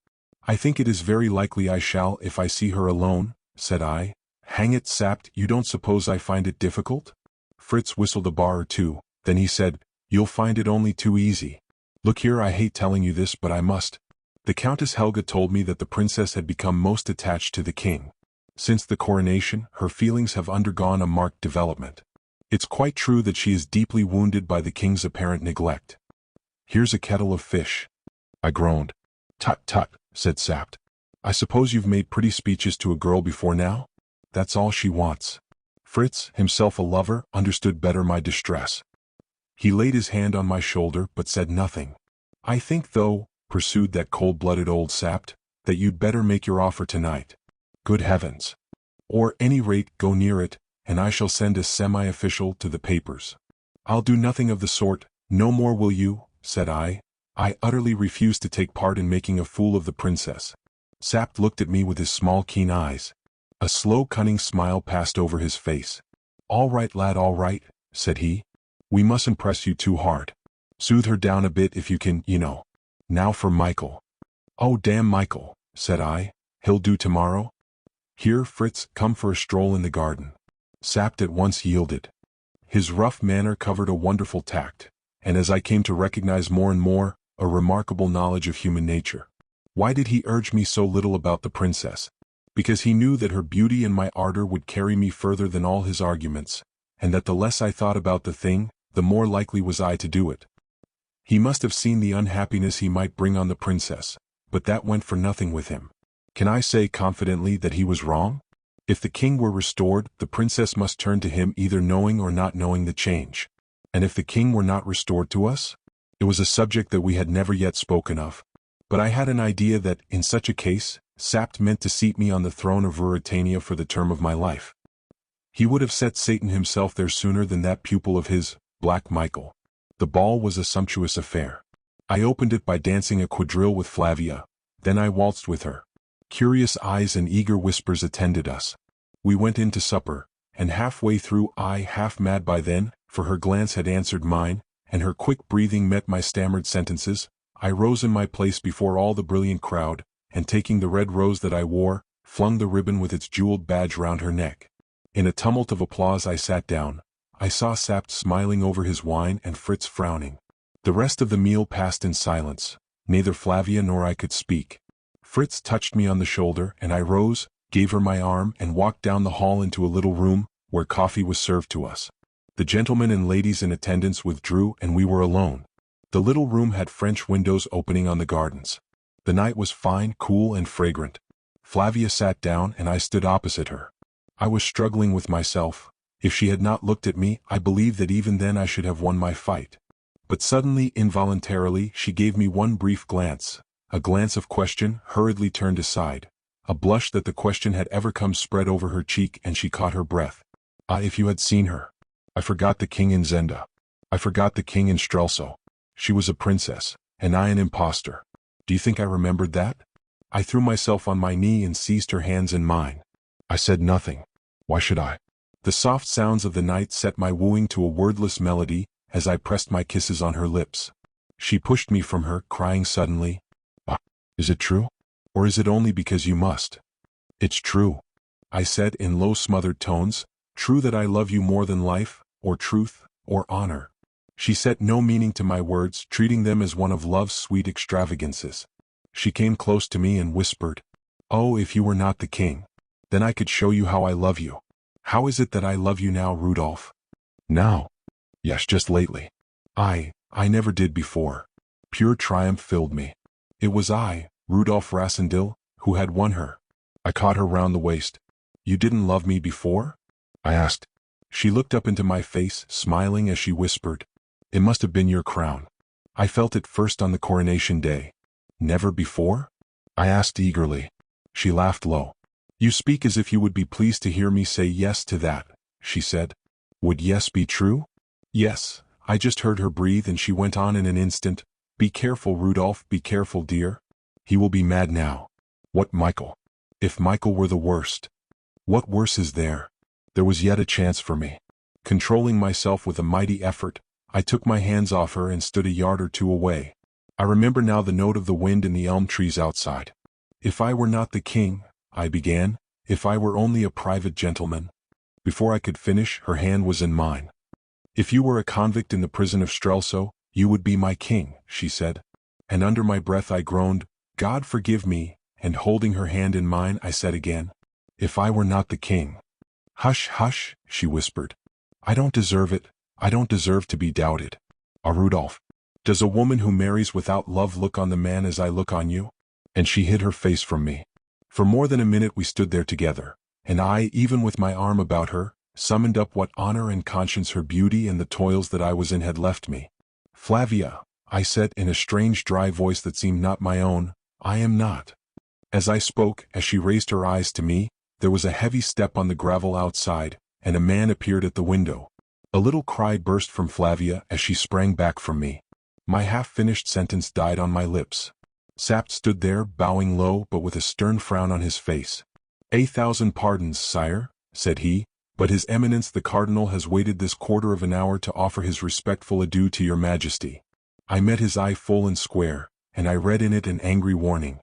"I think it is very likely I shall if I see her alone," said I. "Hang it, Sapt, you don't suppose I find it difficult?" Fritz whistled a bar or two, then he said, "You'll find it only too easy. Look here, I hate telling you this, but I must. The Countess Helga told me that the princess had become most attached to the king. Since the coronation, her feelings have undergone a marked development. It's quite true that she is deeply wounded by the king's apparent neglect. Here's a kettle of fish." I groaned. "Tut tut," said Sapt. "I suppose you've made pretty speeches to a girl before now? That's all she wants." Fritz, himself a lover, understood better my distress. He laid his hand on my shoulder but said nothing. "I think though," pursued that cold-blooded old Sapt, "that you'd better make your offer tonight. Good heavens! Or, any rate, go near it, and I shall send a semi-official to the papers." "I'll do nothing of the sort, no more will you," said I. "I utterly refuse to take part in making a fool of the princess." Sapt looked at me with his small keen eyes. A slow cunning smile passed over his face. "All right, lad, all right," said he. "We mustn't press you too hard. Soothe her down a bit if you can, you know. Now for Michael." "Oh damn Michael," said I, "he'll do tomorrow." "Here, Fritz, come for a stroll in the garden." Sapt at once yielded. His rough manner covered a wonderful tact, and as I came to recognize more and more, a remarkable knowledge of human nature. Why did he urge me so little about the princess? Because he knew that her beauty and my ardor would carry me further than all his arguments, and that the less I thought about the thing, the more likely was I to do it. He must have seen the unhappiness he might bring on the princess, but that went for nothing with him. Can I say confidently that he was wrong? If the king were restored, the princess must turn to him either knowing or not knowing the change. And if the king were not restored to us? It was a subject that we had never yet spoken of. But I had an idea that, in such a case, Sapt meant to seat me on the throne of Ruritania for the term of my life. He would have set Satan himself there sooner than that pupil of his, Black Michael. The ball was a sumptuous affair. I opened it by dancing a quadrille with Flavia, then I waltzed with her. Curious eyes and eager whispers attended us. We went in to supper, and halfway through I, half mad by then, for her glance had answered mine, and her quick breathing met my stammered sentences, I rose in my place before all the brilliant crowd, and taking the red rose that I wore, flung the ribbon with its jeweled badge round her neck. In a tumult of applause I sat down. I saw Sapt smiling over his wine and Fritz frowning. The rest of the meal passed in silence. Neither Flavia nor I could speak. Fritz touched me on the shoulder, and I rose, gave her my arm, and walked down the hall into a little room, where coffee was served to us. The gentlemen and ladies in attendance withdrew, and we were alone. The little room had French windows opening on the gardens. The night was fine, cool, and fragrant. Flavia sat down, and I stood opposite her. I was struggling with myself. If she had not looked at me, I believe that even then I should have won my fight. But suddenly, involuntarily, she gave me one brief glance, a glance of question, hurriedly turned aside. A blush that the question had ever come spread over her cheek, and she caught her breath. Ah, if you had seen her! I forgot the king in Zenda. I forgot the king in Strelso. She was a princess, and I an impostor. Do you think I remembered that? I threw myself on my knee and seized her hands in mine. I said nothing. Why should I? The soft sounds of the night set my wooing to a wordless melody, as I pressed my kisses on her lips. She pushed me from her, crying suddenly, "Ah, is it true? Or is it only because you must?" "It's true," I said in low smothered tones, "true that I love you more than life, or truth, or honor." She set no meaning to my words, treating them as one of love's sweet extravagances. She came close to me and whispered, "Oh, if you were not the king, then I could show you how I love you." "How is it that I love you now, Rudolph?" "Now?" "Yes, just lately. I never did before." Pure triumph filled me. It was I, Rudolph Rassendyll, who had won her. I caught her round the waist. "You didn't love me before?" I asked. She looked up into my face, smiling as she whispered, "It must have been your crown. I felt it first on the coronation day." "Never before?" I asked eagerly. She laughed low. "You speak as if you would be pleased to hear me say yes to that," she said. "Would yes be true?" "Yes." I just heard her breathe, and she went on in an instant, "Be careful, Rudolph, be careful, dear. He will be mad now." "What, Michael? If Michael were the worst?" "What worse is there?" There was yet a chance for me. Controlling myself with a mighty effort, I took my hands off her and stood a yard or two away. I remember now the note of the wind in the elm trees outside. "If I were not the king," I began, "if I were only a private gentleman." Before I could finish, her hand was in mine. "If you were a convict in the prison of Strelso, you would be my king," she said. And under my breath I groaned, "God forgive me," and holding her hand in mine I said again, "If I were not the king." "Hush, hush," she whispered. "I don't deserve it. I don't deserve to be doubted." "Ah, Rudolph, does a woman who marries without love look on the man as I look on you?" And she hid her face from me. For more than a minute we stood there together, and I, even with my arm about her, summoned up what honor and conscience her beauty and the toils that I was in had left me. "Flavia," I said in a strange dry voice that seemed not my own, "I am not." As I spoke, as she raised her eyes to me, there was a heavy step on the gravel outside, and a man appeared at the window. A little cry burst from Flavia as she sprang back from me. My half-finished sentence died on my lips. Sapt stood there, bowing low but with a stern frown on his face. "A thousand pardons, sire," said he, "but His Eminence the Cardinal has waited this quarter of an hour to offer his respectful adieu to your Majesty." I met his eye full and square, and I read in it an angry warning.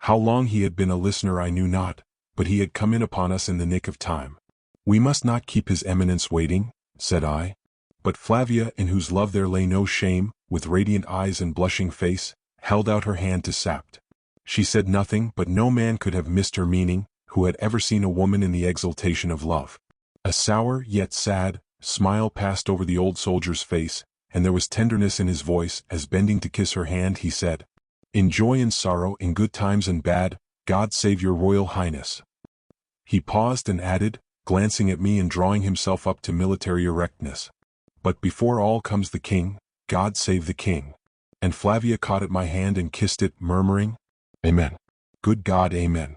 How long he had been a listener I knew not, but he had come in upon us in the nick of time. "We must not keep his eminence waiting," said I. But Flavia, in whose love there lay no shame, with radiant eyes and blushing face, held out her hand to Sapt. She said nothing, but no man could have missed her meaning, who had ever seen a woman in the exultation of love. A sour, yet sad, smile passed over the old soldier's face, and there was tenderness in his voice as, bending to kiss her hand, he said, "In joy and sorrow, in good times and bad, God save your royal highness." He paused and added, glancing at me and drawing himself up to military erectness, "But before all comes the king, God save the king." And Flavia caught at my hand and kissed it, murmuring, "Amen. Good God, amen."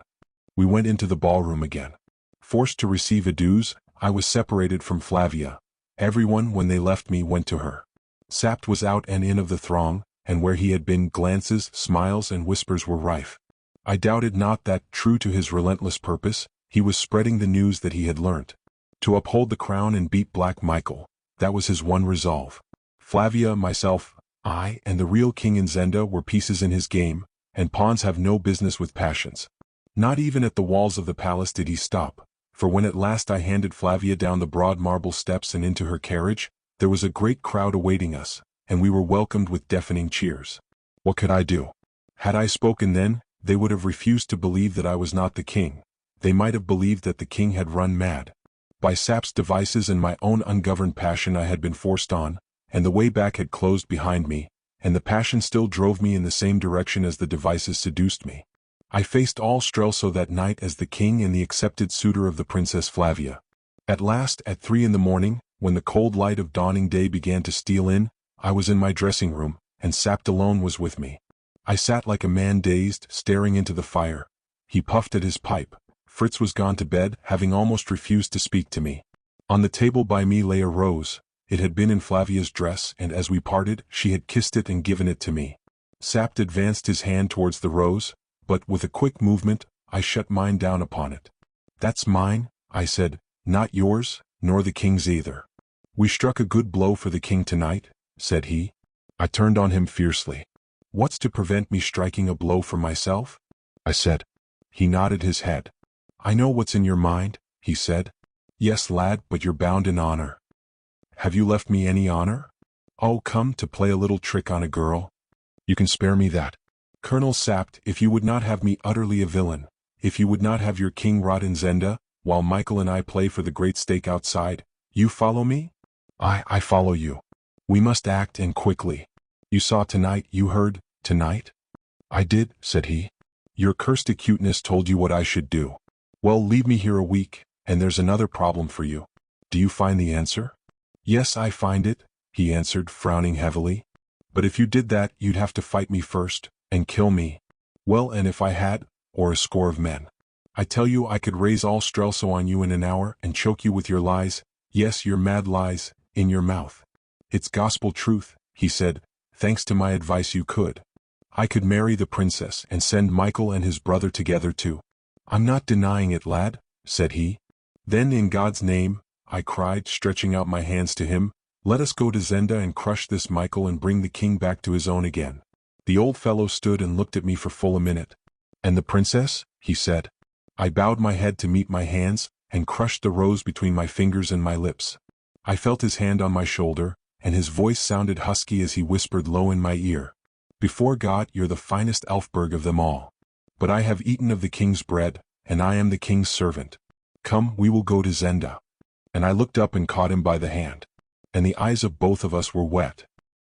We went into the ballroom again. Forced to receive adieus, I was separated from Flavia. Everyone, when they left me, went to her. Sapt was out and in of the throng, and where he had been, glances, smiles, and whispers were rife. I doubted not that, true to his relentless purpose, he was spreading the news that he had learnt. To uphold the crown and beat Black Michael, that was his one resolve. Flavia, myself, I, and the real king in Zenda were pieces in his game, and pawns have no business with passions. Not even at the walls of the palace did he stop, for when at last I handed Flavia down the broad marble steps and into her carriage, there was a great crowd awaiting us, and we were welcomed with deafening cheers. What could I do? Had I spoken then, they would have refused to believe that I was not the king. They might have believed that the king had run mad. By Sap's devices and my own ungoverned passion I had been forced on, and the way back had closed behind me, and the passion still drove me in the same direction as the devices seduced me. I faced all Strelso that night as the king and the accepted suitor of the Princess Flavia. At last, at 3 in the morning, when the cold light of dawning day began to steal in, I was in my dressing room, and Sapt alone was with me. I sat like a man dazed, staring into the fire. He puffed at his pipe. Fritz was gone to bed, having almost refused to speak to me. On the table by me lay a rose. It had been in Flavia's dress, and as we parted, she had kissed it and given it to me. Sapt advanced his hand towards the rose, but with a quick movement, I shut mine down upon it. "That's mine," I said, "not yours, nor the king's either." "We struck a good blow for the king tonight," said he. I turned on him fiercely. "What's to prevent me striking a blow for myself?" I said. He nodded his head. "I know what's in your mind," he said. "Yes, lad, but you're bound in honor." "Have you left me any honor?" "Oh, come, to play a little trick on a girl. You can spare me that." "Colonel Sapt, if you would not have me utterly a villain, if you would not have your king rot in Zenda, while Michael and I play for the great stake outside, you follow me?" I follow you. We must act, and quickly. You saw tonight, you heard, tonight?" "I did," said he. "Your cursed acuteness told you what I should do. Well, leave me here a week, and there's another problem for you. Do you find the answer?" "Yes, I find it," he answered, frowning heavily. "But if you did that, you'd have to fight me first, and kill me." "Well, and if I had, or a score of men? I tell you I could raise all Strelso on you in an hour and choke you with your lies, yes, your mad lies, in your mouth." "It's gospel truth," he said. "Thanks to my advice you could. I could marry the princess and send Michael and his brother together too." "I'm not denying it, lad," said he. "Then in God's name," I cried, stretching out my hands to him, "let us go to Zenda and crush this Michael and bring the king back to his own again." The old fellow stood and looked at me for full a minute. "And the princess?" he said. I bowed my head to meet my hands, and crushed the rose between my fingers and my lips. I felt his hand on my shoulder, and his voice sounded husky as he whispered low in my ear, "Before God, you're the finest Elfberg of them all. But I have eaten of the king's bread, and I am the king's servant. Come, we will go to Zenda." And I looked up and caught him by the hand. And the eyes of both of us were wet.